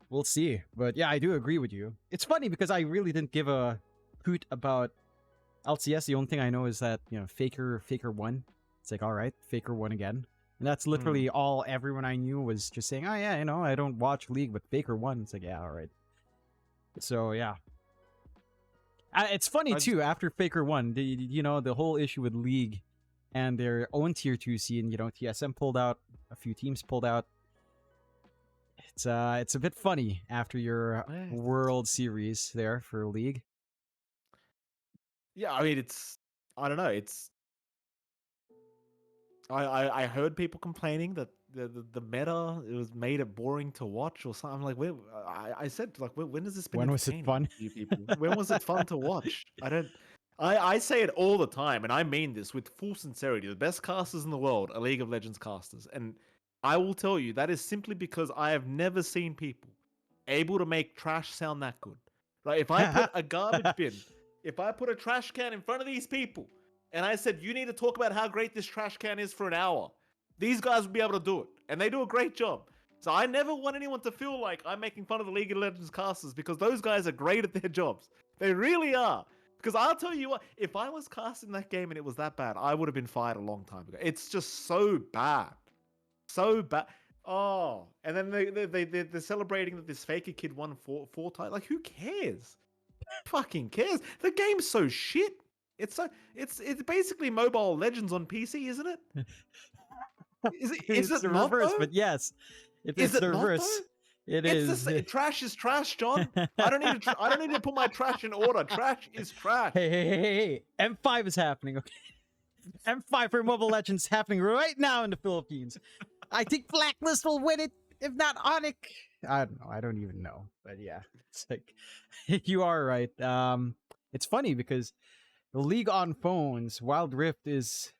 we'll see. But yeah, I do agree with you. It's funny because I really didn't give a hoot about LCS. The only thing I know is that, Faker won. It's like, all right, Faker won again. And that's literally all everyone I knew was just saying, oh yeah, I don't watch League, but Faker won. It's like, yeah, all right. So yeah. It's funny too, after Faker won, the whole issue with League and their own tier 2 scene, TSM pulled out, a few teams pulled out. It's a bit funny after your World Series there for League. Yeah, I mean, I don't know, I heard people complaining that the meta, it was made it boring to watch or something. I'm like, I said, like, when has this been? When was it fun? You people? When was it fun to watch? I say it all the time, and I mean this with full sincerity. The best casters in the world are League of Legends casters, and I will tell you that is simply because I have never seen people able to make trash sound that good. Right? If I put a garbage bin, if I put a trash can in front of these people, and I said, you need to talk about how great this trash can is for an hour, these guys would be able to do it. And they do a great job. So I never want anyone to feel like I'm making fun of the League of Legends casters, because those guys are great at their jobs. They really are. Because I'll tell you what, if I was casting that game and it was that bad, I would have been fired a long time ago. It's just so bad. So bad. Oh, and then they're celebrating that this Faker kid won 4 times. Like, who cares? Fucking cares? The game's so shit. It's basically Mobile Legends on PC, isn't it? Is it the not, reverse? though? But yes, it's the reverse. It is. Trash is trash, John. I don't need to put my trash in order. Trash is trash. Hey! M5 is happening. Okay, M5 for Mobile Legends happening right now in the Philippines. I think Blacklist will win it, if not Onic. I don't know. I don't even know. But yeah, it's like you are right. It's funny because the League on phones, Wild Rift is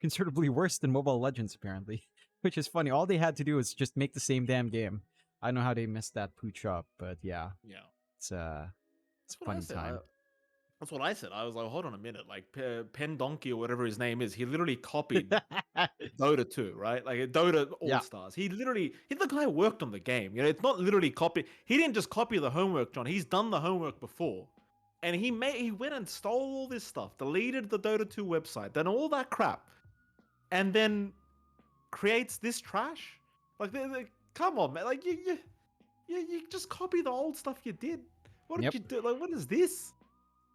considerably worse than Mobile Legends apparently, which is funny. All they had to do was just make the same damn game. I don't know how they messed that pooch up, but yeah, Yeah, it's a that's what I funny said. time. That's what I said. I was like, hold on a minute. Like Pen Donkey or whatever his name is, he literally copied Dota 2, right? Like Dota All Yeah. Stars. The guy worked on the game. You know, it's not literally copy. He didn't just copy the homework, John. He's done the homework before. And he went and stole all this stuff, deleted the Dota 2 website, done all that crap, and then creates this trash. Like, come on, man. Like you just copy the old stuff you did. What did Yep. you do? Like, what is this?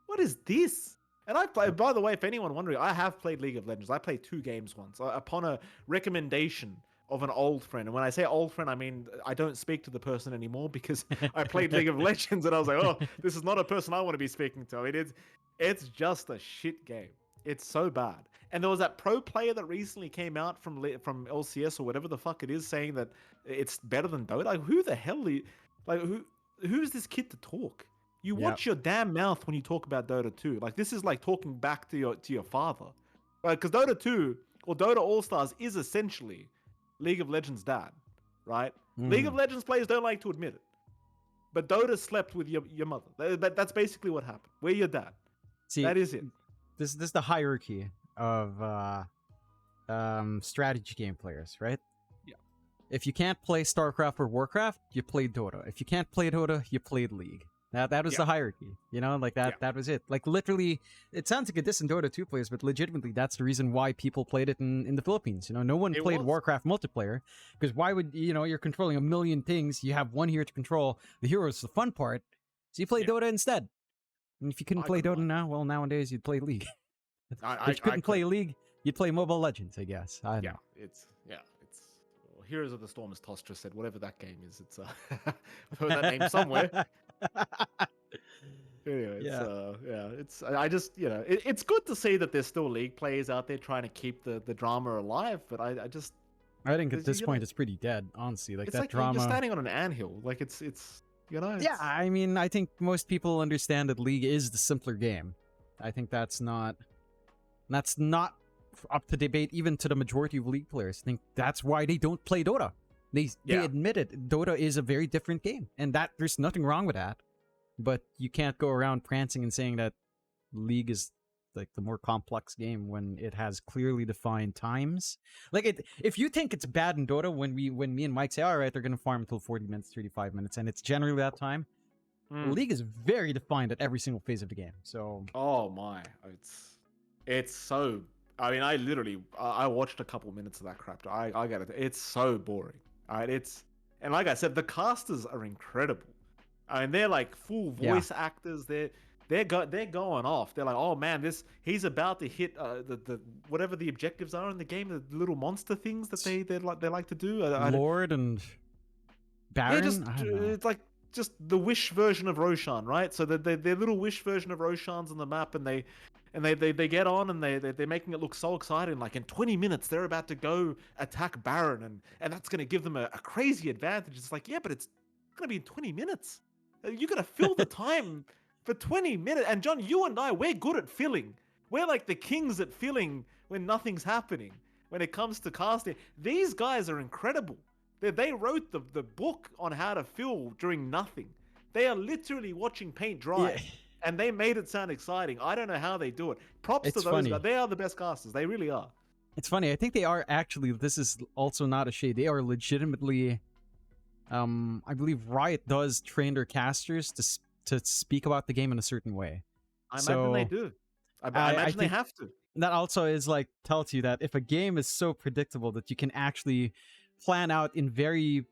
What is this? And I play, by the way, if anyone wondering, I have played League of Legends. I played 2 games once upon a recommendation of an old friend. And when I say old friend, I mean, I don't speak to the person anymore because I played League of Legends and I was like, oh, this is not a person I want to be speaking to. I mean, it's just a shit game. It's so bad. And there was that pro player that recently came out from LCS or whatever the fuck it is saying that it's better than Dota. Like, who the hell who's this kid to talk? You watch your damn mouth when you talk about Dota 2. Like, this is like talking back to your father. Right? Because Dota 2 or Dota All-Stars is essentially League of Legends' dad, right? League of Legends players don't like to admit it. But Dota slept with your mother. That's basically what happened. We're your dad. See, that is it. This is the hierarchy of strategy game players, right? Yeah. If you can't play StarCraft or Warcraft, you play Dota. If you can't play Dota, you played League. That was the hierarchy, you know, like that. That was it. Like, literally, it sounds like a diss in Dota 2 players, but legitimately, that's the reason why people played it in the Philippines. You know, no one played Warcraft multiplayer because why would you're controlling a million things? You have one hero to control. The hero is the fun part, so you play Dota instead. And if you couldn't play Dota now, well, nowadays you'd play League. If you couldn't play League, you'd play Mobile Legends, I guess. I don't know. It's well, Heroes of the Storm, as Tostra said, whatever that game is. It's I've heard that name somewhere. Anyway, I just it's good to see that there's still League players out there trying to keep the drama alive, but I think at this point it's pretty dead, honestly. Like, it's that like drama. you're standing on an anthill. Like it's Yeah, I mean, I think most people understand that League is the simpler game. I think that's not up to debate even to the majority of League players. I think that's why they don't play Dota. They admit it. Dota is a very different game, and that there's nothing wrong with that. But you can't go around prancing and saying that League is like the more complex game when it has clearly defined times. Like, if you think it's bad in Dota when me and Mike say, all right, they're gonna farm until 40 minutes, 35 minutes, and it's generally that time. League is very defined at every single phase of the game. So oh my, it's so. I mean, I watched a couple minutes of that crap. I get it. It's so boring. All right, and like I said, the casters are incredible. I mean, they're like full voice actors. They're going off. They're like, oh man, he's about to hit the whatever the objectives are in the game, the little monster things that they like to do. Lord and Baron. It's like just the Wish version of Roshan, right? So their little Wish version of Roshan's on the map, and they get on and they're making it look so exciting. Like, in 20 minutes they're about to go attack Baron, and that's going to give them a crazy advantage. It's like, yeah, but it's going to be in 20 minutes. You got to fill the time for 20 minutes. And John, you and I, we're good at filling. We're like the kings at filling when nothing's happening. When it comes to casting, these guys are incredible. They wrote the book on how to fill during nothing. They are literally watching paint dry. Yeah. And they made it sound exciting. I don't know how they do it. Props to those guys. They are the best casters. They really are. It's funny. I think they are actually, this is also not a shade. They are legitimately, I believe Riot does train their casters to speak about the game in a certain way. I imagine they do. I imagine they have to. That also is like, tells you that if a game is so predictable that you can actually plan out in very,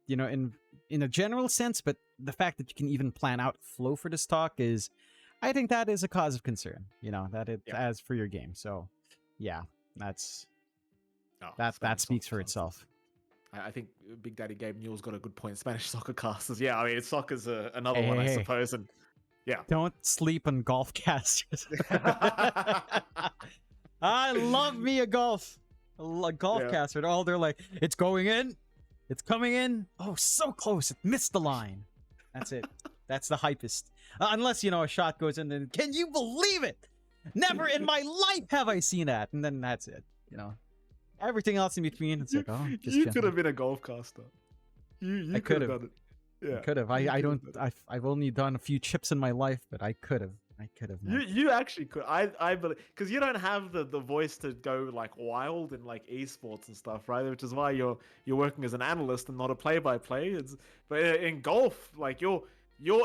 in a general sense, but the fact that you can even plan out flow for this talk is, I think that is a cause of concern, that it as for your game. So yeah, that speaks for itself. I think Big Daddy Gabe Newell's got a good point. Spanish soccer casters. Yeah, I mean, soccer's another one, I suppose. And yeah. Don't sleep on golf casters. I love me a golf. golf Yeah. caster. All they're like, it's going in, it's coming in. Oh, so close, it missed the line. That's it. That's the hypest. Unless a shot goes in, then can you believe it? Never in my life have I seen that. And then that's it. Everything else in between, it's like, oh, just You gently. could have been a golf caster. You I could have could've. done it. Yeah. I could have. you I could have don't. done it. I've only done a few chips in my life, but I could have. You actually could. I believe, because you don't have the voice to go like wild in like esports and stuff, right? Which is why you're working as an analyst and not a play-by-play. But in golf, like your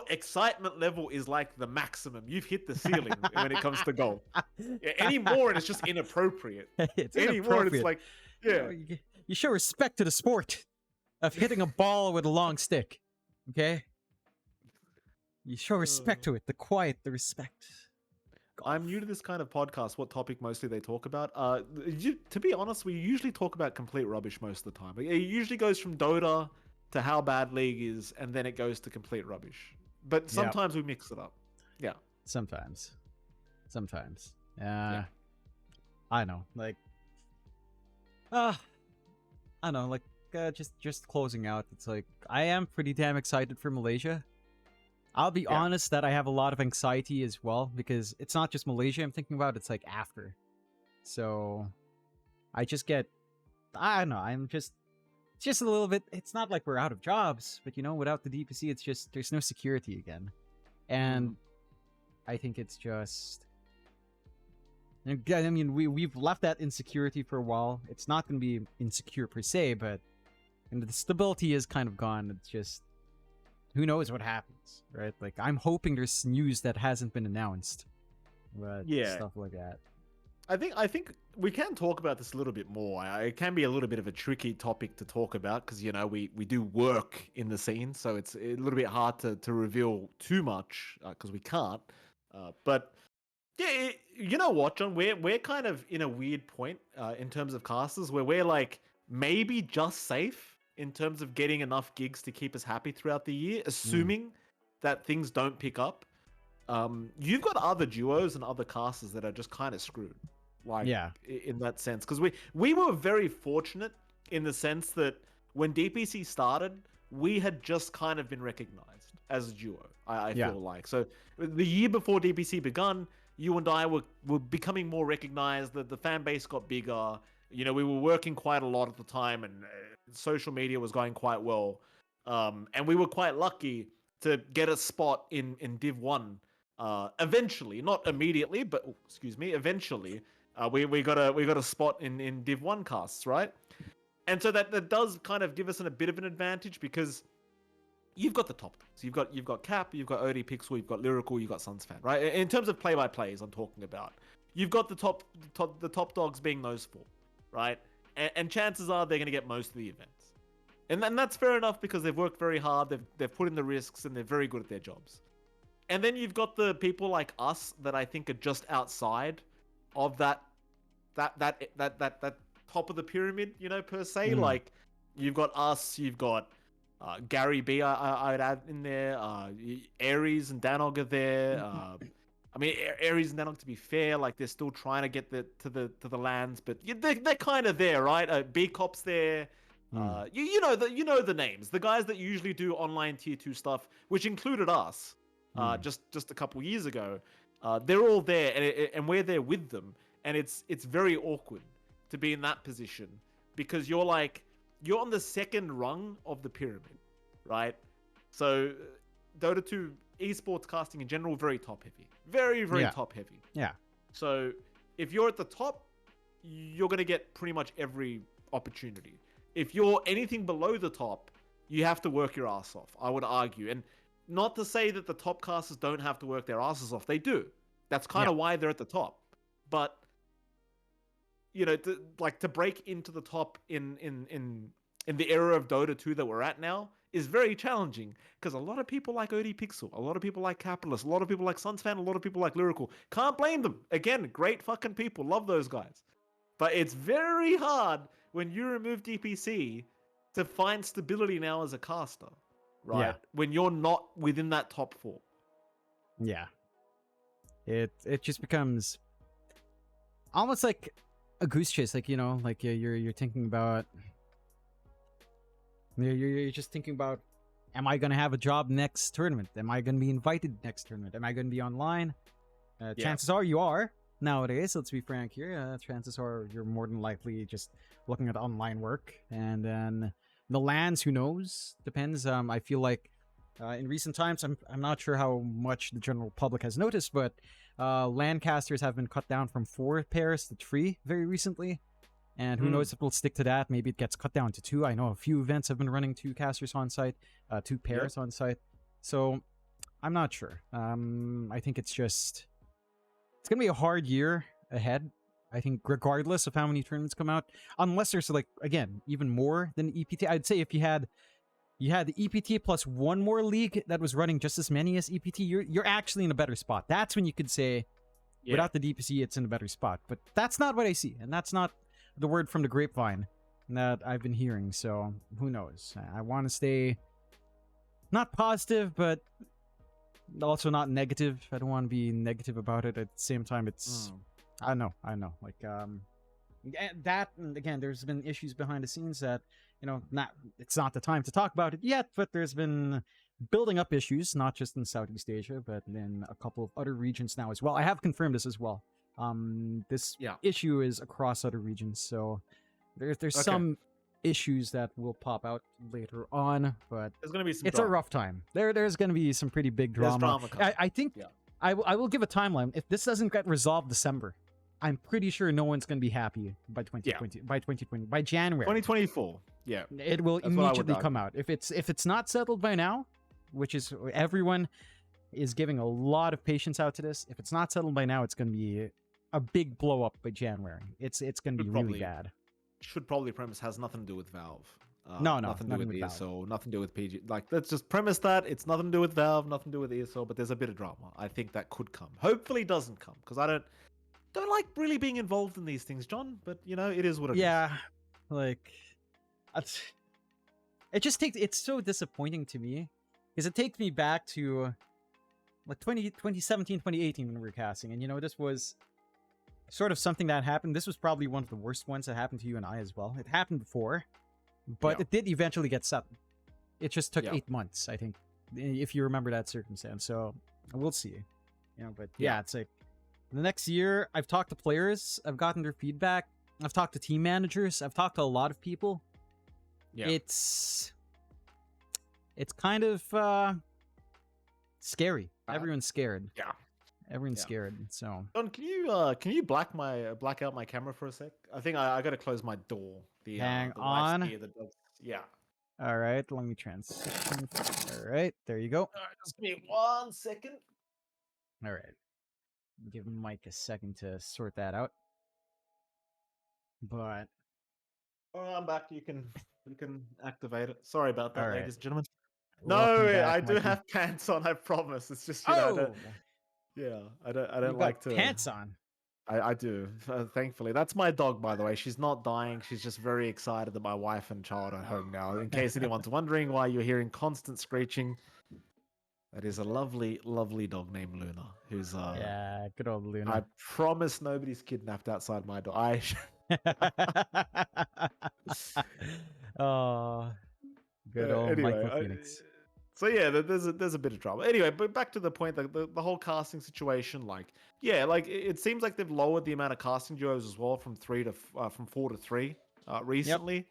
excitement level is like the maximum. You've hit the ceiling when it comes to golf. Any more and it's just inappropriate. It's Any more and it's inappropriate. like, yeah. You show respect to the sport of hitting a ball with a long stick. Okay. You show respect to it. The quiet, the respect. I'm new to this kind of podcast. What topic mostly they talk about? To be honest, we usually talk about complete rubbish most of the time. It usually goes from Dota to how bad League is, and then it goes to complete rubbish. But sometimes we mix it up. Yeah. Sometimes. Yeah. I know. Like, I know. Like, just closing out. It's like I am pretty damn excited for Malaysia. I'll be honest that I have a lot of anxiety as well, because it's not just Malaysia I'm thinking about, it's like after. So I don't know, it's just a little bit, it's not like we're out of jobs, but without the DPC, it's just, there's no security again. And I think it's just, I mean, we've left that insecurity for a while. It's not going to be insecure per se, but the stability is kind of gone. It's just, who knows what happens, right? Like, I'm hoping there's news that hasn't been announced, but stuff like that. I think we can talk about this a little bit more. It can be a little bit of a tricky topic to talk about because we do work in the scene, so it's a little bit hard to reveal too much because we can't. But yeah, you know what, John? We're kind of in a weird point in terms of casters where we're like maybe just safe in terms of getting enough gigs to keep us happy throughout the year, assuming that things don't pick up. You've got other duos and other casters that are just kind of screwed, like in that sense. Because we were very fortunate in the sense that when DPC started, we had just kind of been recognized as a duo. I feel like so the year before DPC begun, you and I were becoming more recognized. The fan base got bigger. We were working quite a lot at the time, and social media was going quite well. And we were quite lucky to get a spot in Div 1 eventually, not immediately, but eventually. We got a spot in Div 1 casts, right? And so that does kind of give us a bit of an advantage because you've got the top. So you've got Cap, you've got OD Pixel, you've got Lyrical, you've got Sunsfan, right? In terms of play-by-plays, I'm talking about. You've got the top dogs being those four, right? And chances are they're going to get most of the events. And that's fair enough because they've worked very hard, they've put in the risks, and they're very good at their jobs. And then you've got the people like us that I think are just outside of that top of the pyramid, per se. Like, you've got us, you've got Gary B, I'd add in there. Aries and Danog are there. I mean, Aries and Danog, to be fair, like they're still trying to get to the lands, but they're kind of there, right? B Cop's there. You know the names, the guys that usually do online tier 2 stuff, which included us, just a couple years ago. They're all there, and we're there with them, and it's very awkward to be in that position because you're on the second rung of the pyramid, right? So Dota 2 esports casting in general, very top heavy, very top heavy. Yeah. So if you're at the top, you're going to get pretty much every opportunity. If you're anything below the top, you have to work your ass off, I would argue. And not to say that the top casters don't have to work their asses off. They do. That's kind of why they're at the top. But, to break into the top in the era of Dota 2 that we're at now is very challenging because a lot of people like OD Pixel, a lot of people like Capitalist, a lot of people like Sunsfan, a lot of people like Lyrical. Can't blame them. Again, great fucking people. Love those guys. But it's very hard when you remove DPC to find stability now as a caster, right? Yeah. When you're not within that top 4. Yeah. It just becomes almost like a goose chase. Like, like you're thinking about, you're just thinking about, am I gonna have a job next tournament? Am I gonna be invited next tournament? Am I gonna be online? Chances are you are nowadays. Let's be frank here. Chances are you're more than likely just looking at online work, and then the lands. Who knows? Depends. I feel like in recent times, I'm not sure how much the general public has noticed, but land casters have been cut down from 4 pairs to 3 very recently. And who knows if it'll stick to that? Maybe it gets cut down to 2. I know a few events have been running 2 casters on site, 2 pairs on site. So I'm not sure. I think it's gonna be a hard year ahead. I think regardless of how many tournaments come out, unless there's like, again, even more than EPT. I'd say if you had the EPT plus 1 more league that was running just as many as EPT, you're actually in a better spot. That's when you could say, without the DPC, it's in a better spot. But that's not what I see, and that's not the word from the grapevine that I've been hearing. So who knows? I want to stay not positive, but also not negative. I don't want to be negative about it. At the same time, it's I know. Like that, and again, there's been issues behind the scenes that it's not the time to talk about it yet, but there's been building up issues, not just in Southeast Asia, but in a couple of other regions now as well. I have confirmed this as well. This issue is across other regions, so there's some issues that will pop out later on, but there's gonna be some it's drama. a rough time. There's gonna be some pretty big drama. I think I will give a timeline. If this doesn't get resolved December, I'm pretty sure no one's gonna be happy by 2020. By 2020, by January 2024. Yeah, it will immediately come out. If it's not settled by now, which is everyone is giving a lot of patience out to this. If it's not settled by now, it's gonna be a big blow up by January. It's gonna be really bad. Should probably premise has nothing to do with Valve. Nothing to do with ESO, nothing to do with PG. Like, let's just premise that it's nothing to do with Valve, nothing to do with ESO, but there's a bit of drama. I think that could come. Hopefully, it doesn't come, because I don't like really being involved in these things, John. But it is what it is. Yeah, like it just takes. It's so disappointing to me because it takes me back to like 2017, 2018 when we were casting, and this was sort of something that happened. This was probably one of the worst ones that happened to you and I as well. It happened before, but it did eventually get settled. It just took 8 months, I think, if you remember that circumstance. So we'll see. But it's like the next year. I've talked to players. I've gotten their feedback. I've talked to team managers. I've talked to a lot of people. Yeah. It's kind of scary. Everyone's scared. Yeah. Everyone's scared. So John, can you black out my camera for a sec? I think I got to close my door. Hang the on. Yeah. All right, let me transition. All right, there you go. All right, just give me 1 second. All right, give Mike a second to sort that out. But I'm back. You can activate it. Sorry about that, ladies and gentlemen. Welcome No, back, I do Mikey. have pants on. I promise. It's just I don't like to pants on. I do. Thankfully, that's my dog, by the way. She's not dying. She's just very excited that my wife and child are home now. In case anyone's wondering why you're hearing constant screeching, that is a lovely, lovely dog named Luna. Who's good old Luna. I promise nobody's kidnapped outside my door. Oh, good old Michael Phoenix. So there's a bit of drama. Anyway, but back to the point, the whole casting situation, it seems like they've lowered the amount of casting duos as well from 4 to 3 recently.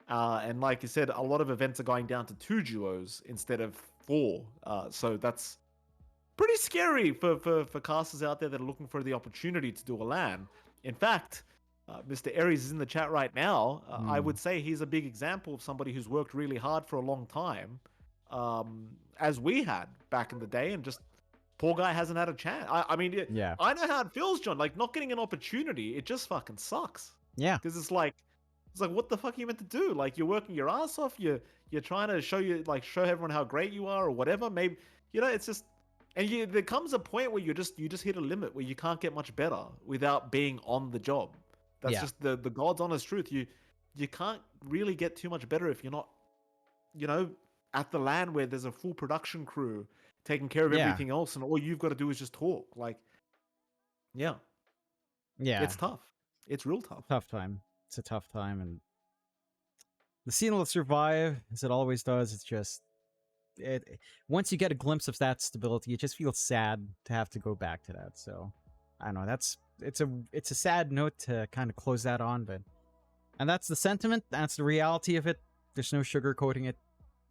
And like you said, a lot of events are going down to 2 duos instead of 4. So that's pretty scary for casters out there that are looking for the opportunity to do a LAN. In fact, Mr. Aries is in the chat right now. I would say he's a big example of somebody who's worked really hard for a long time. As we had back in the day, and just poor guy hasn't had a chance. I mean, I know how it feels, John. Like, not getting an opportunity, it just fucking sucks. Yeah, because it's like, what the fuck are you meant to do? Like, you're working your ass off. You're trying to show everyone how great you are or whatever. Maybe it's just, and there comes a point where you just hit a limit where you can't get much better without being on the job. That's just the God's honest truth. You can't really get too much better if you're not, at the LAN where there's a full production crew taking care of everything else, and all you've got to do is just talk. Like, it's tough. It's real tough. Tough time. It's a tough time, and the scene will survive as it always does. It's just once you get a glimpse of that stability, it just feels sad to have to go back to that. So I don't know. It's a sad note to kind of close that on, but and that's the sentiment. That's the reality of it. There's no sugarcoating it.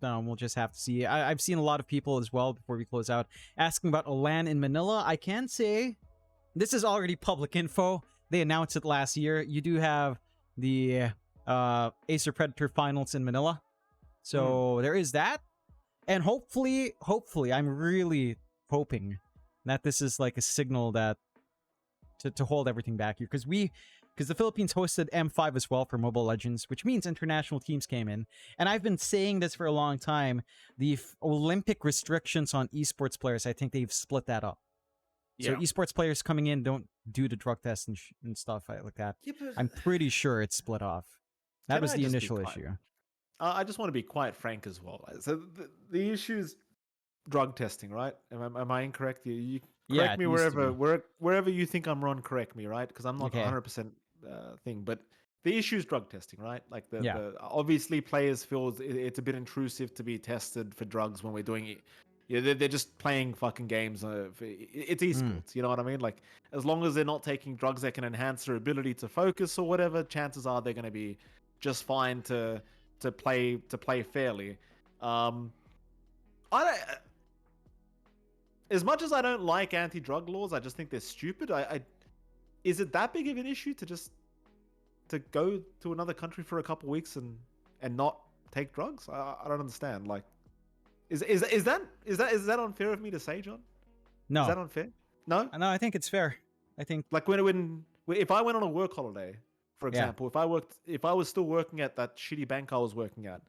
We'll just have to see. I've seen a lot of people as well before we close out asking about a LAN in Manila. I can say this is already public info. They announced it last year. You do have the Acer Predator finals in Manila. So there is that. And hopefully, I'm really hoping that this is like a signal that to hold everything back here. Because the Philippines hosted M5 as well for Mobile Legends, which means international teams came in. And I've been saying this for a long time. The Olympic restrictions on esports players, I think they've split that up. So esports players coming in don't do the drug test and stuff like that. Yeah, but I'm pretty sure it's split off. That was the initial issue. I just want to be quite frank as well. So the issue is drug testing, right? Am I incorrect? You correct me wherever you think I'm wrong. Correct me, right? Because I'm not 100% thing. But the issue is drug testing, right? Like the obviously players feel it's a bit intrusive to be tested for drugs when we're doing it. Yeah, they're just playing fucking games. It's esports, you know what I mean? Like, as long as they're not taking drugs that can enhance their ability to focus or whatever, chances are they're going to be just fine to play fairly. I don't. As much as I don't like anti-drug laws, I just think they're stupid. Is it that big of an issue to go to another country for a couple weeks and not take drugs? I don't understand. Like. Is that unfair of me to say, John? No. Is that unfair? No? No, I think it's fair. I think like if I went on a work holiday, for example, if I was still working at that shitty bank I was working at,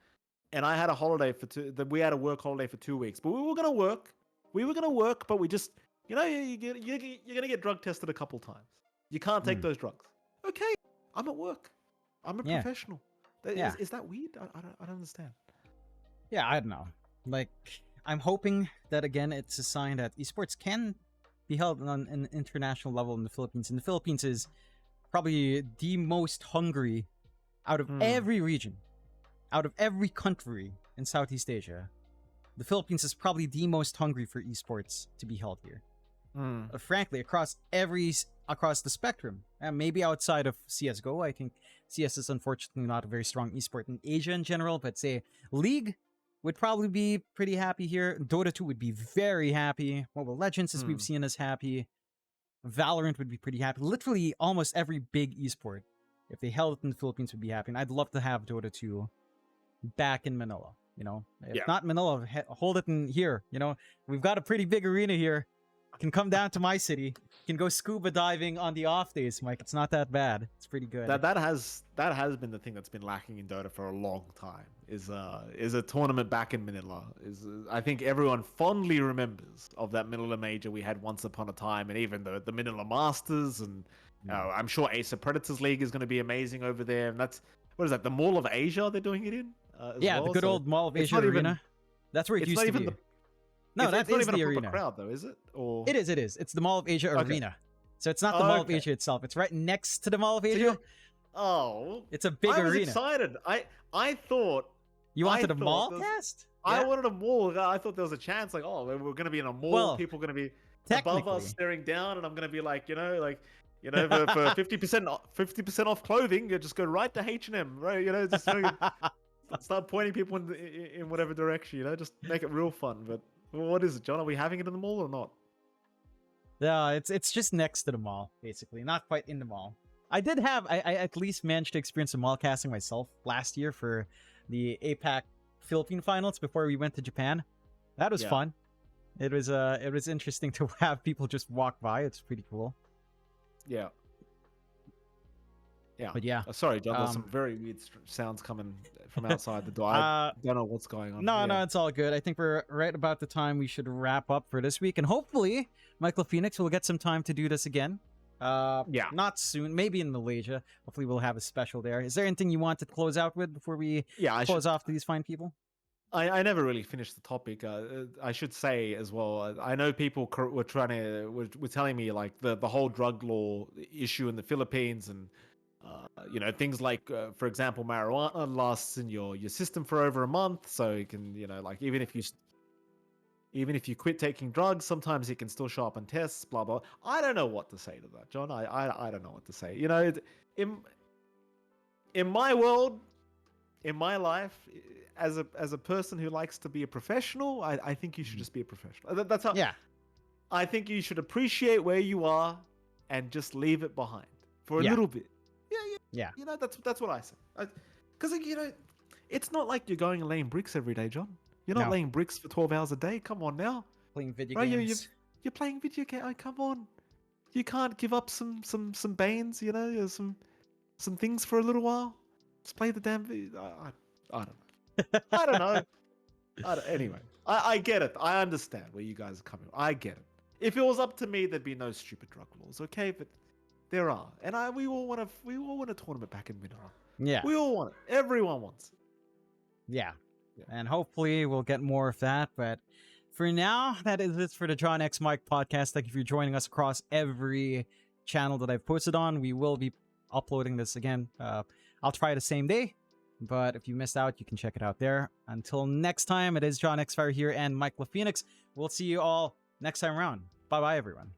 and I had a holiday we had a work holiday for 2 weeks, but we were gonna work, but we just you're gonna get drug tested a couple times. You can't take those drugs. Okay, I'm at work. I'm a professional. Is that weird? I don't understand. Yeah, I don't know. Like, I'm hoping that, again, it's a sign that esports can be held on an international level in the Philippines. And the Philippines is probably the most hungry out of every region, out of every country in Southeast Asia. The Philippines is probably the most hungry for esports to be held here. Frankly, across the spectrum. And maybe outside of CSGO, I think CS is unfortunately not a very strong esport in Asia in general, but say League would probably be pretty happy here. Dota 2 would be very happy. Mobile Legends, as we've seen, is happy. Valorant would be pretty happy. Literally, almost every big esport, if they held it in the Philippines, would be happy. And I'd love to have Dota 2 back in Manila. You know, if not Manila, hold it in here. You know, we've got a pretty big arena here. Can come down to my city. Can go scuba diving on the off days, Mike. It's not that bad. It's pretty good. That has been the thing that's been lacking in Dota for a long time. Is a tournament back in Manila. I think everyone fondly remembers of that Manila major we had once upon a time, and even the Manila Masters, and I'm sure Acer Predators League is going to be amazing over there. And that's what is that? The Mall of Asia they're doing it in. The good old Mall of Asia arena. That's where it used to be. No, that's not even the a arena. Crowd though, is it? Or it is. It's the Mall of Asia arena. So it's not the Mall of Asia itself. It's right next to the Mall of Asia. It's a big arena. I was excited. I thought you wanted a mall cast. I wanted a mall. I thought there was a chance. Like, we're going to be in a mall. Well, people are going to be above us, staring down, and I'm going to be like, for 50% off clothing, you just go right to H&M, right? Just start pointing people in whatever direction. Just make it real fun. But what is it, John? Are we having it in the mall or not? Yeah, it's just next to the mall, basically. Not quite in the mall. I at least managed to experience some mall casting myself last year for the APAC Philippine finals before we went to Japan. That was fun. It was interesting to have people just walk by. It's pretty cool. Yeah. But yeah. Sorry, John. There's some very weird sounds coming from outside the door. I don't know what's going on. No, it's all good. I think we're right about the time we should wrap up for this week. And hopefully, Michael Phoenix will get some time to do this again. Not soon. Maybe in Malaysia. Hopefully, we'll have a special there. Is there anything you want to close out with before we close off to these fine people? I never really finished the topic. I should say as well. I know people were telling me like the whole drug law issue in the Philippines, and Things like, for example, marijuana lasts in your system for over a month, so you can, like even if you quit taking drugs, sometimes it can still show up on tests. Blah blah. I don't know what to say to that, John. I don't know what to say. In my world, in my life, as a person who likes to be a professional, I think you should just be a professional. That's how. Yeah. I think you should appreciate where you are and just leave it behind for a Yeah. little bit. Yeah. That's what I say. Because it's not like you're going and laying bricks every day, John. You're not No. laying bricks for 12 hours a day. Come on now. Playing video Right, games. you're playing video game. Oh, come on. You can't give up some banes, or some things for a little while. Just play the damn video. I don't know. I don't know. Anyway, I get it. I understand where you guys are coming from. I get it. If it was up to me, there'd be no stupid drug laws, okay? But there are, and we all want a tournament back in Mineral. Yeah. We all want it. Everyone wants it. Yeah. Yeah. And hopefully we'll get more of that. But for now, that is it for the John X Mike podcast. Thank you for joining us across every channel that I've posted on. We will be uploading this again. I'll try the same day, but if you missed out, you can check it out there. Until next time, it is John X Fire here and Mike LaPhoenix. We'll see you all next time around. Bye-bye, everyone.